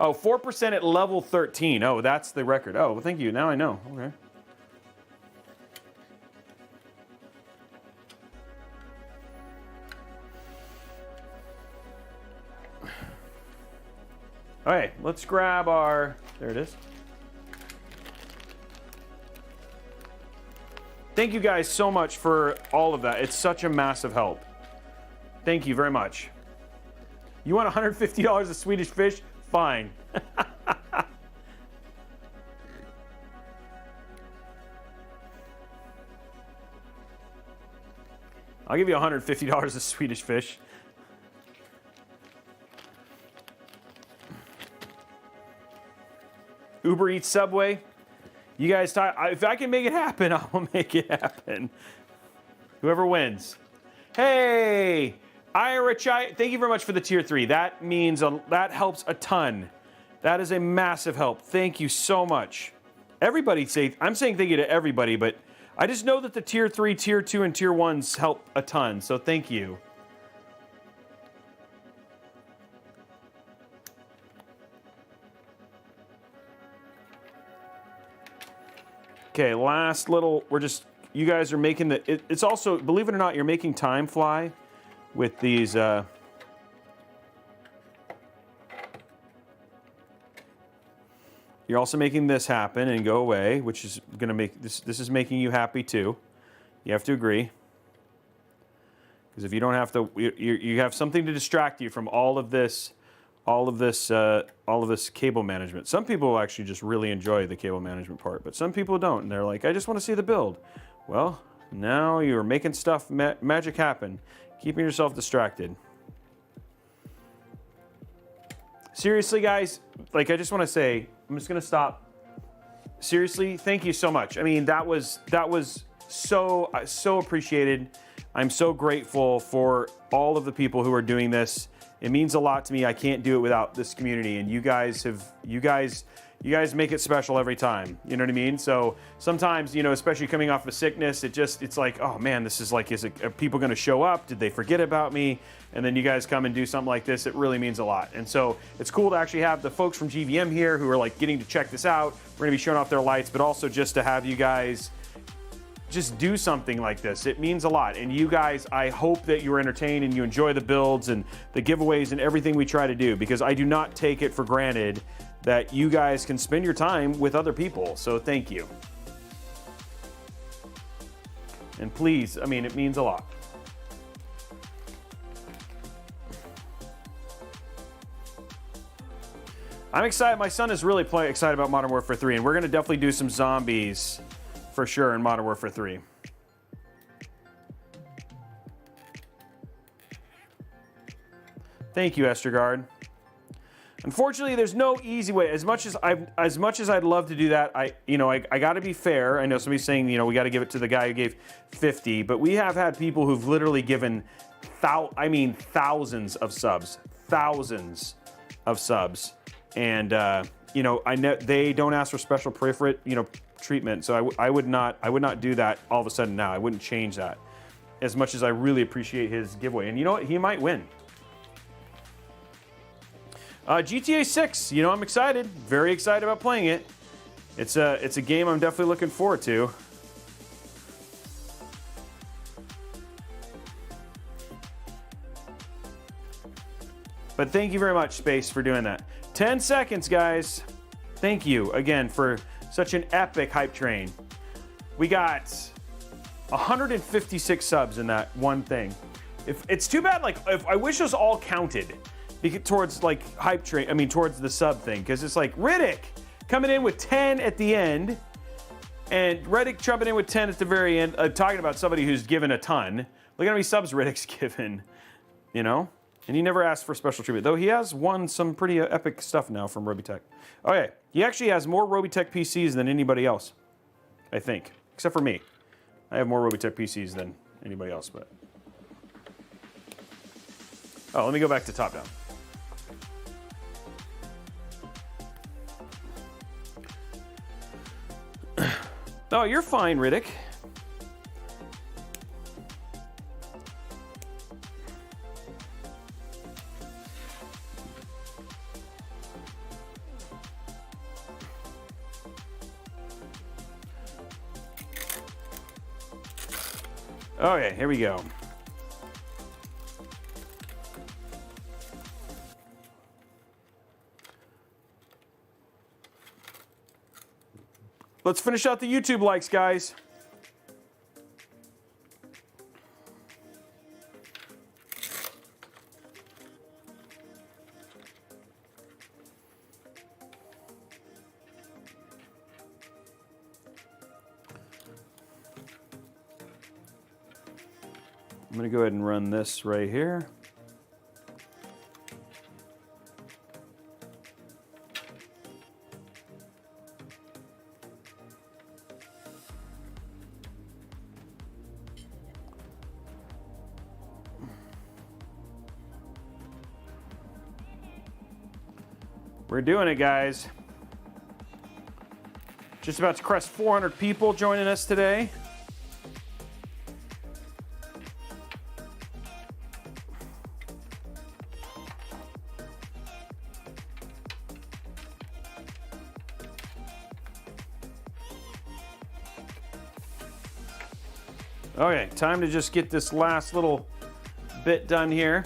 Oh, 4% at level 13. Oh, that's the record. Oh, well, thank you. Now I know. Okay. All right, let's grab our... There it is. Thank you guys so much for all of that. It's such a massive help. Thank you very much. You want $150 of Swedish fish? Fine. I'll give you $150 of Swedish fish. Uber Eats, Subway. You guys, if I can make it happen, I will make it happen. Whoever wins. Hey! Ira Chai, thank you very much for the tier 3. That means that helps a ton. That is a massive help. Thank you so much. Everybody I'm saying thank you to everybody, but I just know that the tier 3, tier 2, and tier 1s help a ton. So thank you. Okay, last little. You guys are making it's also, believe it or not, you're making time fly with these you're also making this happen and go away, which is going to make this is making you happy too. You have to agree, because if you don't have to, you have something to distract you from all of this cable management. Some people actually just really enjoy the cable management part, but some people don't, and they're like, I just want to see the build. Well, now you're making stuff magic happen. Keeping yourself distracted. Seriously, guys, like, I just want to say, I'm just going to stop. Seriously, thank you so much. I mean, that was so appreciated. I'm so grateful for all of the people who are doing this. It means a lot to me. I can't do it without this community, and you guys make it special every time. You know what I mean? So sometimes, especially coming off of sickness, it's like, oh man, this is like, are people going to show up? Did they forget about me? And then you guys come and do something like this. It really means a lot. And so it's cool to actually have the folks from GVM here who are like getting to check this out. We're going to be showing off their lights, but also just to have you guys just do something like this. It means a lot. And you guys, I hope that you're entertained and you enjoy the builds and the giveaways and everything we try to do, because I do not take it for granted that you guys can spend your time with other people. So thank you. And please, I mean, it means a lot. I'm excited. My son is really excited about Modern Warfare 3, and we're going to definitely do some zombies for sure in Modern Warfare 3. Thank you, Estergard. Unfortunately, there's no easy way. As much as I'd love to do that, I got to be fair. I know somebody's saying, we got to give it to the guy who gave 50, but we have had people who've literally given thousands of subs, and I know they don't ask for special preference, treatment. So I would not do that all of a sudden now. I wouldn't change that, as much as I really appreciate his giveaway. And you know what? He might win. GTA 6, I'm excited. Very excited about playing it. It's a game I'm definitely looking forward to. But thank you very much, Space, for doing that. 10 seconds, guys. Thank you again for such an epic hype train. We got 156 subs in that one thing. If it's too bad, like, if I wish those all counted towards like hype train. I mean, towards the sub thing, because it's like Riddick coming in with 10 at the end, and Riddick jumping in with 10 at the very end. Talking about somebody who's given a ton. Look how many subs Riddick's given, you know. And he never asked for special treatment, though he has won some pretty epic stuff now from Robeytech. Okay, he actually has more Robeytech PCs than anybody else, I think, except for me. I have more Robeytech PCs than anybody else, but. Oh, let me go back to top down. Oh, you're fine, Riddick. Okay, here we go. Let's finish out the YouTube likes, guys. I'm going to go ahead and run this right here. We're doing it, guys. Just about to crest 400 people joining us today. Okay, time to just get this last little bit done here.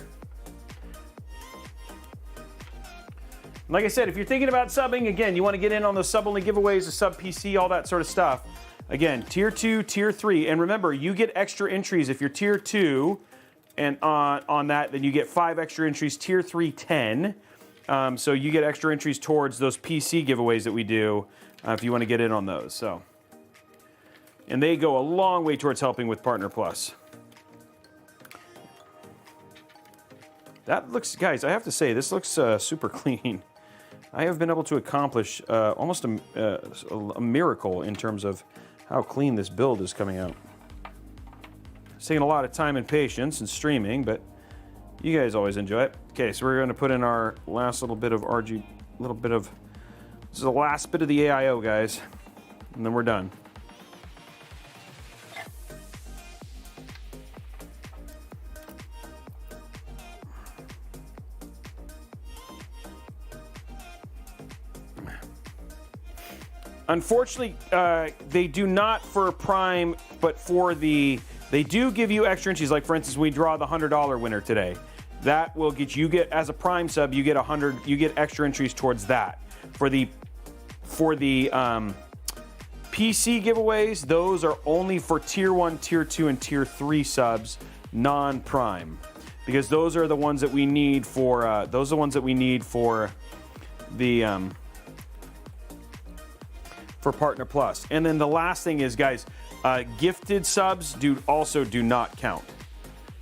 Like I said, if you're thinking about subbing, again, you want to get in on those sub-only giveaways, the sub PC, all that sort of stuff. Again, tier 2, tier 3, and remember, you get extra entries if you're tier 2, and on that, then you get 5 extra entries, tier 3, 10. So you get extra entries towards those PC giveaways that we do if you want to get in on those. So, and they go a long way towards helping with Partner Plus. That looks, guys, I have to say, this looks super clean. I have been able to accomplish almost a miracle in terms of how clean this build is coming out. It's taking a lot of time and patience and streaming, but you guys always enjoy it. Okay, so we're going to put in our last little bit of this is the last bit of the AIO, guys, and then we're done. Unfortunately, they do not for Prime, but for the, they do give you extra entries. Like for instance, we draw the $100 winner today. That will get you get as a Prime sub, you get 100, you get extra entries towards that. For the PC giveaways, those are only for tier 1, tier 2, and tier 3 subs, non-Prime, because those are the ones that we need for the for Partner Plus. And then the last thing is, guys, gifted subs do not count.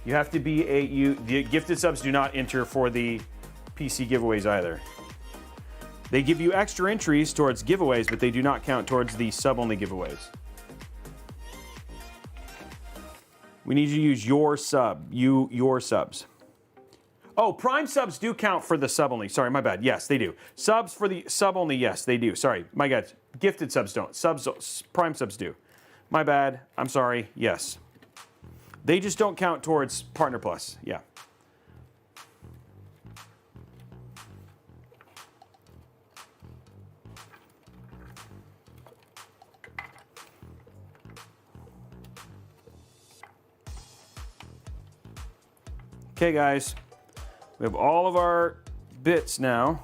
You have to be the gifted subs do not enter for the PC giveaways either. They give you extra entries towards giveaways, but they do not count towards the sub-only giveaways. We need you to use your subs. Oh, Prime subs do count for the sub-only. Sorry, my bad. Yes, they do. Subs for the sub-only, yes, they do. Sorry, my God. Gifted subs don't. Prime subs do. My bad. I'm sorry. Yes. They just don't count towards Partner Plus. Yeah. Okay, guys. We have all of our bits now.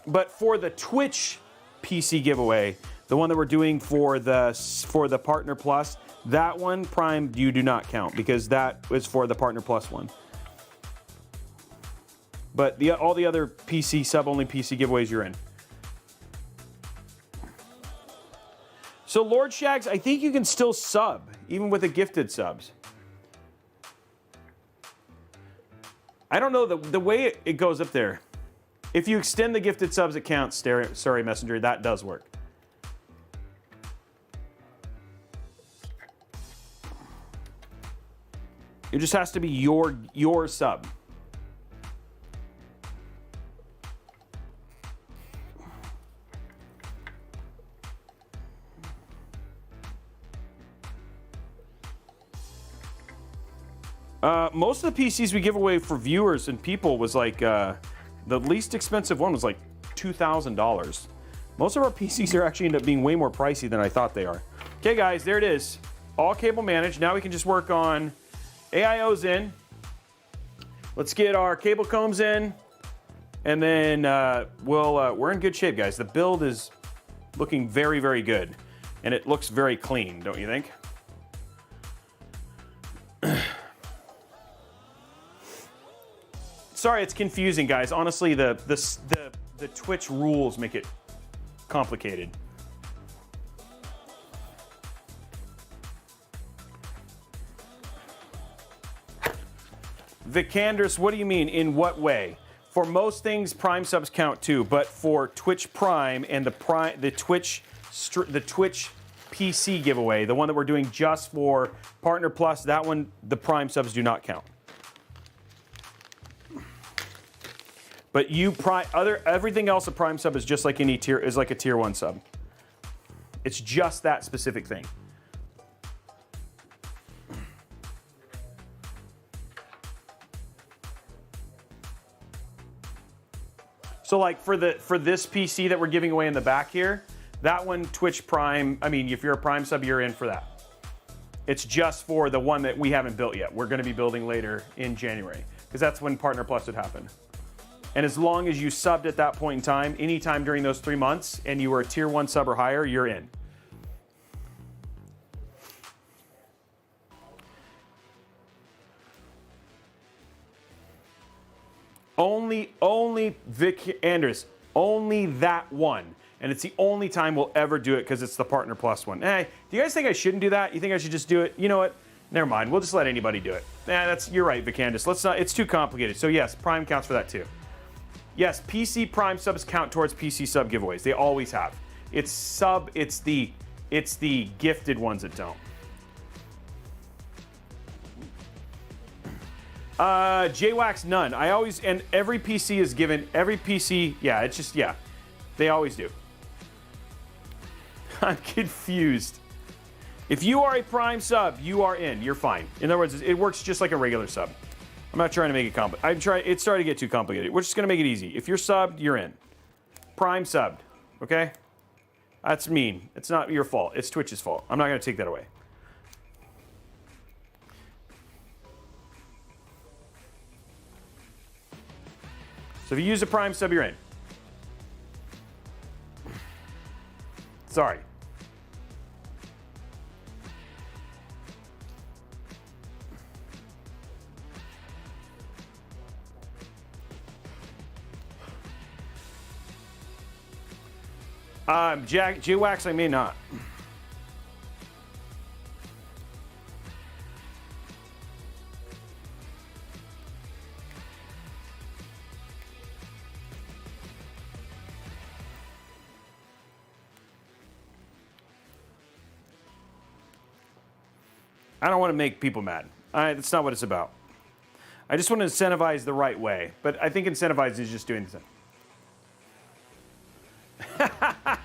But for the Twitch PC giveaway, the one that we're doing for the Partner Plus, that one, Prime, you do not count because that was for the Partner Plus one. But all the other PC, sub-only PC giveaways, you're in. So Lord Shags, I think you can still sub, even with the gifted subs. I don't know, the way it goes up there. If you extend the gifted subs, it counts. Sorry, Messenger, that does work. It just has to be your sub. Most of the PCs we give away for viewers and people was like, the least expensive one was like $2,000. Most of our PCs are actually end up being way more pricey than I thought they are. Okay, guys, there it is. All cable managed. Now we can just work on AIOs in. Let's get our cable combs in, and then we're in good shape, guys. The build is looking very, very good, and it looks very clean, don't you think? Sorry, it's confusing, guys. Honestly, the Twitch rules make it complicated. Vicandrus, what do you mean? In what way? For most things, Prime subs count too, but for Twitch Prime and the Twitch PC giveaway, the one that we're doing just for Partner Plus, that one, the Prime subs do not count. But everything else a Prime sub is just like any tier, is like a tier 1 sub. It's just that specific thing. So like for this PC that we're giving away in the back here, that one Twitch Prime, I mean, if you're a Prime sub, you're in for that. It's just for the one that we haven't built yet. We're going to be building later in January, because that's when Partner Plus would happen. And as long as you subbed at that point in time, anytime during those 3 months, and you were a tier 1 sub or higher, you're in. Only Vic Anders, only that one. And it's the only time we'll ever do it because it's the Partner Plus one. Hey, do you guys think I shouldn't do that? You think I should just do it? You know what? Never mind. We'll just let anybody do it. You're right, Vicandus. Let's not. It's too complicated. So yes, Prime counts for that too. Yes, PC Prime subs count towards PC sub giveaways. They always have. It's the gifted ones that don't. JWax, none. And every PC is given, yeah, it's just, yeah. They always do. I'm confused. If you are a Prime sub, you are in. You're fine. In other words, it works just like a regular sub. I'm not trying to make it complicated. It's starting to get too complicated. We're just going to make it easy. If you're subbed, you're in. Prime subbed, okay? That's mean. It's not your fault. It's Twitch's fault. I'm not going to take that away. So if you use a Prime sub, you're in. Sorry. JWax, I may not. I don't want to make people mad. That's not what it's about. I just want to incentivize the right way. But I think incentivize is just doing the same.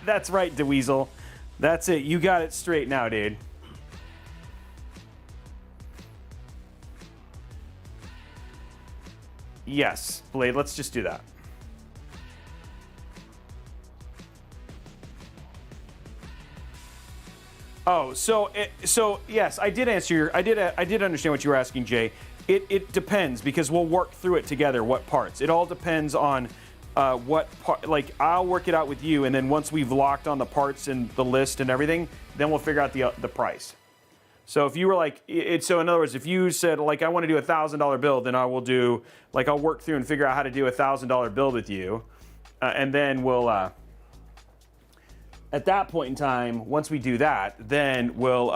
That's right, DeWeasel. That's it. You got it straight now, dude. Yes, Blade, let's just do that. Oh, so yes, I did answer your. I did understand what you were asking, Jay. It depends because we'll work through it together. What parts? It all depends on what part. Like I'll work it out with you, and then once we've locked on the parts and the list and everything, then we'll figure out the price. So if you were like, so in other words, if you said like I want to do $1,000 build, then I will do like I'll work through and figure out how to do $1,000 build with you, and then we'll. At that point in time, once we do that, then we'll.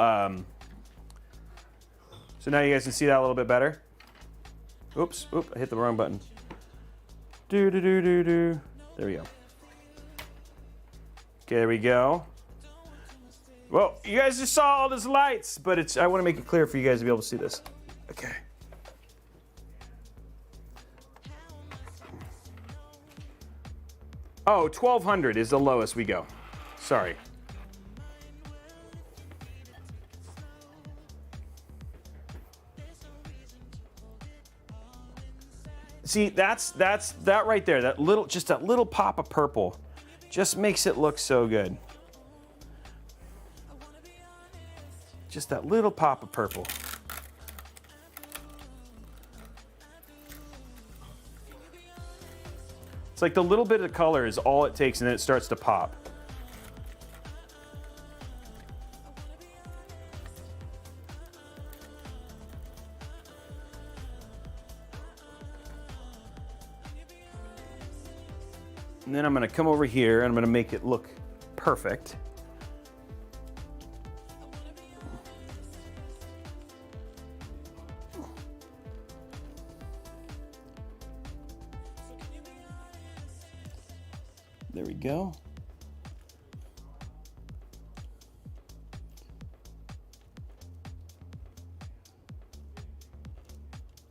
So now you guys can see that a little bit better. Oops, I hit the wrong button. There we go. Okay, there we go. Well, you guys just saw all these lights, but I want to make it clear for you guys to be able to see this. Okay. Oh, 1,200 is the lowest we go. Sorry. See, that's that right there. That little pop of purple just makes it look so good. Just that little pop of purple. It's like the little bit of color is all it takes, and then it starts to pop. And then I'm going to come over here and I'm going to make it look perfect. There we go.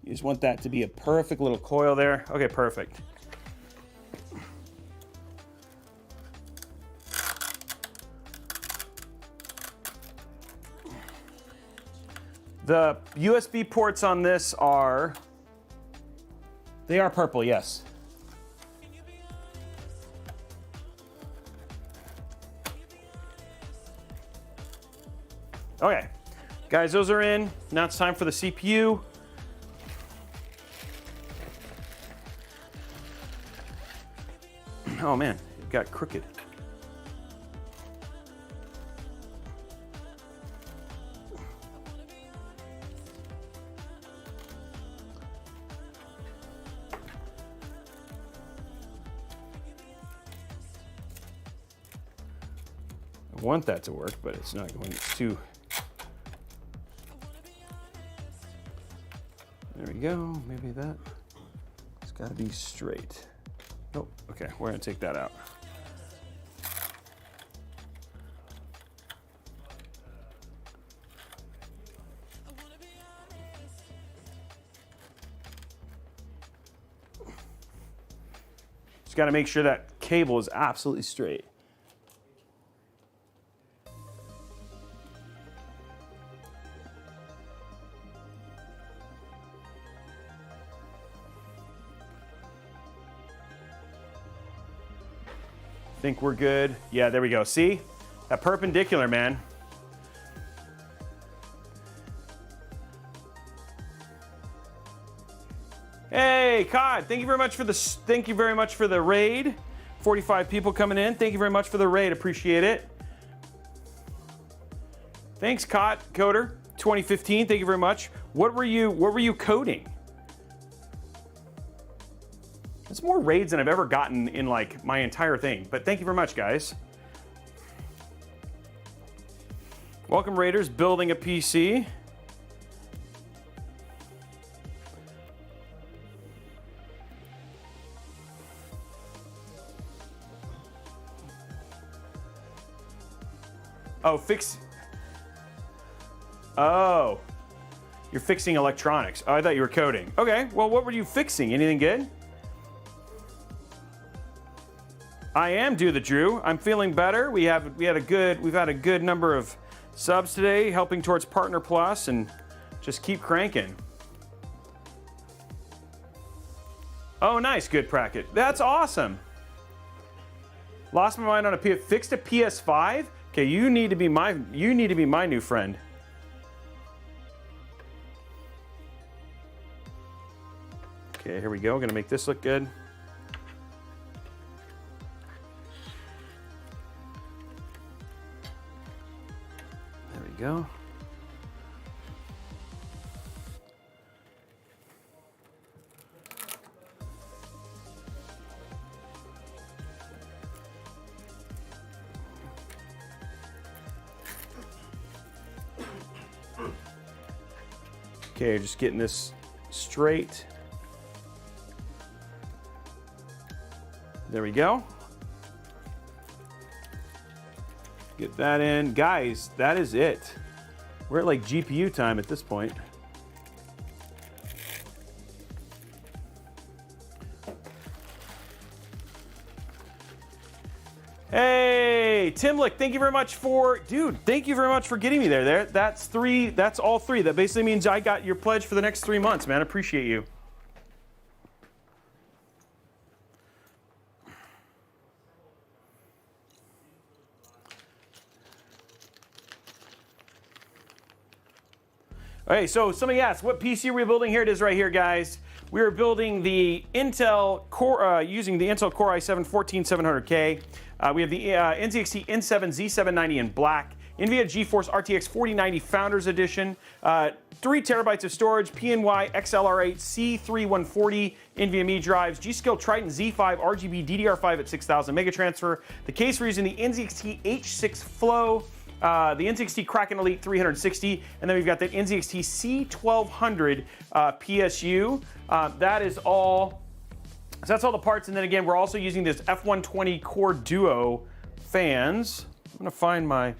You just want that to be a perfect little coil there. Okay, perfect. The USB ports on this are purple, yes. Okay, guys, those are in. Now it's time for the CPU. Oh man, it got crooked. I want that to work, but it's not going to. There we go, maybe that. It's gotta be straight. Oh, okay, we're gonna take that out. Just gotta make sure that cable is absolutely straight. Think we're good. Yeah, there we go. See? That perpendicular, man. Hey, Cod, thank you very much for the raid. 45 people coming in. Thank you very much for the raid. Appreciate it. Thanks, Cod Coder 2015. Thank you very much. What were you coding? It's more raids than I've ever gotten in like my entire thing, but thank you very much, guys. Welcome, Raiders, building a PC. Oh, Oh, you're fixing electronics. Oh, I thought you were coding. Okay, well, what were you fixing? Anything good? I am Do the Drew. I'm feeling better. We've had a good number of subs today, helping towards Partner Plus, and just keep cranking. Oh, nice, good bracket. That's awesome. Lost my mind on fixed a PS5. Okay, you need to be my new friend. Okay, here we go. Gonna make this look good. There we go. Okay, just getting this straight. There we go. Get that in. Guys, that is it. We're at like GPU time at this point. Hey, Timlick, thank you very much for, dude, thank you very much for getting me there. That's three, that's all three. That basically means I got your pledge for the next 3 months, man. Appreciate you. Okay, so somebody asked, what PC are we building? Here it is right here, guys. We are building the Intel Core, using the Intel Core i7-14700K. We have the NZXT N7 Z790 in black, NVIDIA GeForce RTX 4090 Founders Edition, 3 terabytes of storage, PNY XLR8 C3140 NVMe drives, G.Skill Triton Z5 RGB DDR5 at 6000 mega transfer. The case we're using the NZXT H6 Flow, the NZXT Kraken Elite 360, and then we've got the NZXT C1200 PSU. That is all. So that's all the parts, and then again, we're also using this F120 Core Duo fans. I'm gonna find my.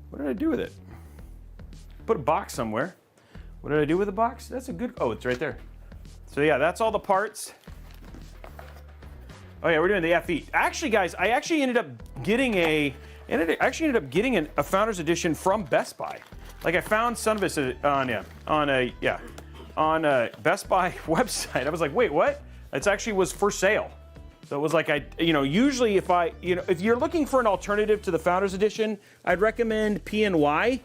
What did I do with it? Put a box somewhere. What did I do with the box? That's a good. Oh, it's right there. So yeah, that's all the parts. Oh yeah, we're doing the FE. Actually, guys, I actually ended up getting a Founders Edition from Best Buy. Like I found some of it on a Best Buy website. I was like, wait, what? It actually was for sale. So it was like usually if you're looking for an alternative to the Founders Edition, I'd recommend PNY.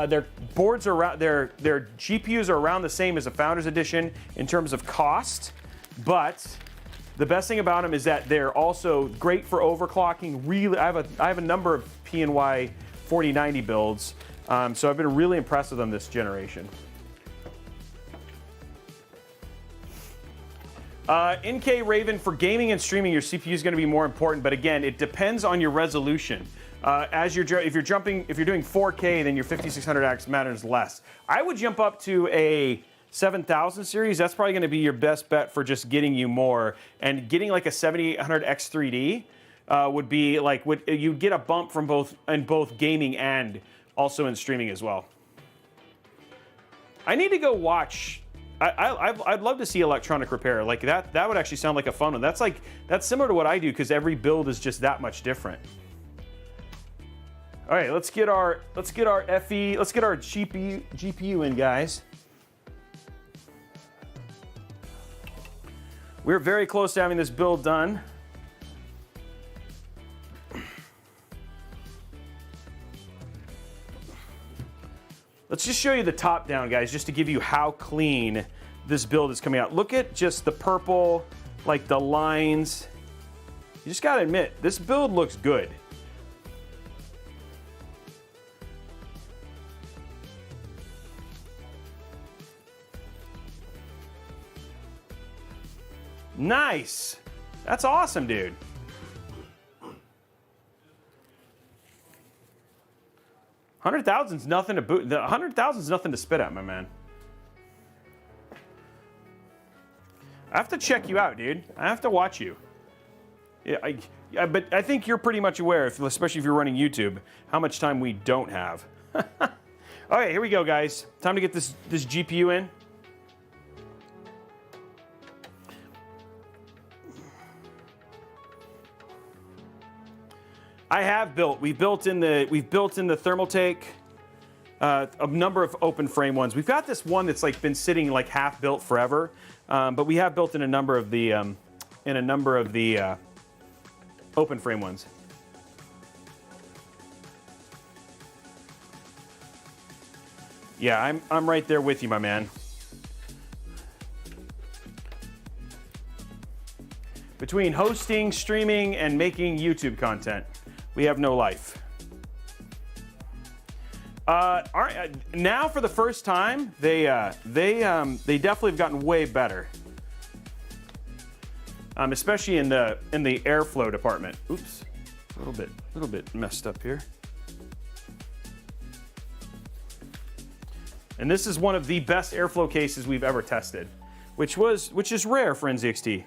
Their boards are around, their GPUs are around the same as a Founders Edition in terms of cost, but the best thing about them is that they're also great for overclocking. Really, I have a number of PNY 4090 builds, so I've been really impressed with them this generation. NK Raven, for gaming and streaming, your CPU is going to be more important, but again, it depends on your resolution. If you're doing 4K, then your 5600X matters less. I would jump up to a 7000 series. That's probably going to be your best bet for just getting you more, and getting like a 7800X 3D would be like you'd get a bump from both gaming and also in streaming as well. I need to go watch. I'd love to see electronic repair like that. That would actually sound like a fun one. That's similar to what I do because every build is just that much different. All right, let's get our FE, let's get our GPU in, guys. We're very close to having this build done. Let's just show you the top down, guys, just to give you how clean this build is coming out. Look at just the purple, like the lines. You just gotta admit, this build looks good. Nice. That's awesome, dude. $100,000's nothing to boot. The $100,000's nothing to spit at, my man. I have to check you out, dude. I have to watch you. Yeah, but I think you're pretty much aware, especially if you're running YouTube, how much time we don't have. All right, here we go, guys. Time to get this GPU in. I have built. We've built in the Thermaltake a number of open frame ones. We've got this one that's like been sitting like half built forever, but we have built in a number of the open frame ones. Yeah, I'm right there with you, my man. Between hosting, streaming, and making YouTube content, we have no life. Now for the first time, they definitely have gotten way better. Especially in the airflow department. Oops, a little bit messed up here. And this is one of the best airflow cases we've ever tested, which is rare for NZXT.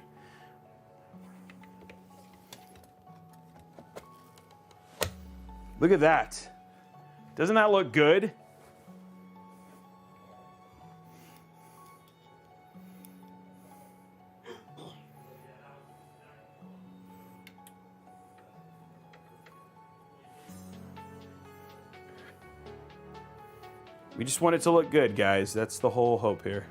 Look at that. Doesn't that look good? We just want it to look good, guys. That's the whole hope here.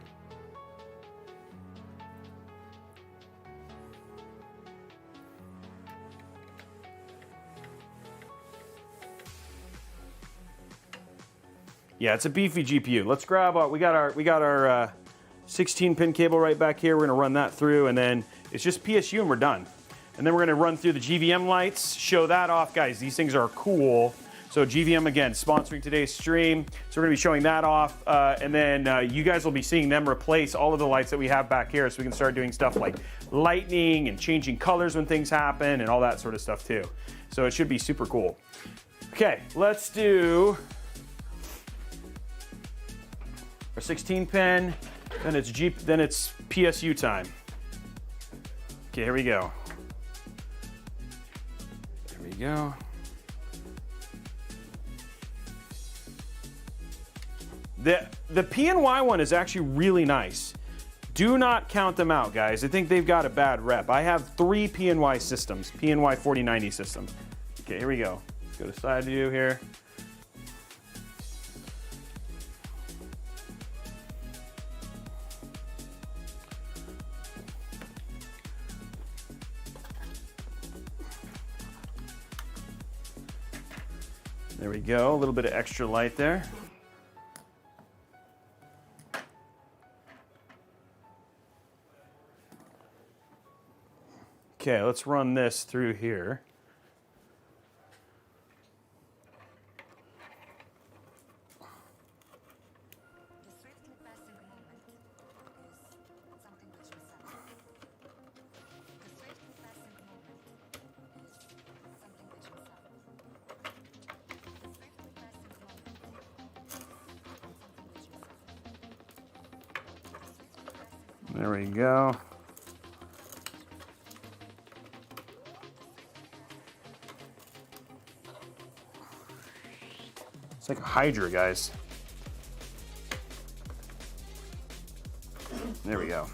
Yeah, it's a beefy GPU. Let's grab we got our 16-pin cable right back here. We're gonna run that through, and then it's just PSU and we're done. And then we're gonna run through the GVM lights, show that off, guys. These things are cool. So GVM, again, sponsoring today's stream. So we're gonna be showing that off, and then you guys will be seeing them replace all of the lights that we have back here, so we can start doing stuff like lightning and changing colors when things happen and all that sort of stuff too. So it should be super cool. Okay, let's do our 16-pin, then it's PSU time. Okay, here we go. There we go. The PNY one is actually really nice. Do not count them out, guys. I think they've got a bad rep. I have 3 PNY systems, PNY 4090 systems. Okay, here we go. Let's go to side view here. There we go, a little bit of extra light there. Okay, let's run this through here. There we go. It's like a Hydra, guys. There we go.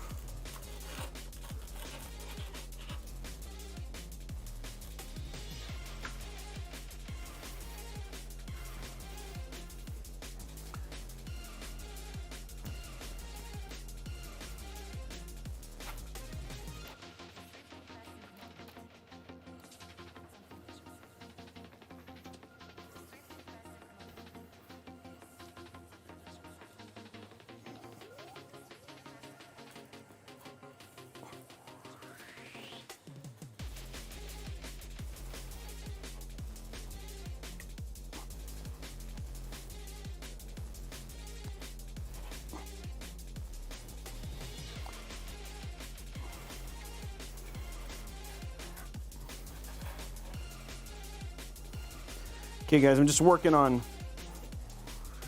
Okay, guys, I'm just working on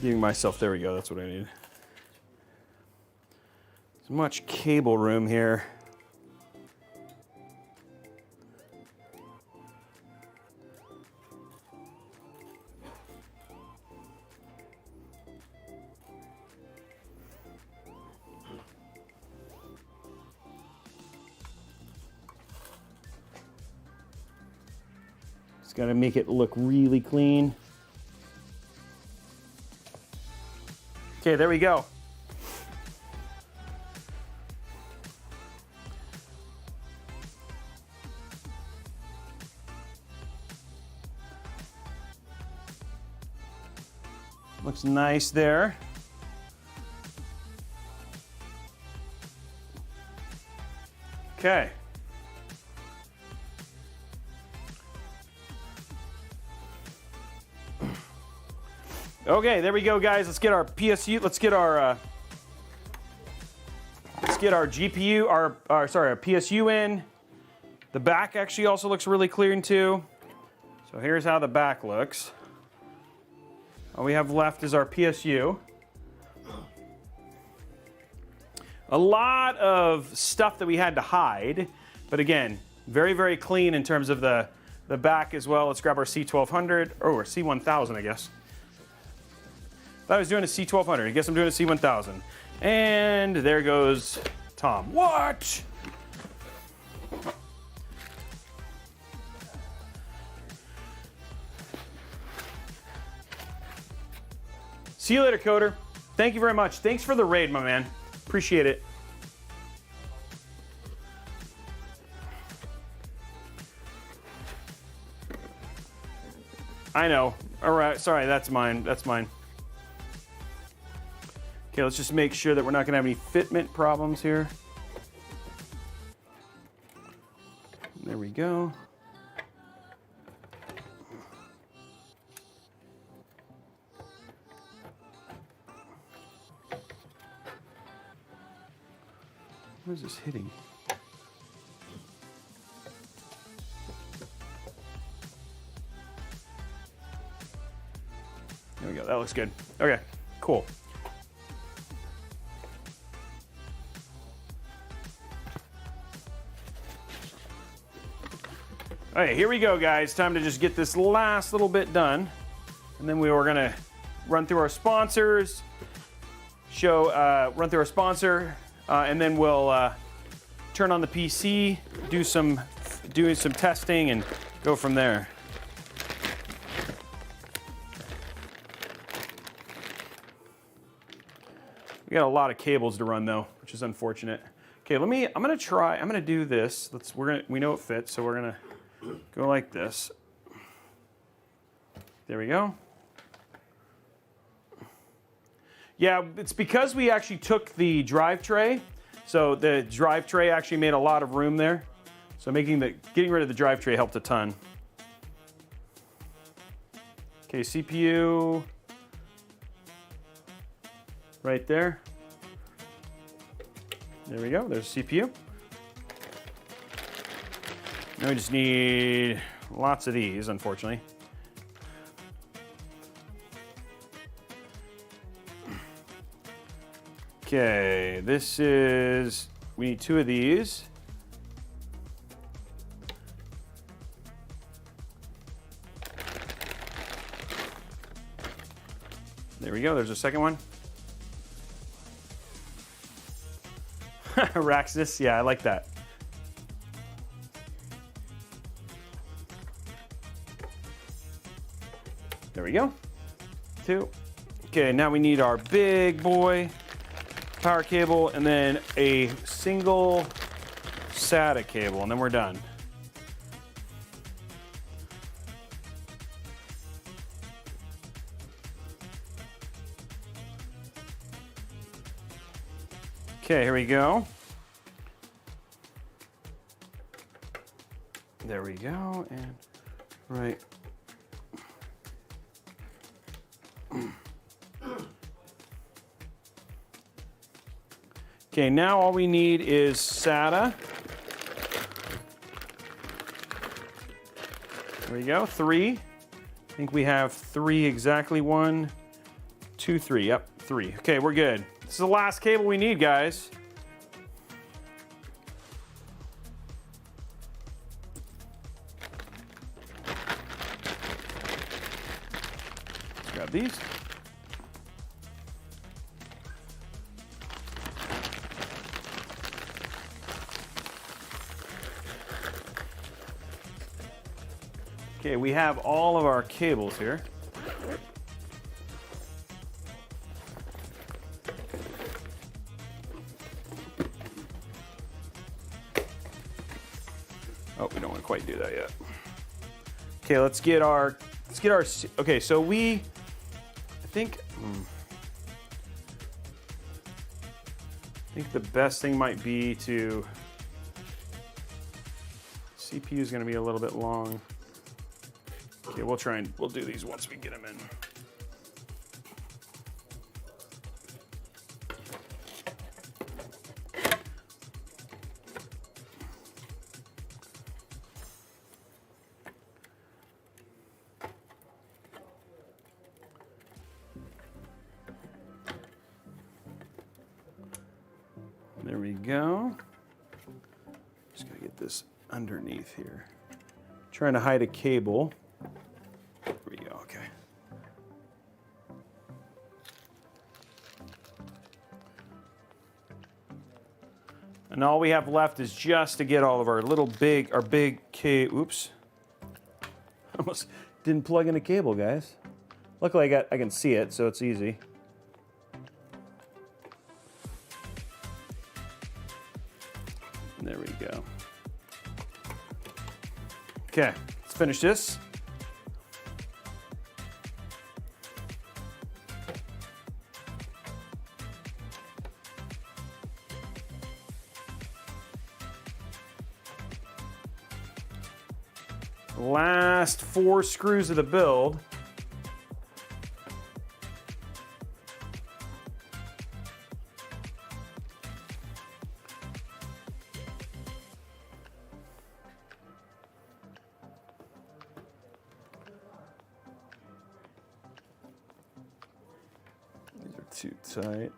giving myself, there we go, that's what I need. So much cable room here. Just gotta make it look really clean. Okay, there we go. Looks nice there. Okay. Okay, there we go, guys. Let's get our PSU. Let's get our GPU, our PSU in. The back actually also looks really clean too. So here's how the back looks. All we have left is our PSU. A lot of stuff that we had to hide, but again, very, very clean in terms of the back as well. Let's grab our C1200, or C1000, I guess. Thought I was doing a C1200. I guess I'm doing a C1000. And there goes Tom. What? See you later, Coder. Thank you very much. Thanks for the raid, my man. Appreciate it. I know. All right. Sorry, that's mine. That's mine. Okay, let's just make sure that we're not going to have any fitment problems here. There we go. What is this hitting? There we go. That looks good. Okay, cool. All right, here we go, guys. Time to just get this last little bit done. And then we were going to run through our sponsors, run through our sponsor, and then we'll turn on the PC, doing some testing, and go from there. We got a lot of cables to run though, which is unfortunate. Okay, I'm gonna do this. We know it fits, so we're gonna go like this. There we go. Yeah, it's because we actually took the drive tray. So the drive tray actually made a lot of room there. So getting rid of the drive tray helped a ton. Okay, CPU right there. There we go, there's CPU. Now we just need lots of these, unfortunately. Okay, we need 2 of these. There we go, there's a second one. Raxus, yeah, I like that. There we go, 2. Okay, now we need our big boy power cable and then a single SATA cable, and then we're done. Okay, here we go. There we go, and right. Okay, now all we need is SATA. There we go, 3. I think we have 3 exactly. 1, 2, 3. Yep, 3. Okay, we're good. This is the last cable we need, guys. Let's grab these. Okay, we have all of our cables here. Oh, we don't want to quite do that yet. Okay, let's get our, okay, so I think the best thing might be to CPU is going to be a little bit long. Okay, we'll do these once we get them in. There we go. Just gotta get this underneath here. Trying to hide a cable. There we go, okay. And all we have left is just to get all of our big oops. Almost didn't plug in a cable, guys. Luckily I can see it, so it's easy. There we go. Okay, let's finish this. Last 4 screws of the build. These are too tight.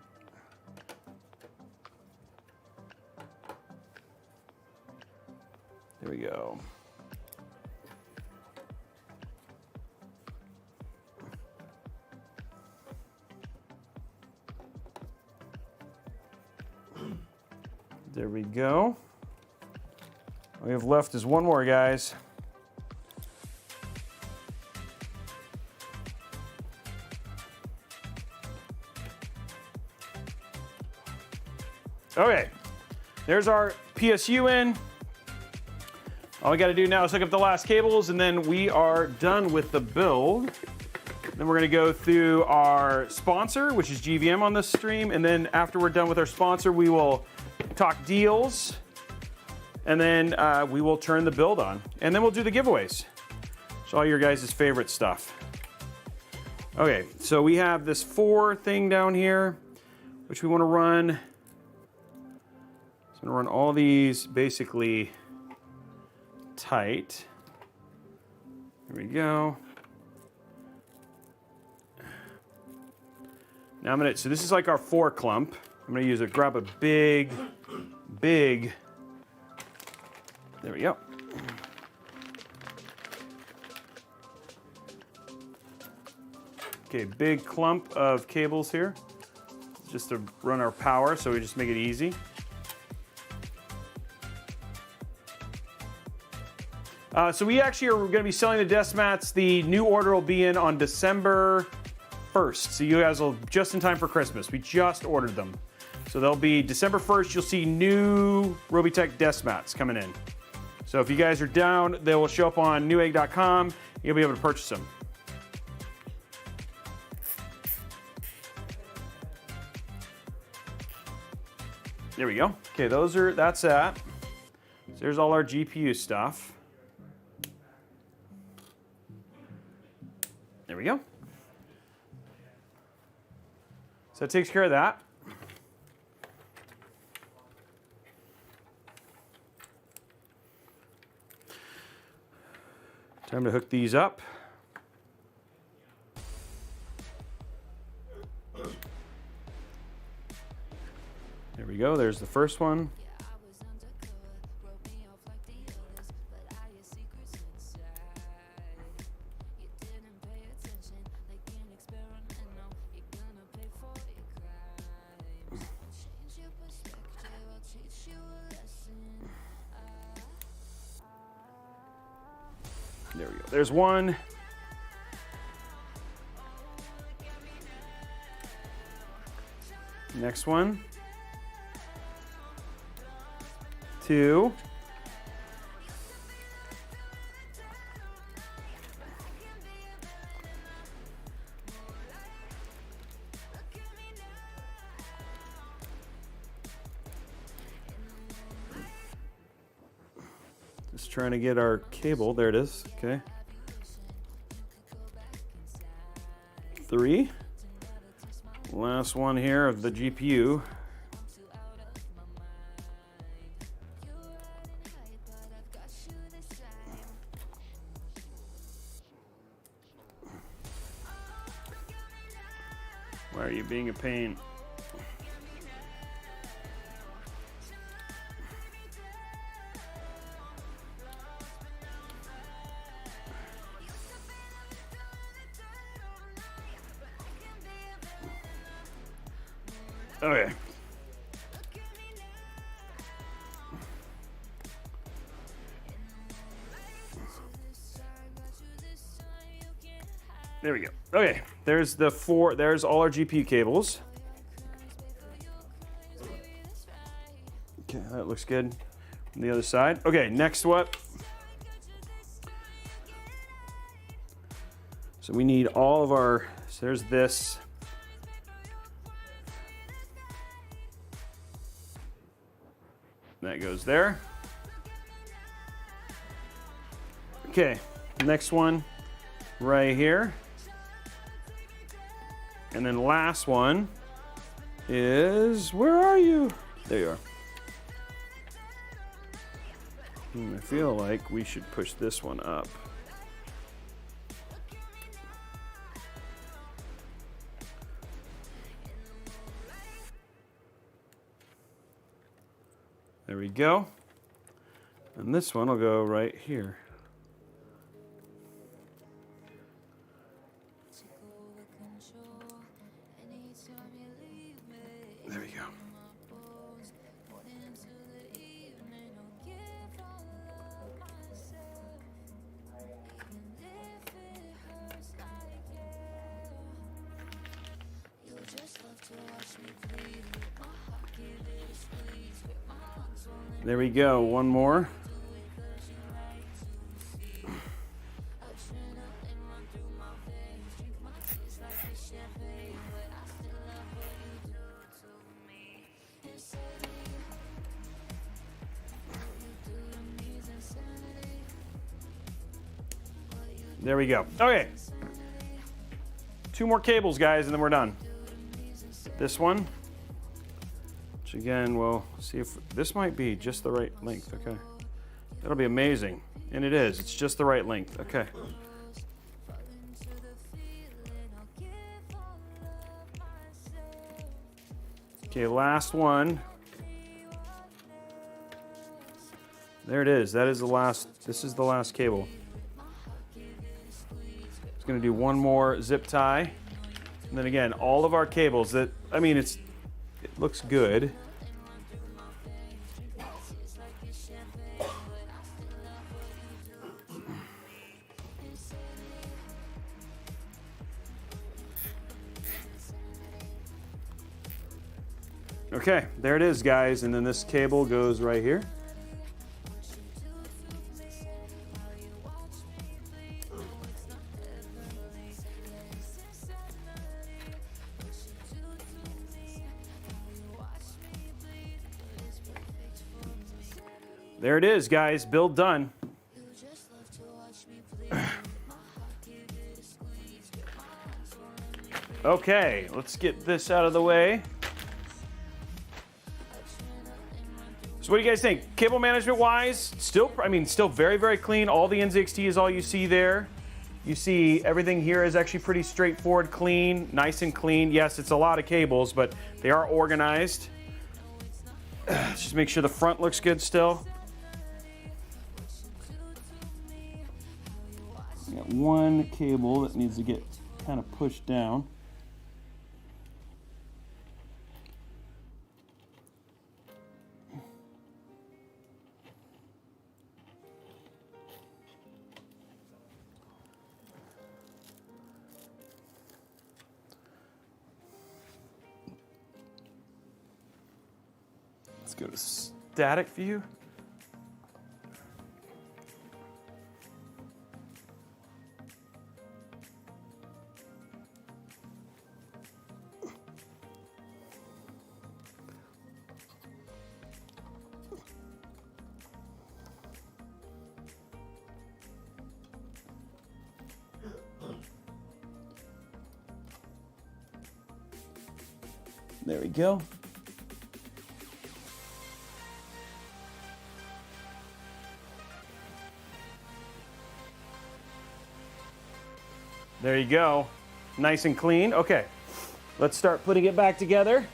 There we go. There we go. All we have left is one more, guys. Okay, there's our PSU in. All we gotta do now is hook up the last cables and then we are done with the build. Then we're gonna go through our sponsor, which is GVM on this stream, and then after we're done with our sponsor, we will talk deals, and then we will turn the build on, and then we'll do the giveaways. It's all your guys' favorite stuff. Okay, so we have this 4 thing down here, which we want to run. So I'm going to run all these basically tight. There we go. Now so this is like our 4 clump. I'm going to grab a big, there we go. Okay, big clump of cables here, just to run our power, so we just make it easy. So we actually are going to be selling the desk mats. The new order will be in on December 1st, so you guys will just in time for Christmas. We just ordered them. So they'll be December 1st, you'll see new Robeytech desk mats coming in. So if you guys are down, they will show up on Newegg.com. You'll be able to purchase them. There we go. Okay, that's that. So there's all our GPU stuff. There we go. So that takes care of that. Time to hook these up. There we go, there's the first one. There we go. There's one. Next one. 2. Just trying to get our cable. There it is. Okay. 3. Last one here of the GPU. Why are you being a pain? Okay. There we go. Okay, there's the 4, there's all our GPU cables. Okay, that looks good. On the other side. Okay, next what? So we need all of our, so there's this. That goes there. Okay, next one right here. And then last one is, where are you? There you are. I feel like we should push this one up. There we go. And this one will go right here. There we go. There we go, one more. There we go. Okay. 2 more cables, guys, and then we're done. This one. Which again, we'll see if this might be just the right length. Okay. That'll be amazing. And it is. It's just the right length. Okay. Okay, last one. There it is. That is the last. This is the last cable. It's going to do one more zip tie. And then again, all of our cables that, I mean, it looks good. Okay, there it is, guys. And then this cable goes right here. There it is, guys. Build done. Okay, let's get this out of the way. So what do you guys think? Cable management wise, still very, very clean. All the NZXT is all you see there. You see everything here is actually pretty straightforward, clean, nice and clean. Yes, it's a lot of cables, but they are organized. Let's just make sure the front looks good still. Got one cable that needs to get kind of pushed down. Let's go to static view. There we go. There you go. Nice and clean. Okay, let's start putting it back together.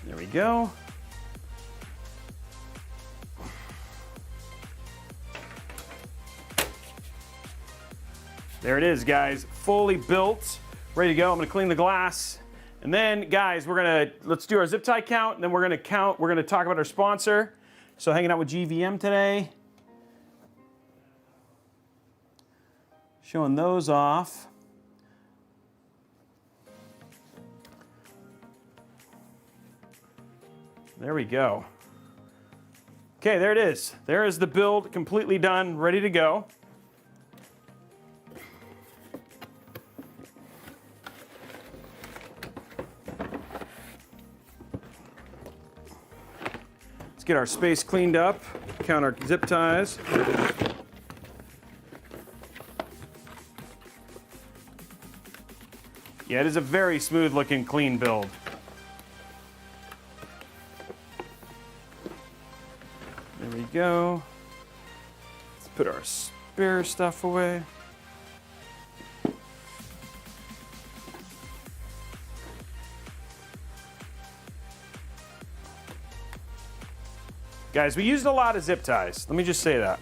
There we go. There it is, guys. Fully built, ready to go. I'm gonna clean the glass. And then, guys, let's do our zip tie count, and then we're gonna talk about our sponsor. So hanging out with GVM today. Showing those off. There we go. Okay, there it is. There is the build, completely done, ready to go. Let's get our space cleaned up, count our zip ties. Yeah, it is a very smooth looking, clean build. There we go. Let's put our spare stuff away. Guys, we used a lot of zip ties. Let me just say that.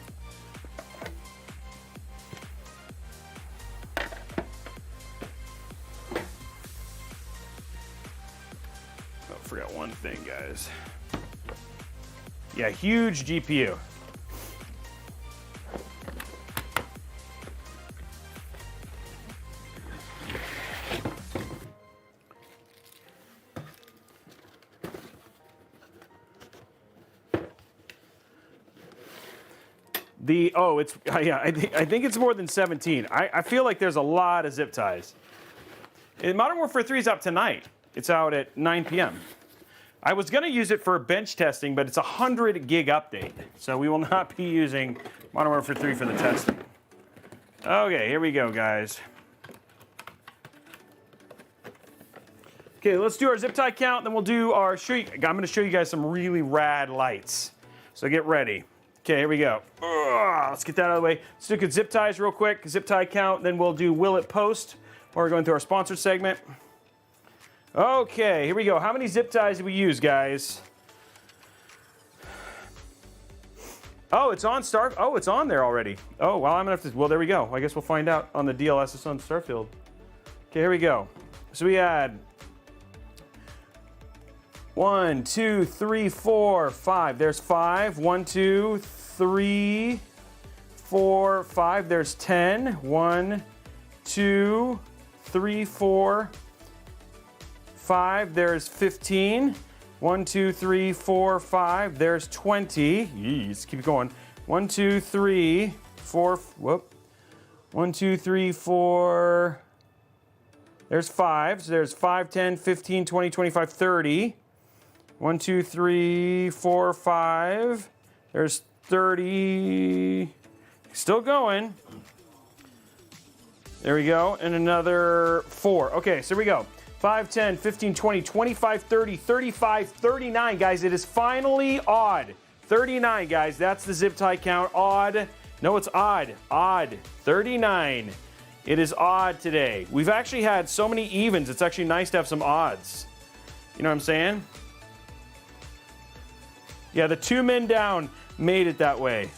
Oh, forgot one thing, guys. Yeah, huge GPU. I think it's more than 17. I feel like there's a lot of zip ties. Modern Warfare 3 is out tonight. It's out at 9 p.m. I was going to use it for bench testing, but it's a 100 gig update. So we will not be using Modern Warfare 3 for the testing. Okay, here we go, guys. Okay, let's do our zip tie count, then we'll do our I'm going to show you guys some really rad lights. So get ready. Okay, here we go. Let's get that out of the way. Let's look at zip ties real quick. Zip tie count, then we'll do will it post, or we're going through our sponsor segment. Okay, here we go. How many zip ties did we use, guys? Oh, it's on Star. Oh, it's on there already. Oh, well, I'm gonna have to. Well, there we go. I guess we'll find out on the DLS. It's on Starfield. Okay, here we go. So we had 1, 2, 3, 4, 5. There's 5. 1, 2, 3, 4, 5. There's 10. 1, 2, 3, 4, 5. There's 15. 1, 2, 3, 4, 5. There's 20. Let's keep it going. 1, 2, 3, 4. Whoop. 1, 2, 3, 4. There's 5. So there's 5, 10, 15, 20, 25, 30. 1, 2, 3, 4, 5. There's 30. Still going. There we go. And another 4. Okay, so here we go. 5, 10, 15, 20, 25, 30, 35, 39. Guys, it is finally odd. 39, guys. That's the zip tie count. Odd. No, it's odd. Odd. 39. It is odd today. We've actually had so many evens. It's actually nice to have some odds. You know what I'm saying? Yeah, the 2 men down made it that way.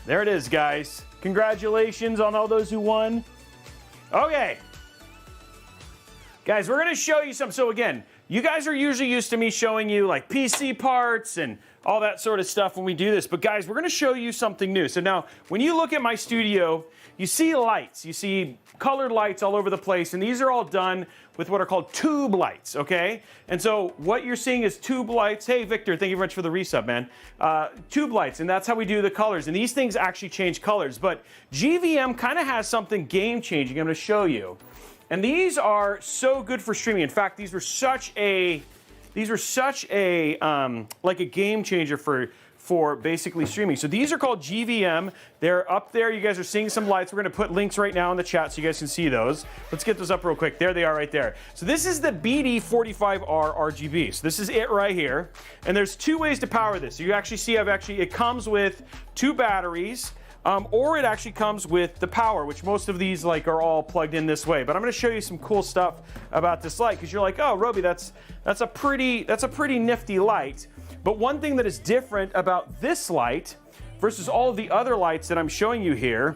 There it is, guys. Congratulations on all those who won. Okay. Guys, we're going to show you some. So again, you guys are usually used to me showing you like PC parts and all that sort of stuff when we do this. But guys, we're going to show you something new. So now, when you look at my studio, you see lights. You see colored lights all over the place, and these are all done with what are called tube lights, okay? And so what you're seeing is tube lights. Hey, Victor, thank you very much for the resub, man. Tube lights, and that's how we do the colors. And these things actually change colors, but GVM kind of has something game-changing I'm gonna show you. And these are so good for streaming. In fact, these were such a like a game changer for basically streaming. So these are called GVM. They're up there. You guys are seeing some lights. We're going to put links right now in the chat so you guys can see those. Let's get those up real quick. There they are right there. So this is the BD45R RGB. So this is it right here. And there's two ways to power this. You actually see it comes with 2 batteries. Or it actually comes with the power, which most of these like are all plugged in this way. But I'm going to show you some cool stuff about this light because you're like, oh, Robey, that's a pretty nifty light. But one thing that is different about this light versus all of the other lights that I'm showing you here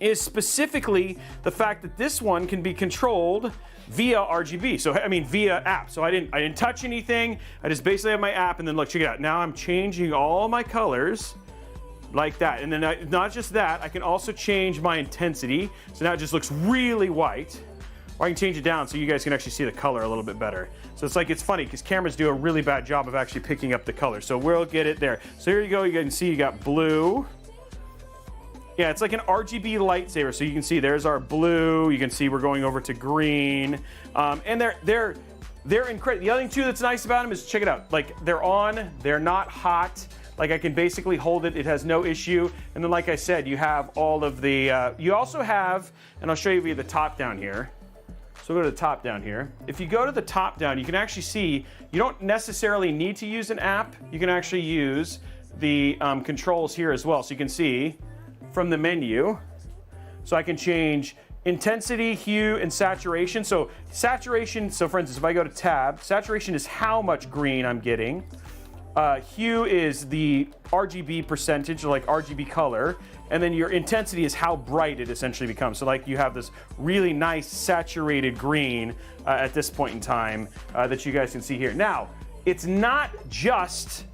is specifically the fact that this one can be controlled via RGB. So I mean via app. So I didn't touch anything. I just basically have my app, and then look, check it out. Now I'm changing all my colors. Like that. And then not just that, I can also change my intensity. So now it just looks really white. Or I can change it down so you guys can actually see the color a little bit better. So it's funny because cameras do a really bad job of actually picking up the color. So we'll get it there. So here you go. You can see you got blue. Yeah, it's like an RGB lightsaber. So you can see there's our blue. You can see we're going over to green. And they're incredible. The other thing too that's nice about them is check it out. Like they're on. They're not hot. Like I can basically hold it, it has no issue. And then like I said, you have all of the, you also have, and I'll show you via the top down here. So go to the top down here. If you go to the top down, you can actually see, you don't necessarily need to use an app. You can actually use the controls here as well. So you can see from the menu, so I can change intensity, hue, and saturation. So saturation, so for instance, if I go to tab, saturation is how much green I'm getting. Hue is the RGB percentage, or like RGB color, and then your intensity is how bright it essentially becomes. So like you have this really nice saturated green at this point in time that you guys can see here. Now, it's not just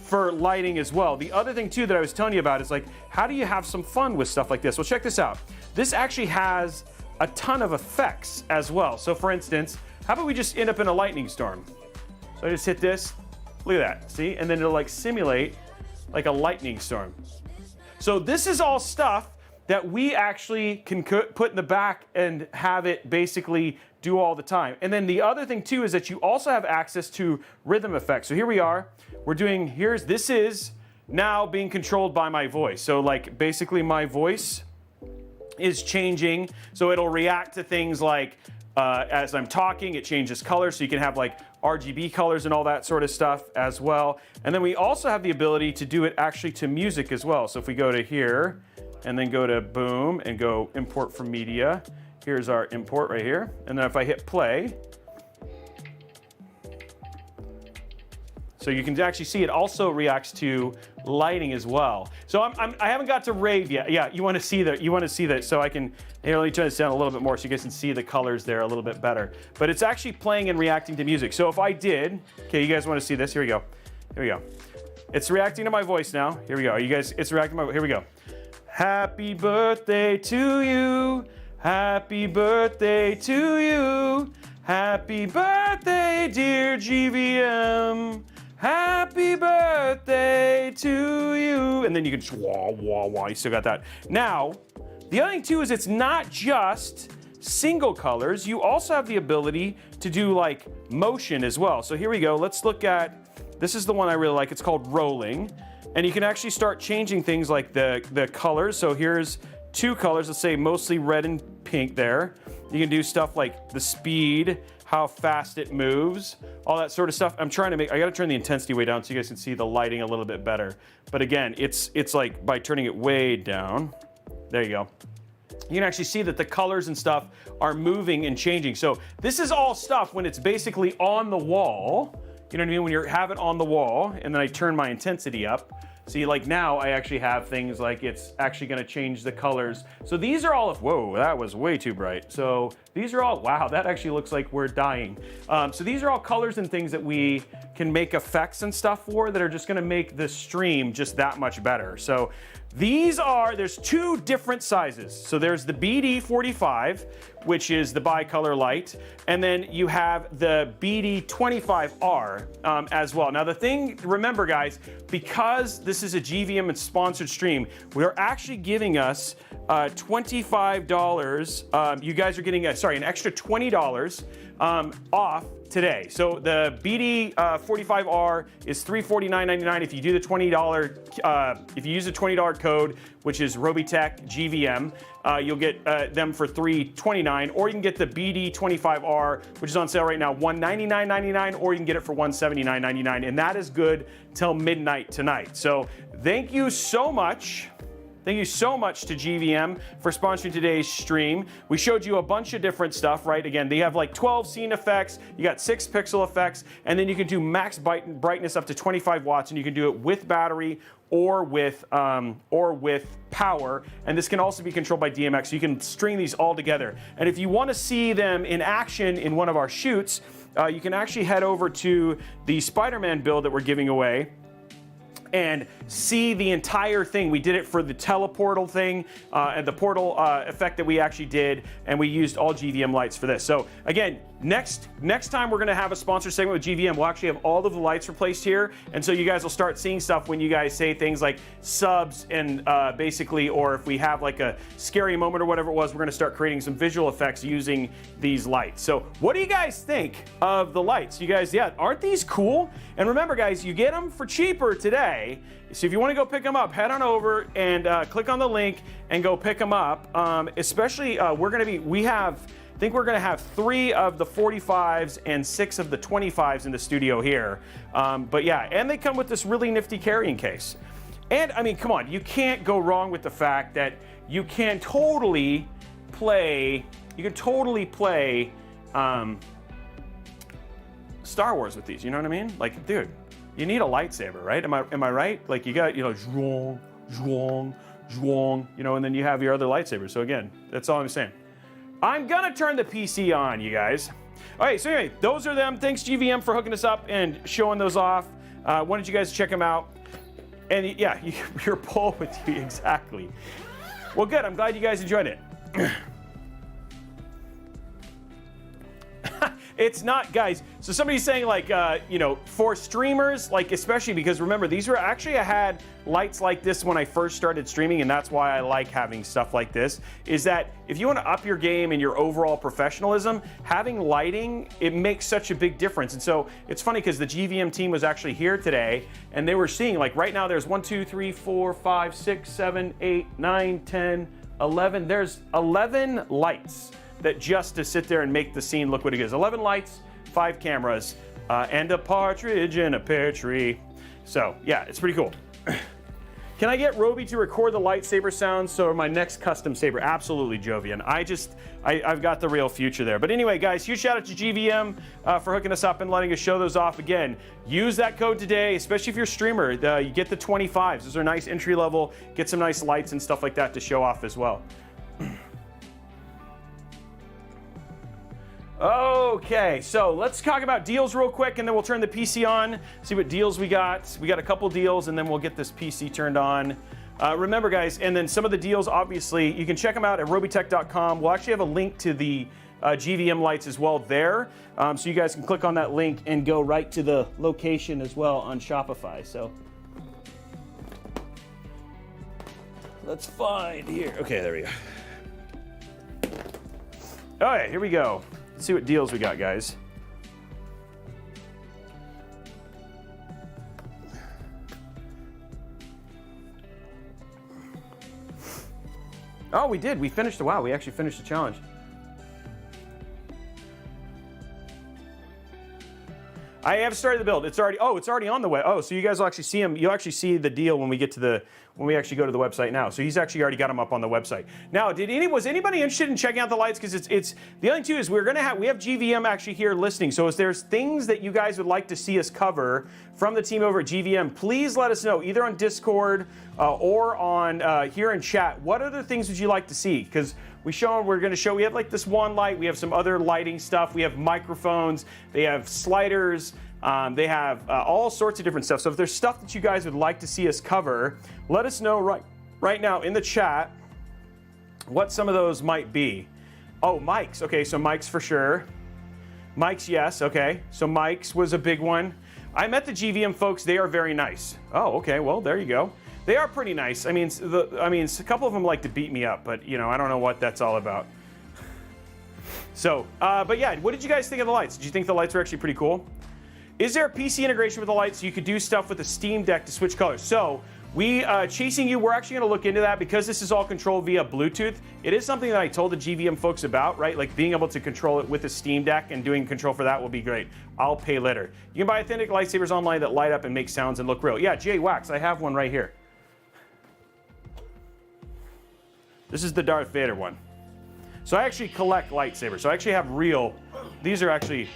for lighting as well. The other thing too that I was telling you about is like, how do you have some fun with stuff like this? Well, check this out. This actually has a ton of effects as well. So for instance, how about we just end up in a lightning storm? So I just hit this, look at that, see? And then it'll like simulate like a lightning storm. So this is all stuff that we actually can put in the back and have it basically do all the time. And then the other thing too is that you also have access to rhythm effects. So here we are, this is now being controlled by my voice. So like basically my voice is changing, so it'll react to things like as I'm talking, it changes color, so you can have like RGB colors and all that sort of stuff as well. And then we also have the ability to do it actually to music as well. So if we go to here and then go to boom and go import from media, here's our import right here. And then if I hit play, so you can actually see it also reacts to lighting as well. So I haven't got to rave yet. Yeah, you want to see that. So I can, here, let me turn this down a little bit more so you guys can see the colors there a little bit better. But it's actually playing and reacting to music. So if I did, okay, you guys want to see this? Here we go. Here we go. It's reacting to my voice now. Here we go. You guys, it's reacting to my, here we go. Happy birthday to you. Happy birthday to you. Happy birthday, dear GVM. Happy birthday to you. And then you can just wah, wah, wah. You still got that. Now, the other thing too is it's not just single colors. You also have the ability to do like motion as well. So here we go. Let's look at, this is the one I really like. It's called rolling. And you can actually start changing things like the colors. So here's 2 colors, let's say mostly red and pink there. You can do stuff like the speed, how fast it moves, all that sort of stuff. I gotta turn the intensity way down so you guys can see the lighting a little bit better. But again, it's like by turning it way down, there you go. You can actually see that the colors and stuff are moving and changing. So this is all stuff when it's basically on the wall, you know what I mean? When you have it on the wall and then I turn my intensity up. See, like now I actually have things like it's actually gonna change the colors. So these are all, whoa, that was way too bright. So these are all, wow, that actually looks like we're dying. So these are all colors and things that we can make effects and stuff for that are just gonna make the stream just that much better. So there's two different sizes. So there's the BD45, which is the bicolor light, and then you have the BD25R as well. Now the thing, remember guys, because this is a GVM and sponsored stream, we're actually giving us $25. You guys are getting an extra $20 off today. So the BD45R is $349.99 if you do the $20. If you use the $20 code, which is Robeytech GVM, you'll get them for $329, or you can get the BD25R, which is on sale right now, $199.99, or you can get it for $179.99, and that is good till midnight tonight. So thank you so much. Thank you so much to GVM for sponsoring today's stream. We showed you a bunch of different stuff, right? Again, they have like 12 scene effects, you got 6 pixel effects, and then you can do max brightness up to 25 watts, and you can do it with battery or with power. And this can also be controlled by DMX, so you can string these all together. And if you want to see them in action in one of our shoots, you can actually head over to the Spider-Man build that we're giving away and see the entire thing. We did it for the teleportal thing and the portal effect that we actually did, and we used all GVM lights for this. So again, next time we're gonna have a sponsor segment with GVM. We'll actually have all of the lights replaced here, and so you guys will start seeing stuff when you guys say things like subs and basically, or if we have like a scary moment or whatever it was, we're gonna start creating some visual effects using these lights. So what do you guys think of the lights? You guys, yeah, aren't these cool? And remember guys, you get them for cheaper today. So if you want to go pick them up, head on over and click on the link and go pick them up. Especially, I think we're gonna have 3 of the 45s and 6 of the 25s in the studio here. But yeah, and they come with this really nifty carrying case. And I mean, come on, you can't go wrong with the fact that you can totally play Star Wars with these. You know what I mean? Like, dude, you need a lightsaber, right? Am I right? Like, you got, zhuang, zhuang, zhuang, and then you have your other lightsabers. So again, that's all I'm saying. I'm gonna turn the PC on, you guys. All right, so anyway, those are them. Thanks GVM for hooking us up and showing those off. Why don't you guys check them out? And yeah, your poll with you, exactly. Well, good, I'm glad you guys enjoyed it. It's not, guys. So somebody's saying like, for streamers, like especially because remember, these were actually, I had lights like this when I first started streaming, and that's why I like having stuff like this, is that if you want to up your game and your overall professionalism, having lighting, it makes such a big difference. And so it's funny because the GVM team was actually here today, and they were seeing like right now there's 1, 2, 3, 4, 5, 6, 7, 8, 9, 10, 11. There's 11 lights that just to sit there and make the scene look what it is. 11 lights, 5 cameras, and a partridge in a pear tree. So yeah, it's pretty cool. Can I get Robey to record the lightsaber sounds so my next custom saber? Absolutely, Jovian. I've got the real future there. But anyway, guys, huge shout out to GVM for hooking us up and letting us show those off. Again, use that code today, especially if you're a streamer. You get the 25s. Those are nice entry level. Get some nice lights and stuff like that to show off as well. Okay, so let's talk about deals real quick, and then we'll turn the PC on, see what deals we got. We got a couple deals, and then we'll get this PC turned on. Remember, guys, and then some of the deals, obviously, you can check them out at robeytech.com. We'll actually have a link to the GVM lights as well there, so you guys can click on that link and go right to the location as well on Shopify. So let's find here. Okay, there we go. All right, here we go. Let's see what deals we got, guys. Oh, we did. We finished. Wow, we actually finished the challenge. I have started the build. It's already on the way. Oh, so you guys will actually see him. You'll actually see the deal when we get to when we actually go to the website now. So he's actually already got them up on the website. Now, was anybody interested in checking out the lights? Because it's the other thing too is we have GVM actually here listening. So if there's things that you guys would like to see us cover from the team over at GVM, please let us know either on Discord or on here in chat. What other things would you like to see? Because we have like this one light, we have some other lighting stuff, we have microphones, they have sliders, They have all sorts of different stuff. So if there's stuff that you guys would like to see us cover, let us know right now in the chat what some of those might be. Oh, mics. Okay, so mics for sure. Mics, yes. Okay, so mics was a big one. I met the GVM folks. They are very nice. Oh, okay. Well, there you go. They are pretty nice. I mean, a couple of them like to beat me up, but I don't know what that's all about. So, but yeah, what did you guys think of the lights? Did you think the lights were actually pretty cool? Is there a PC integration with the lights so you could do stuff with the Steam Deck to switch colors? So, Chasing You, we're actually going to look into that because this is all controlled via Bluetooth. It is something that I told the GVM folks about, right? Like being able to control it with the Steam Deck and doing control for that will be great. I'll pay later. You can buy authentic lightsabers online that light up and make sounds and look real. Yeah, Jay Wax, I have one right here. This is the Darth Vader one. So I actually collect lightsabers. So I actually have these are actually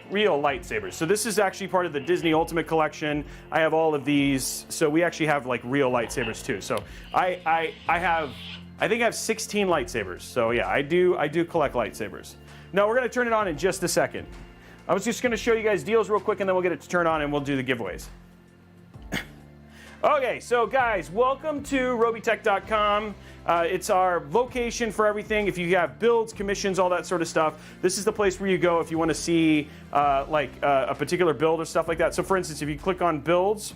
real lightsabers. So this is actually part of the Disney Ultimate Collection. I have all of these. So we actually have like real lightsabers too. So I think I have 16 lightsabers. So yeah, I do collect lightsabers. No, we're gonna turn it on in just a second. I was just gonna show you guys deals real quick and then we'll get it to turn on and we'll do the giveaways. Okay, so guys, welcome to Robeytech.com. It's our location for everything. If you have builds, commissions, all that sort of stuff, this is the place where you go if you want to see a particular build or stuff like that. So for instance, if you click on builds,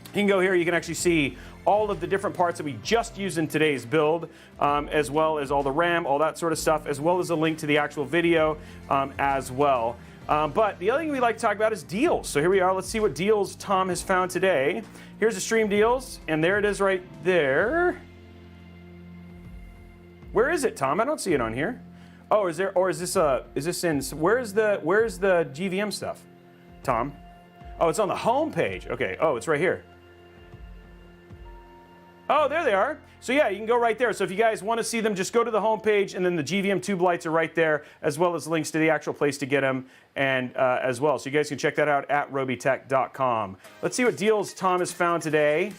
you can go here, you can actually see all of the different parts that we just used in today's build, as well as all the RAM, all that sort of stuff, as well as a link to the actual video as well. But the other thing we like to talk about is deals. So here we are. Let's see what deals Tom has found today. Here's the stream deals, and there it is right there. Where is it, Tom? I don't see it on here. Oh, is this in? Where's the GVM stuff, Tom? Oh, it's on the home page. Okay. Oh, it's right here. Oh, there they are. So yeah, you can go right there. So if you guys want to see them, just go to the home page, and then the GVM tube lights are right there, as well as links to the actual place to get them, and as well. So you guys can check that out at Robeytech.com. Let's see what deals Tom has found today.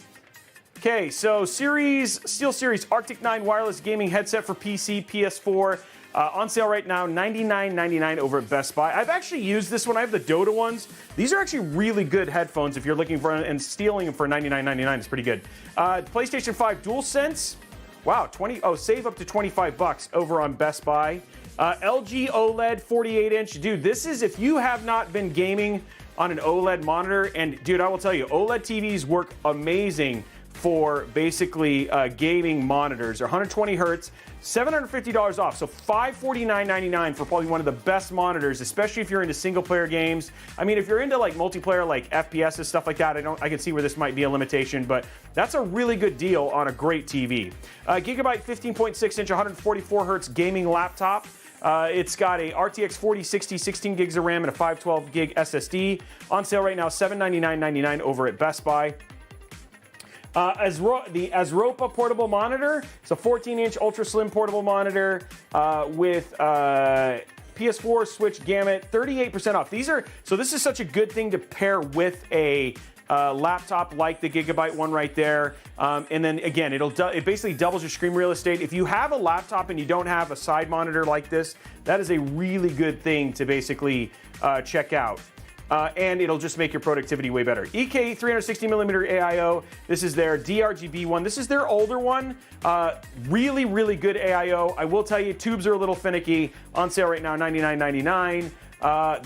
Okay, so SteelSeries Arctic 9 wireless gaming headset for PC, PS4. On sale right now, $99.99 over at Best Buy. I've actually used this one. I have the Dota ones. These are actually really good headphones if you're looking for, and stealing them for $99.99 is pretty good. PlayStation 5 DualSense. Wow, save up to $25 over on Best Buy. LG OLED 48-inch. Dude, this is, if you have not been gaming on an OLED monitor, and dude, I will tell you, OLED TVs work amazing for basically gaming monitors. They're 120 hertz, $750 off, so $549.99 for probably one of the best monitors, especially if you're into single player games. I mean, if you're into like multiplayer, like FPS and stuff like that, I can see where this might be a limitation, but that's a really good deal on a great TV. Gigabyte 15.6 inch, 144 hertz gaming laptop. It's got a RTX 4060, 16 gigs of RAM, and a 512 gig SSD. On sale right now, $799.99 over at Best Buy. The Asropa portable monitor. It's a 14-inch ultra slim portable monitor with PS4 Switch Gamut, 38% off. So this is such a good thing to pair with a laptop like the Gigabyte one right there. And then again, it basically doubles your screen real estate. If you have a laptop and you don't have a side monitor like this, that is a really good thing to basically check out. And it'll just make your productivity way better. EK 360mm AIO. This is their DRGB one. This is their older one. Really, really good AIO. I will tell you, tubes are a little finicky. On sale right now, $99.99.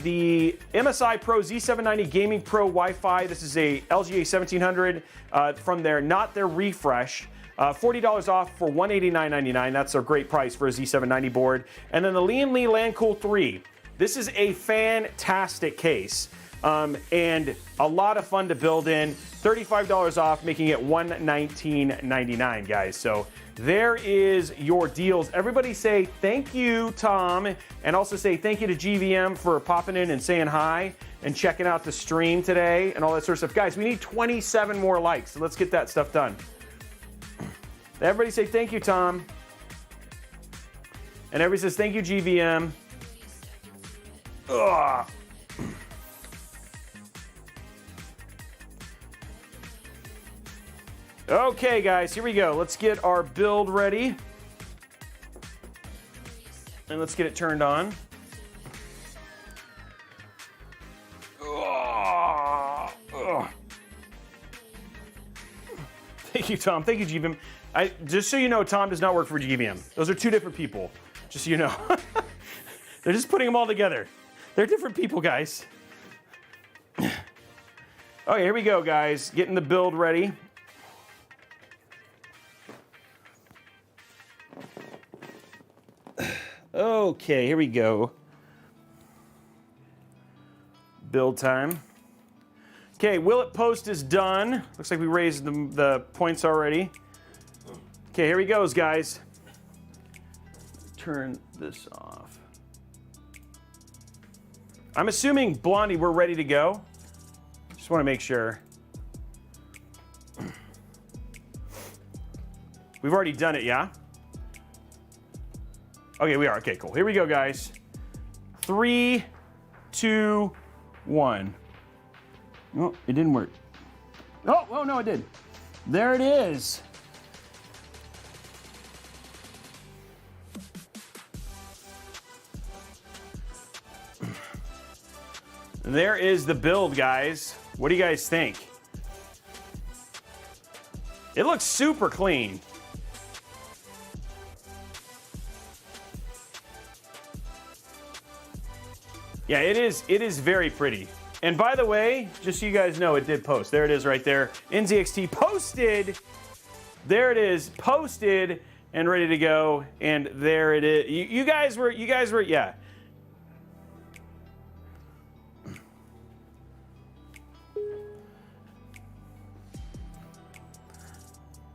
The MSI Pro Z790 Gaming Pro Wi-Fi. This is a LGA 1700 from not their refresh. $40 off for $189.99. That's a great price for a Z790 board. And then the Lian Li LandCool 3. This is a fantastic case and a lot of fun to build in. $35 off, making it $119.99, guys. So there is your deals. Everybody say thank you, Tom, and also say thank you to GVM for popping in and saying hi and checking out the stream today and all that sort of stuff. Guys, we need 27 more likes, so let's get that stuff done. Everybody say thank you, Tom. And everybody says thank you, GVM. Ugh. Okay, guys, here we go. Let's get our build ready. And let's get it turned on. Thank you, Tom. Thank you, GVM. Just so you know, Tom does not work for GVM. Those are two different people, just so you know. They're just putting them all together. They're different people, guys. Okay, here we go, guys. Getting the build ready. Okay, here we go. Build time. Okay, will it post is done. Looks like we raised the points already. Okay, here he goes, guys. Turn this off. I'm assuming, Blondie, we're ready to go. Just want to make sure. We've already done it, yeah? Okay, we are. Okay, cool. Here we go, guys. 3, 2, 1. Oh, it didn't work. Oh, no, it did. There it is. There is the build, guys. What do you guys think? It looks super clean. Yeah, it is very pretty. And by the way, just so you guys know, it did post. There it is right there. NZXT posted. There it is, posted and ready to go. And there it is. You guys were, yeah.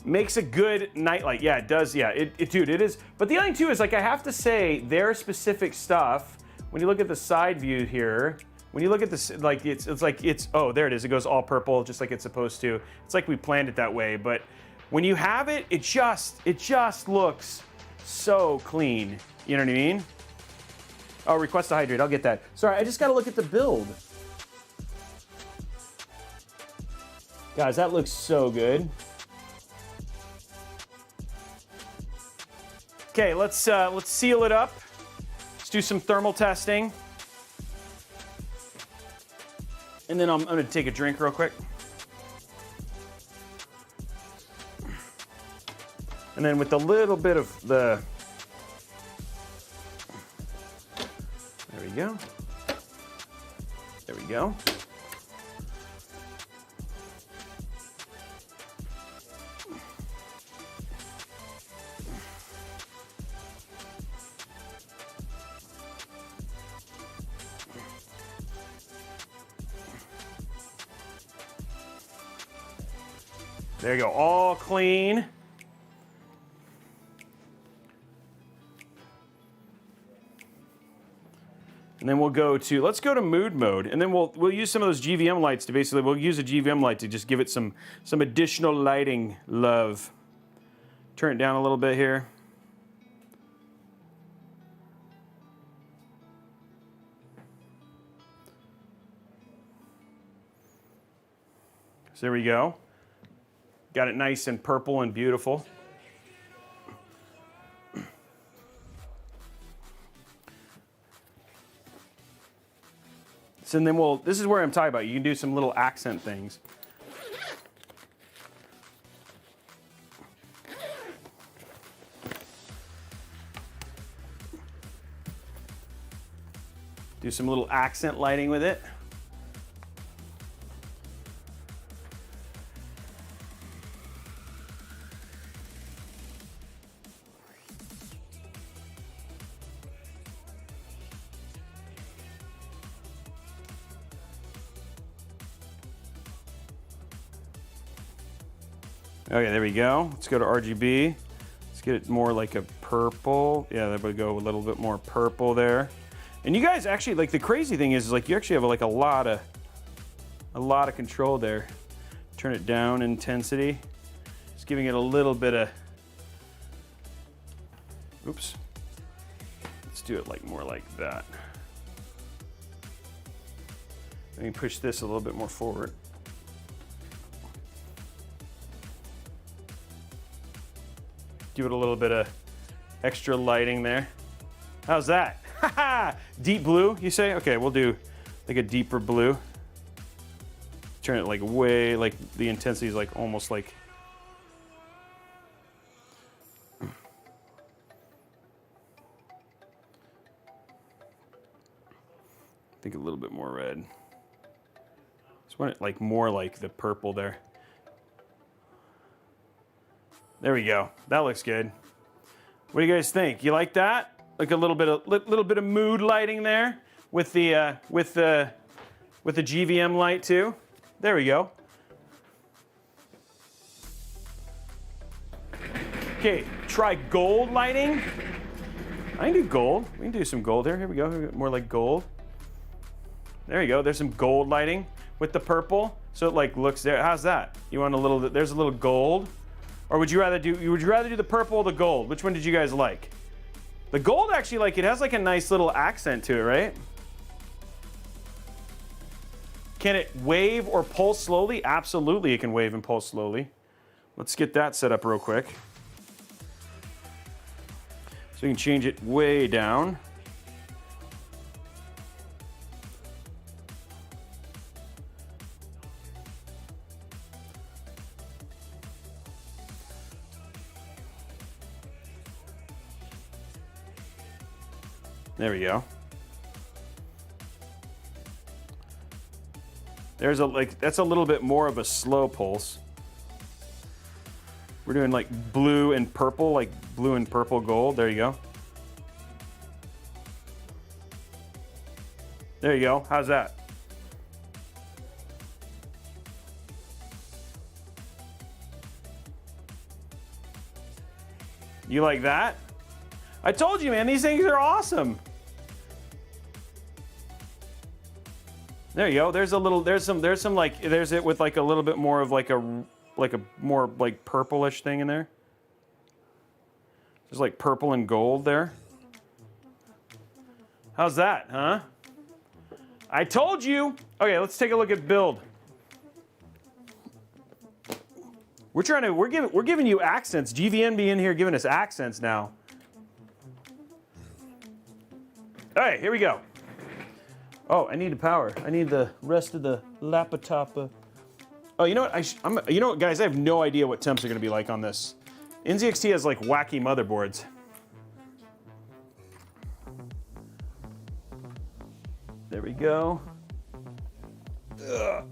Makes a good nightlight. Yeah, it does. Yeah, dude, it is. But the other thing too is, like, I have to say, their specific stuff, when you look at the side view here, when you look at this, like, it's like, oh, there it is. It goes all purple, just like it's supposed to. It's like we planned it that way. But when you have it, it just looks so clean. You know what I mean? Oh, request to hydrate. I'll get that. Sorry, I just got to look at the build. Guys, that looks so good. Okay, let's seal it up. Let's do some thermal testing. And then I'm gonna take a drink real quick. And then with a little bit of the, there we go. There we go. There you go, all clean. And then we'll go to, let's go to mood mode, and then we'll use some of those GVM lights to basically, we'll use a GVM light to just give it some additional lighting love. Turn it down a little bit here. So there we go. Got it nice and purple and beautiful. So then this is where I'm talking about. You can do some little accent things. Do some little accent lighting with it. Okay, there we go. Let's go to RGB. Let's get it more like a purple. Yeah, that would go a little bit more purple there. And you guys actually, like, the crazy thing is like you actually have like a lot of control there. Turn it down intensity. Just giving it a little bit of, oops. Let's do it like more like that. Let me push this a little bit more forward. Give it a little bit of extra lighting there. How's that? Deep blue, you say? Okay, we'll do like a deeper blue. Turn it like way, like the intensity is like almost like think a little bit more red. Just want it like more like the purple there. There we go. That looks good. What do you guys think? You like that? Like a little bit of mood lighting there with the GVM light too. There we go. Okay, try gold lighting. I can do gold. We can do some gold here. Here we go. More like gold. There you go. There's some gold lighting with the purple, so it like looks there. How's that? You want a little? There's a little gold, or would you rather do the purple or the gold? Which one did you guys like? The gold actually, like, it has like a nice little accent to it, right? Can it wave or pulse slowly? Absolutely, it can wave and pulse slowly. Let's get that set up real quick. So you can change it way down. There we go. There's that's a little bit more of a slow pulse. We're doing like blue and purple, like blue and purple gold. There you go. There you go. How's that? You like that? I told you, man, these things are awesome. There you go. There's it with like a little bit more of like a more like purplish thing in there. There's like purple and gold there. How's that, huh? I told you. Okay, let's take a look at build. We're giving you accents. GVN be in here giving us accents now. All right, here we go. Oh, I need the power. I need the rest of the laptop. Oh, you know what? You know what, guys? I have no idea what temps are going to be like on this. NZXT has like wacky motherboards. There we go. Ugh.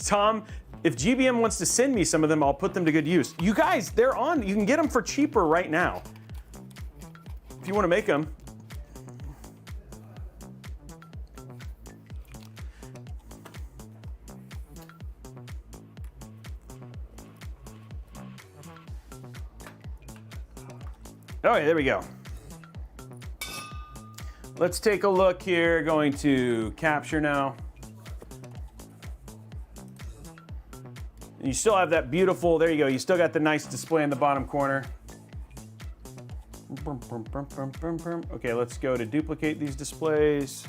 Tom, if GBM wants to send me some of them, I'll put them to good use. You guys, they're on. You can get them for cheaper right now. If you want to make them. All right, there we go. Let's take a look here. Going to capture now. And you still have that beautiful, there you go, you still got the nice display in the bottom corner. Okay, let's go to duplicate these displays.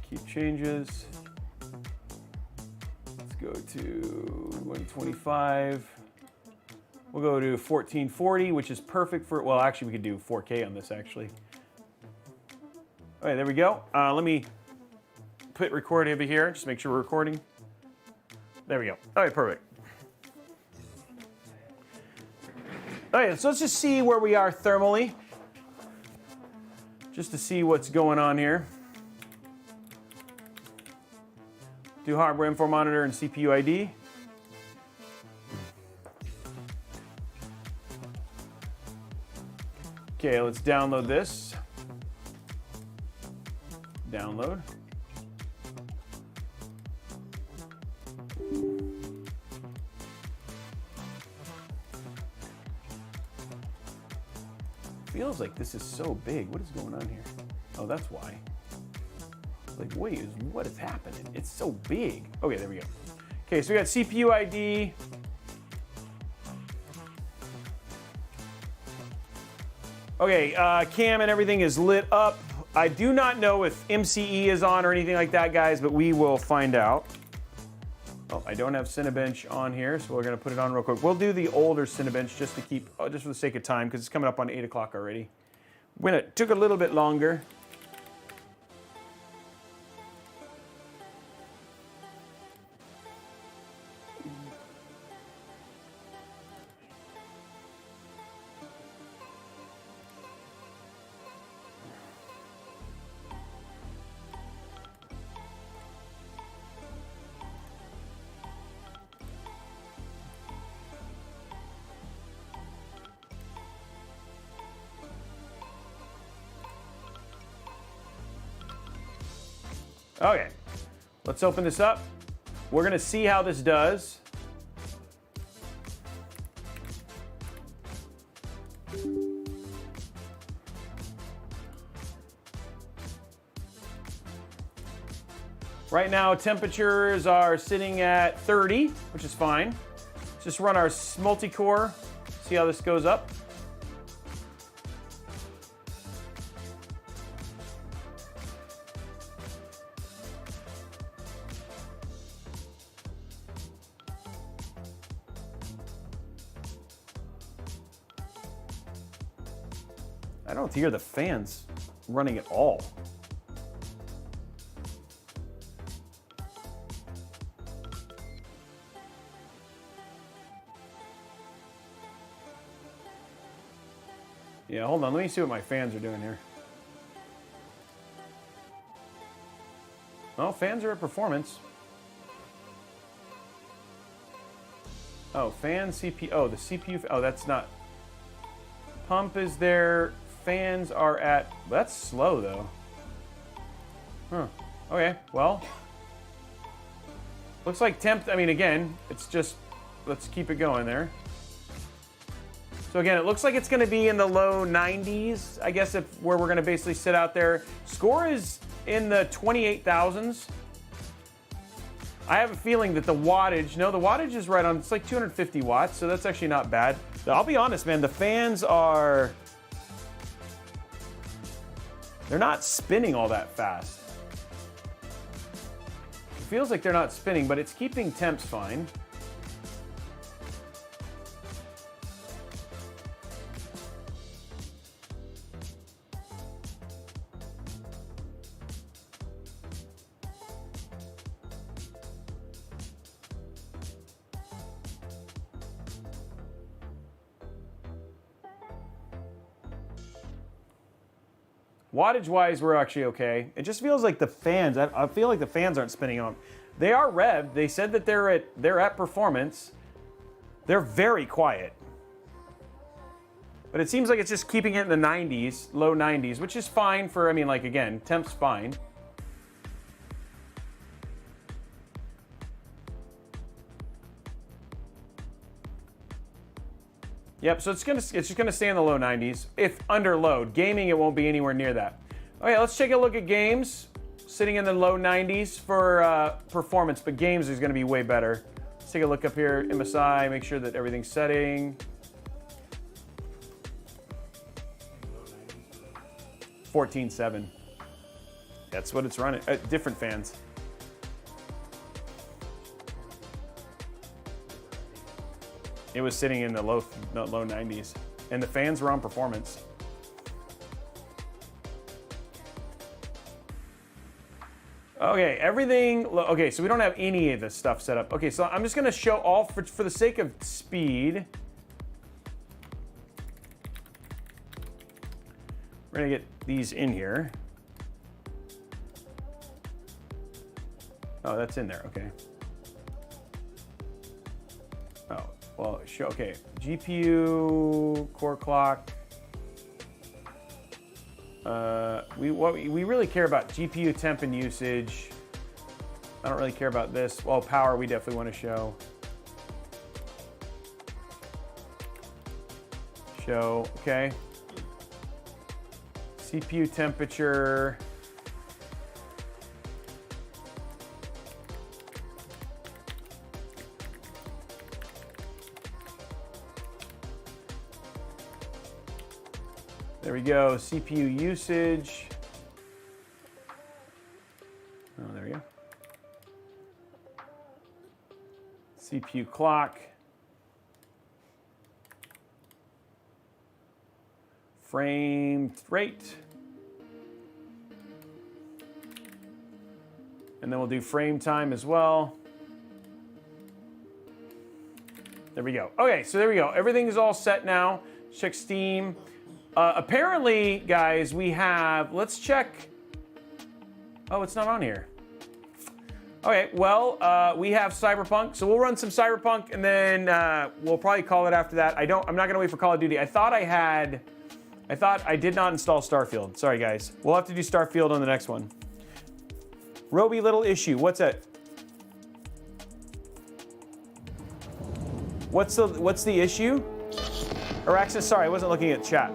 Keep changes. Let's go to 125. We'll go to 1440, which is perfect for, well, actually we could do 4K on this actually. All right, there we go. Let me put record over here, just make sure we're recording. There we go. All right, perfect. All right, so let's just see where we are thermally, just to see what's going on here. Do hardware info monitor and CPU ID. Okay, let's download this. Download. Feels like this is so big. What is going on here? Oh, that's why. Like, wait, what is happening? It's so big. Okay, there we go. Okay, so we got CPU ID. Okay, cam and everything is lit up. I do not know if MCE is on or anything like that, guys, but we will find out. Oh, I don't have Cinebench on here, so we're gonna put it on real quick. We'll do the older Cinebench just to keep, just for the sake of time, because it's coming up on 8 o'clock already. When it took a little bit longer. Okay, let's open this up. We're gonna see how this does. Right now, temperatures are sitting at 30, which is fine. Let's just run our multi-core, see how this goes up. I don't hear the fans running at all. Yeah, hold on. Let me see what my fans are doing here. Oh, fans are at performance. Oh, fan CPU. Oh, the CPU. Oh, that's not. Pump is there. Fans are at. That's slow though. Huh. Okay. Well. Looks like temp. I mean, again, it's just. Let's keep it going there. So again, it looks like it's going to be in the low 90s, I guess, where we're going to basically sit out there. Score is in the 28,000s. I have a feeling that the wattage, no, the wattage is right on, it's like 250 watts, so that's actually not bad. I'll be honest, man, the fans are, they're not spinning all that fast. It feels like they're not spinning, but it's keeping temps fine. Wattage-wise, we're actually okay. It just feels like the fans, I feel like the fans aren't spinning on. They are revved. They said that they're at performance. They're very quiet. But it seems like it's just keeping it in the 90s, low 90s, which is fine for, I mean, like, again, temp's fine. Yep, so it's just gonna stay in the low 90s. If under load. Gaming, it won't be anywhere near that. Okay, let's take a look at games. Sitting in the low 90s for performance, but games is gonna be way better. Let's take a look up here, MSI, make sure that everything's setting. 14.7. That's what it's running, different fans. It was sitting in the low 90s, and the fans were on performance. Okay, everything, okay, so we don't have any of this stuff set up. Okay, so I'm just gonna show all, for the sake of speed, we're gonna get these in here. Oh, that's in there, okay. Oh. Well, okay, GPU, core clock. We really care about GPU temp and usage. I don't really care about this. Well, power we definitely want to show. Show, okay. CPU temperature. There we go, CPU usage. Oh, there we go. CPU clock. Frame rate. And then we'll do frame time as well. There we go. Okay, so there we go. Everything is all set now. Check Steam. Apparently, guys, we have, let's check. Oh, it's not on here. Okay, well, we have Cyberpunk, so we'll run some Cyberpunk, and then we'll probably call it after that. I'm not gonna wait for Call of Duty. I thought I did not install Starfield. Sorry, guys. We'll have to do Starfield on the next one. Robey, little issue. What's that? What's the issue? Araxis, sorry, I wasn't looking at chat.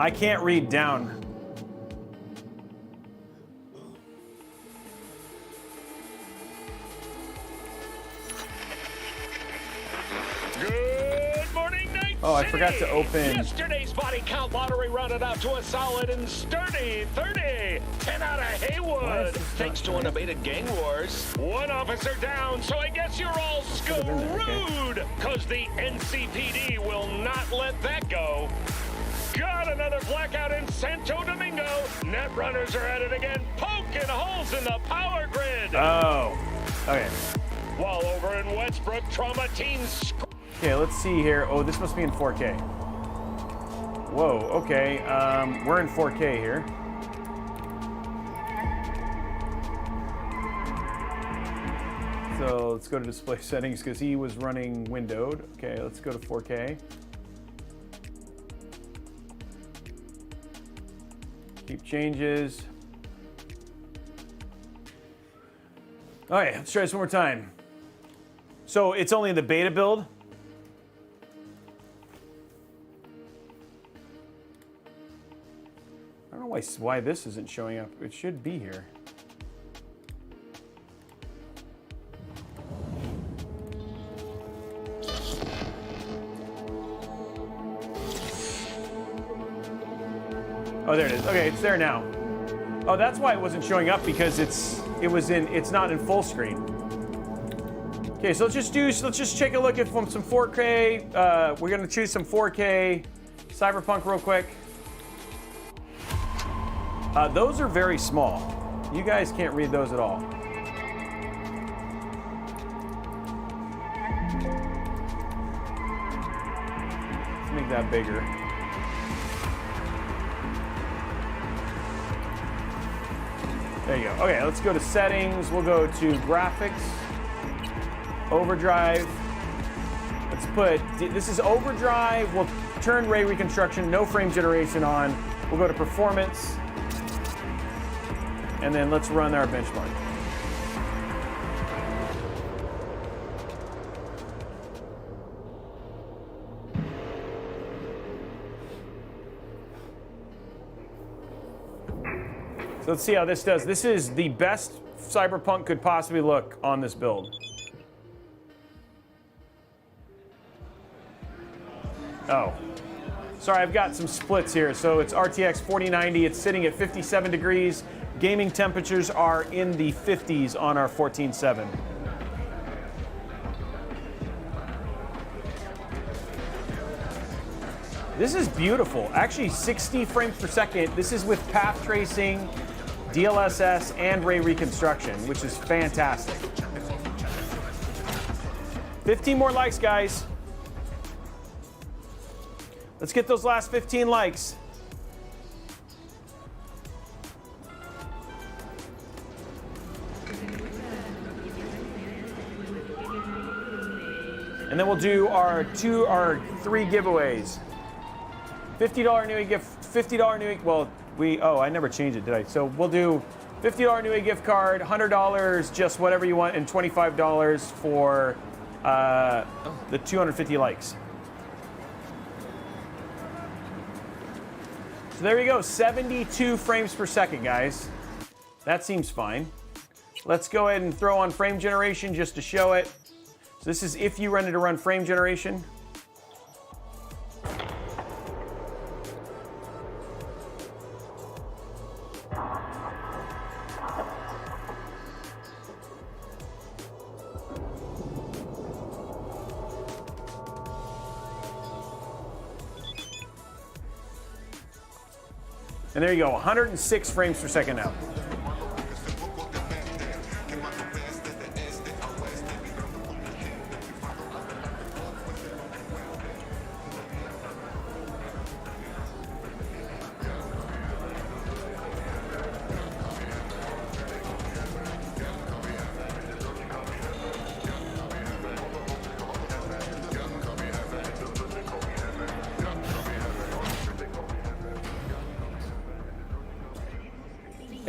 I can't read down. Good morning, Night Oh, I City. forgot to open. Yesterday's body count lottery rounded out to a solid and sturdy 30. 10 out of Haywood. Thanks to unabated gang wars. One officer down, so I guess you're all been there, okay. screwed. Cause the NCPD will not let that go. Got another blackout in Santo Domingo. Net runners are at it again, poking holes in the power grid. Oh, okay. While over in Westbrook, trauma teams. Okay, let's see here. Oh, this must be in 4K. Whoa, okay. We're in 4K here. So let's go to display settings because he was running windowed. Okay, let's go to 4K. Keep changes. All right, let's try this one more time. So it's only in the beta build. I don't know why this isn't showing up. It should be here. Oh, there it is. Okay, it's there now. Oh, that's why it wasn't showing up because it's not in full screen. Okay, so let's just take a look at some 4K. We're gonna choose some 4K Cyberpunk real quick. Those are very small. You guys can't read those at all. Let's make that bigger. There you go. Okay, let's go to settings. We'll go to graphics, overdrive. Let's put, this is overdrive. We'll turn ray reconstruction, no frame generation on. We'll go to performance. And then let's run our benchmark. So let's see how this does. This is the best Cyberpunk could possibly look on this build. Oh, sorry, I've got some splits here. So it's RTX 4090, it's sitting at 57 degrees. Gaming temperatures are in the 50s on our 14.7. This is beautiful. Actually, 60 frames per second. This is with path tracing, DLSS, and ray reconstruction, which is fantastic. 15 more likes, guys. Let's get those last 15 likes. And then we'll do our 3 giveaways. $50 Newegg gift, $50 Newegg, well, I never changed it, did I? So we'll do $50 Newegg gift card, $100, just whatever you want, and $25 for the 250 likes. So there you go, 72 frames per second, guys. That seems fine. Let's go ahead and throw on frame generation just to show it. So this is if you wanted to run frame generation. And there you go, 106 frames per second now.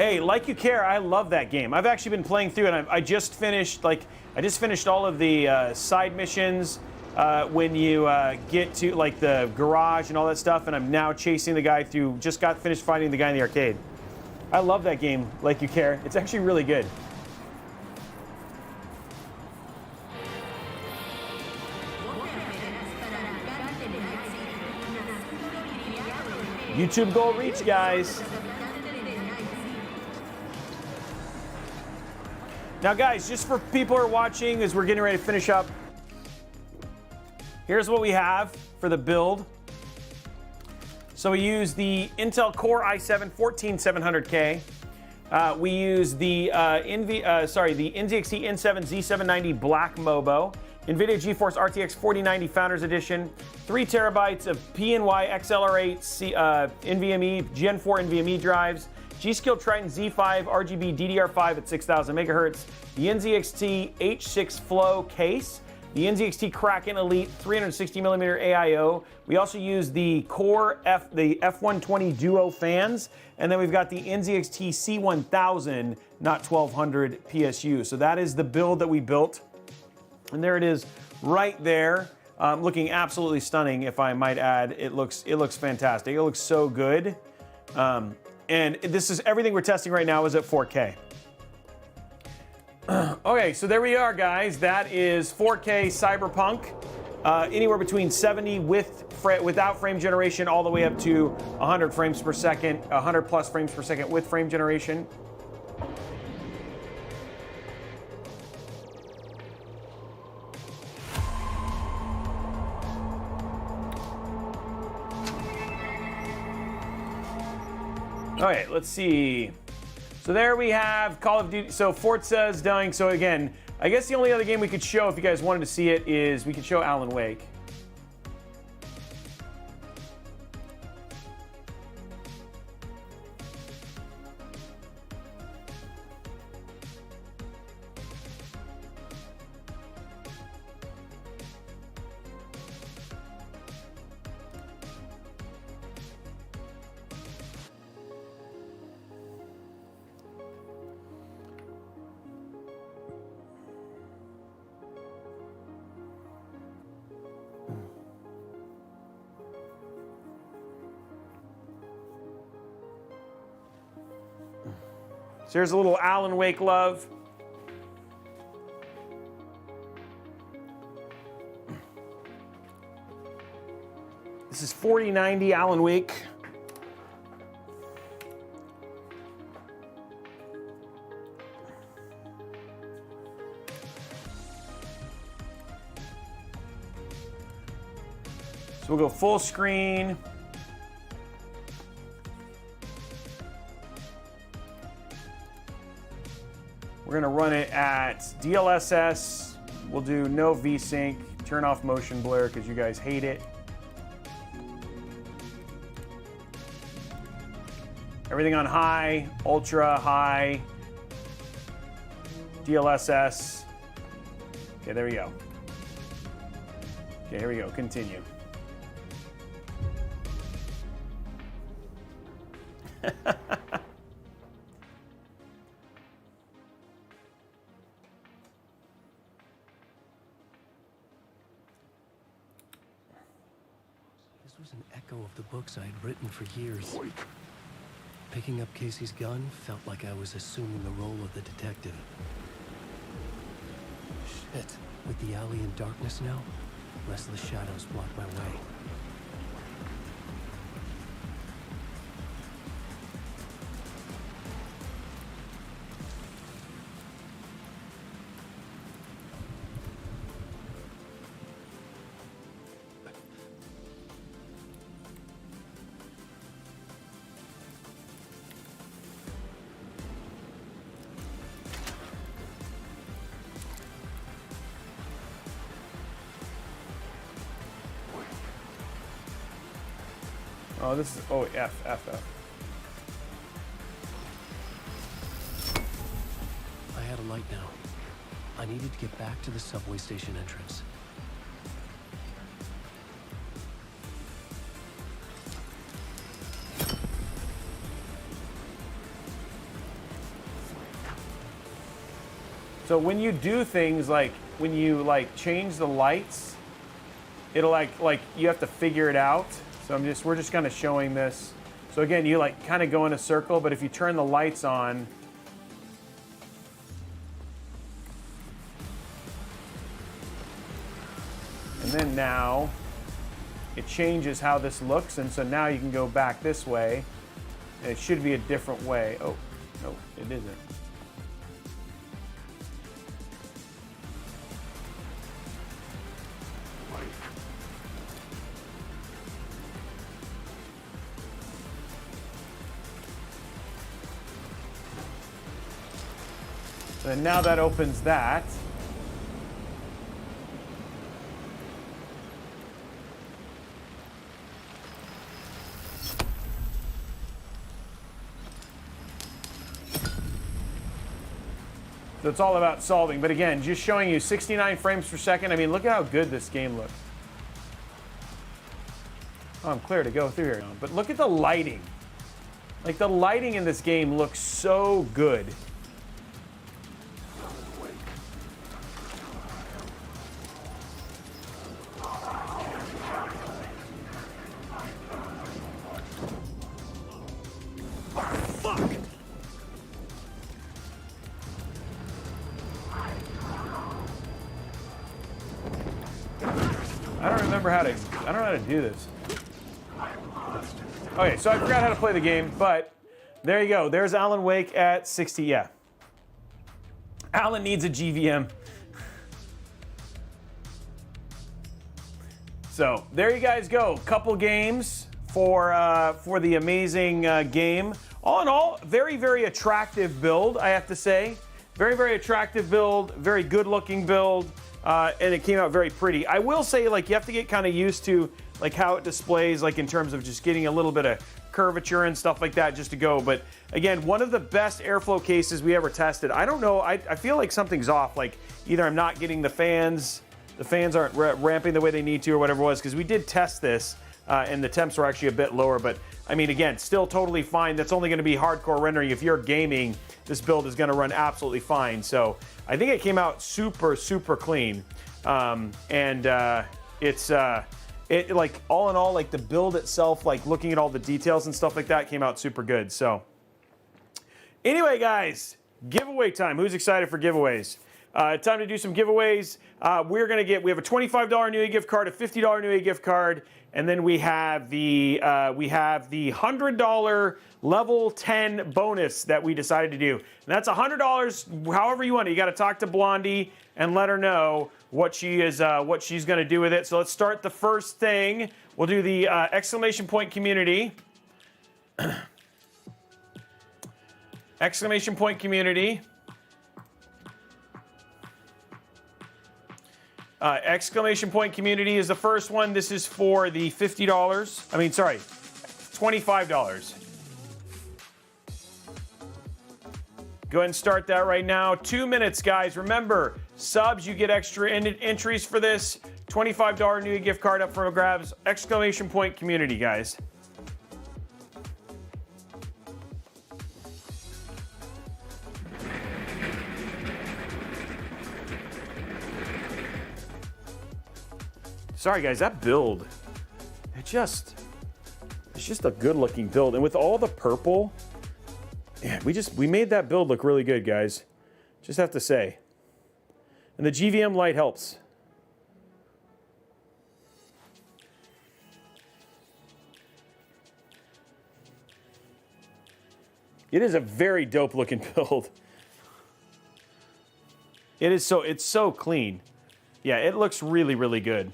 Hey, Like You Care, I love that game. I've actually been playing through it. I just finished all of the side missions when you get to like the garage and all that stuff, and I'm now chasing the guy through. Just got finished fighting the guy in the arcade. I love that game, Like You Care. It's actually really good. YouTube goal reach, guys. Now, guys, just for people who are watching as we're getting ready to finish up, here's what we have for the build. So we use the Intel Core i7-14700K. We use the NZXT N7 Z790 Black Mobo, NVIDIA GeForce RTX 4090 Founders Edition, 3 terabytes of PNY XLR8 NVMe, Gen 4 NVMe drives, G.Skill Triton Z5 RGB DDR5 at 6000 megahertz, the NZXT H6 Flow case, the NZXT Kraken Elite 360mm AIO. We also use the Core F120 Duo fans, and then we've got the NZXT C1000, not 1200 PSU. So that is the build that we built. And there it is right there, looking absolutely stunning, if I might add. It looks fantastic. It looks so good. And this is everything we're testing right now is at 4K. Okay, so there we are, guys. That is 4K Cyberpunk, anywhere between 70 without frame generation all the way up to 100 frames per second, 100 plus frames per second with frame generation. All right, let's see. So there we have Call of Duty. So Forza's done. So again, I guess the only other game we could show if you guys wanted to see it is we could show Alan Wake. So here's a little Alan Wake love. This is 4090 Alan Wake. So we'll go full screen. We're gonna run it at DLSS. We'll do no VSync, turn off motion blur because you guys hate it. Everything on high, ultra high, DLSS. Okay, there we go. Okay, here we go, continue. This was an echo of the books I had written for years. Picking up Casey's gun felt like I was assuming the role of the detective. Shit. With the alley in darkness now, restless shadows block my way. Oh, this is, oh, F. I had a light now. I needed to get back to the subway station entrance. So when you do things like when you like change the lights, it'll like you have to figure it out. So we're just kind of showing this. So again, you like kind of go in a circle, but if you turn the lights on, and then now it changes how this looks, and so now you can go back this way, and it should be a different way. Oh, no, it isn't. And now that opens that. So it's all about solving. But again, just showing you 69 frames per second. I mean, look at how good this game looks. Oh, I'm clear to go through here. But look at the lighting. Like, the lighting in this game looks so good. I don't know how to do this. Okay, so I forgot how to play the game, but there you go. There's Alan Wake at 60. Yeah. Alan needs a GVM. So there you guys go. Couple games for the amazing game. All in all, very, very attractive build, I have to say. Very, very attractive build. Very good looking build. And it came out very pretty. I will say, like, you have to get kind of used to like how it displays, like in terms of just getting a little bit of curvature and stuff like that just to go. But again, one of the best airflow cases we ever tested. I don't know, I feel like something's off. Like either I'm not getting the fans aren't ramping the way they need to or whatever it was, because we did test this and the temps were actually a bit lower. But I mean, again, still totally fine. That's only going to be hardcore rendering. If you're gaming, this build is going to run absolutely fine. So I think it came out super, super clean. It like all in all, like the build itself, like looking at all the details and stuff like that, came out super good. So anyway, guys, giveaway time. Who's excited for giveaways? Time to do some giveaways. We have a $25 Newegg gift card, a $50 Newegg gift card, and then we have the $100 level 10 bonus that we decided to do. And that's $100, however you want it. You got to talk to Blondie and let her know what she's going to do with it. So let's start the first thing. We'll do the exclamation point community. Exclamation point community. Exclamation point community is the first one. This is for the $50. I mean, sorry, $25. Go ahead and start that right now. 2 minutes, guys. Remember, subs, you get extra entries for this. $25 new gift card up for grabs. Exclamation point community, guys. Sorry, guys, that build, it's just a good-looking build, and with all the purple, yeah, we made that build look really good, guys. Just have to say, and the GVM light helps. It is a very dope-looking build. It's so clean. Yeah, it looks really, really good.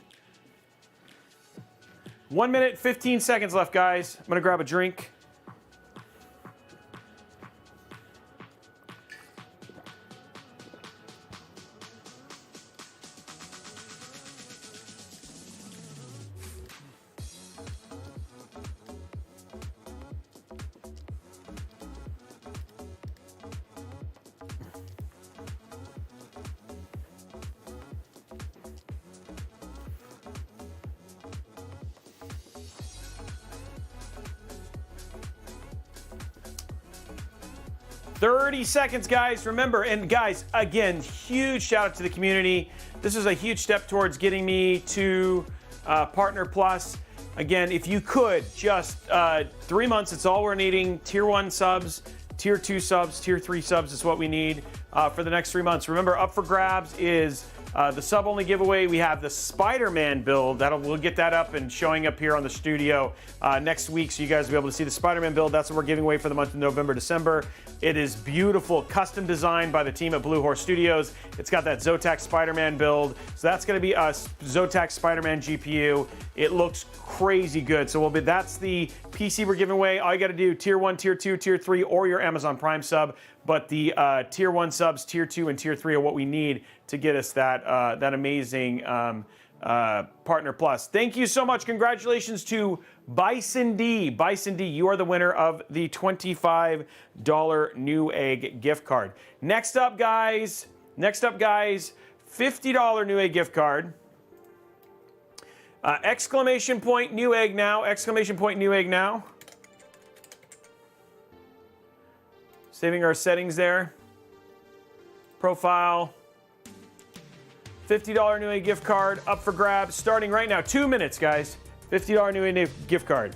1 minute, 15 seconds left, guys. I'm gonna grab a drink. 30 seconds, guys. Remember, and guys, again, huge shout out to the community. This is a huge step towards getting me to Partner Plus. Again, if you could, just 3 months, it's all we're needing. Tier 1 subs, Tier 2 subs, Tier 3 subs is what we need for the next 3 months. Remember, up for grabs is the sub-only giveaway. We have the Spider-Man build. We'll get that up and showing up here on the studio next week, so you guys will be able to see the Spider-Man build. That's what we're giving away for the month of November, December. It is beautiful, custom designed by the team at Blue Horse Studios. It's got that Zotac Spider-Man build. So that's going to be a Zotac Spider-Man GPU. It looks crazy good. So that's the PC we're giving away. All you got to do, Tier 1, Tier 2, Tier 3, or your Amazon Prime sub. But the Tier 1 subs, Tier 2, and Tier 3 are what we need to get us that amazing Partner Plus. Thank you so much. Congratulations to Bison D. Bison D, you are the winner of the $25 Newegg gift card. Next up, guys, $50 Newegg gift card. Exclamation point Newegg now. Exclamation point Newegg now. Saving our settings there. Profile. $50 Newegg gift card up for grabs starting right now. 2 minutes, guys. $50 Newegg gift card.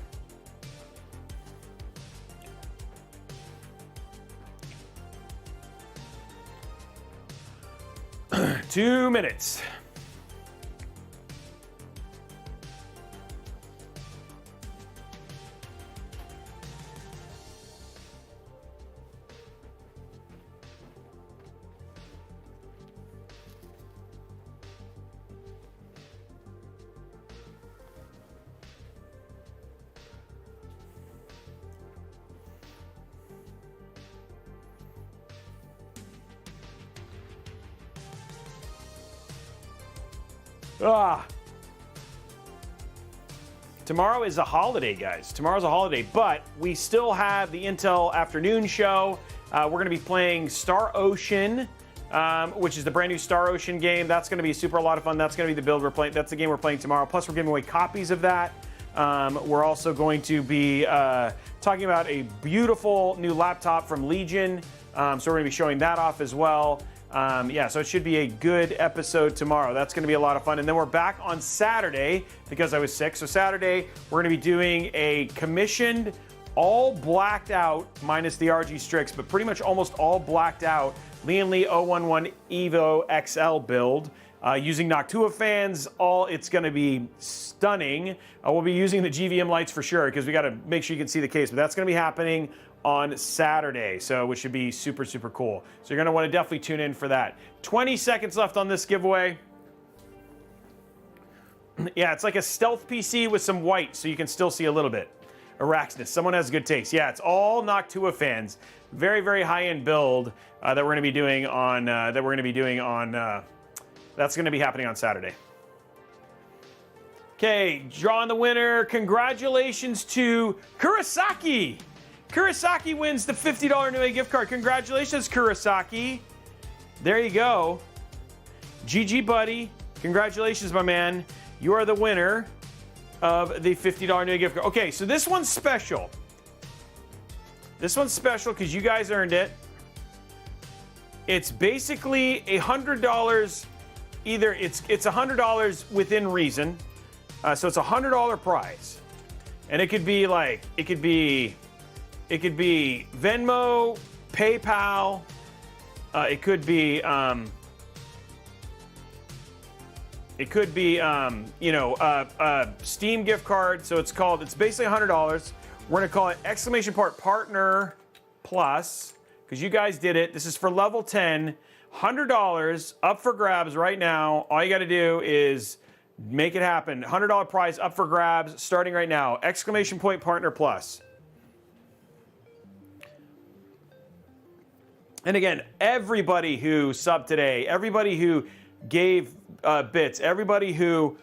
Two minutes. Tomorrow is a holiday, guys. Tomorrow's a holiday, but we still have the Intel afternoon show. We're going to be playing Star Ocean, which is the brand new Star Ocean game. That's going to be a lot of fun. That's going to be the build we're playing. That's the game we're playing tomorrow. Plus, we're giving away copies of that. We're also going to be talking about a beautiful new laptop from Legion. So we're going to be showing that off as well. So it should be a good episode tomorrow. That's going to be a lot of fun. And then we're back on Saturday because I was sick. So Saturday, we're going to be doing a commissioned, all blacked out, minus the RG Strix, but pretty much almost all blacked out Lian Li 011 Evo XL build using Noctua fans. It's going to be stunning. We'll be using the GVM lights for sure because we got to make sure you can see the case. But that's going to be happening on Saturday, which should be super, super cool. So you're going to want to definitely tune in for that. 20 seconds left on this giveaway. Yeah, it's like a stealth PC with some white, so you can still see a little bit. Araxnus, someone has good taste. Yeah, it's all Noctua fans. Very, very high-end build that we're going to be doing on. That's going to be happening on Saturday. Okay, drawing the winner. Congratulations to Kurosaki. Kurosaki wins the $50 Newegg gift card. Congratulations, Kurosaki. There you go. GG, buddy. Congratulations, my man. You are the winner of the $50 Newegg gift card. Okay, so this one's special. This one's special because you guys earned it. It's basically $100. Either it's $100 within reason. So it's a $100 prize. And it could be Venmo, PayPal. It could be Steam gift card. So it's basically $100. We're gonna call it !Partner Plus because you guys did it. This is for level 10, $100 up for grabs right now. All you got to do is make it happen. $100 prize up for grabs starting right now. !Partner Plus. And again, everybody who subbed today, everybody who gave bits, everybody who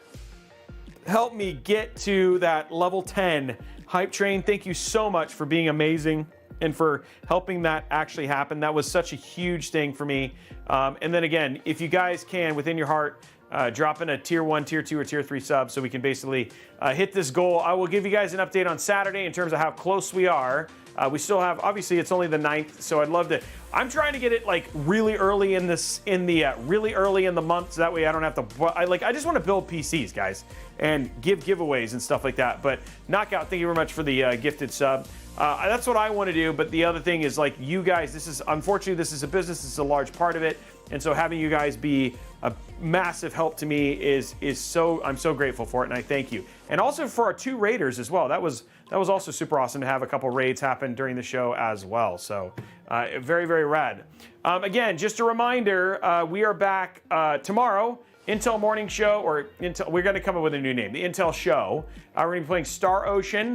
helped me get to that level 10 hype train, thank you so much for being amazing and for helping that actually happen. That was such a huge thing for me. And then again, if you guys can, within your heart, drop in a tier 1, tier 2, or tier 3 sub so we can basically hit this goal. I will give you guys an update on Saturday in terms of how close we are. We still have, obviously, it's only the 9th, so I'd love to. I'm trying to get it like really early in this, really early in the month, so that way I don't have to. I just want to build PCs, guys, and give giveaways and stuff like that. But Knockout, thank you very much for the gifted sub. That's what I want to do. But the other thing is, like, you guys, unfortunately, this is a business. This is a large part of it, and so having you guys be a massive help to me is so. I'm so grateful for it, and I thank you. And also for our 2 raiders as well. That was also super awesome to have a couple raids happen during the show as well. So very, very rad. Again, just a reminder, we are back tomorrow. Intel Morning Show, or Intel, we're going to come up with a new name, the Intel Show. We're going to be playing Star Ocean.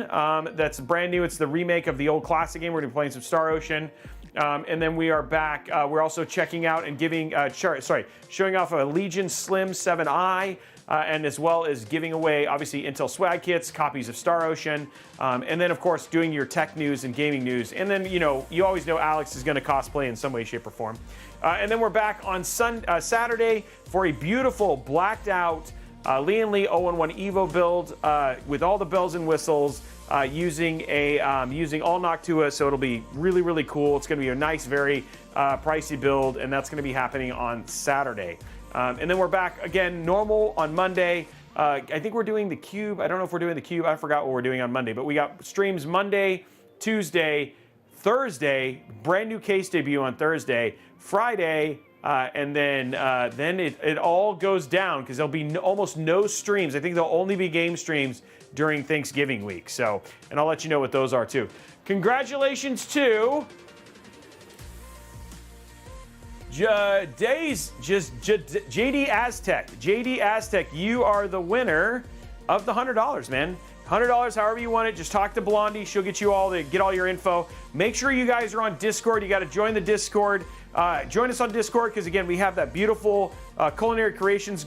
That's brand new. It's the remake of the old classic game. We're going to be playing some Star Ocean. And then we are back. We're also checking out and giving, showing off a Legion Slim 7i, and as well as giving away, obviously, Intel swag kits, copies of Star Ocean, and then, of course, doing your tech news and gaming news. And then, you always know Alex is going to cosplay in some way, shape, or form. And then we're back on Saturday for a beautiful, blacked out Lee & Lee 011 Evo build with all the bells and whistles, using all Noctua, so it'll be really, really cool. It's going to be a nice, very pricey build, and that's going to be happening on Saturday. And then we're back again, normal on Monday. I think we're doing the Cube. I don't know if we're doing the Cube. I forgot what we're doing on Monday, but we got streams Monday, Tuesday, Thursday, brand new case debut on Thursday, Friday, and then it all goes down because there'll be almost no streams. I think there'll only be game streams during Thanksgiving week. So, and I'll let you know what those are too. Congratulations to JD Aztec. JD Aztec, you are the winner of the $100, man. $100, however you want it. Just talk to Blondie. She'll get you get all your info. Make sure you guys are on Discord. You got to join the Discord. Join us on Discord because, again, we have that beautiful culinary creations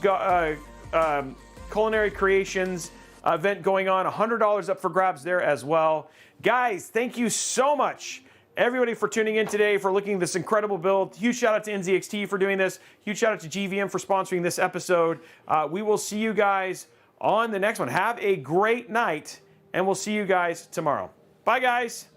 event going on. $100 up for grabs there as well. Guys, thank you so much, everybody, for tuning in today, for looking at this incredible build. Huge shout out to NZXT for doing this. Huge shout out to GVM for sponsoring this episode. We will see you guys on the next one. Have a great night, and we'll see you guys tomorrow. Bye, guys.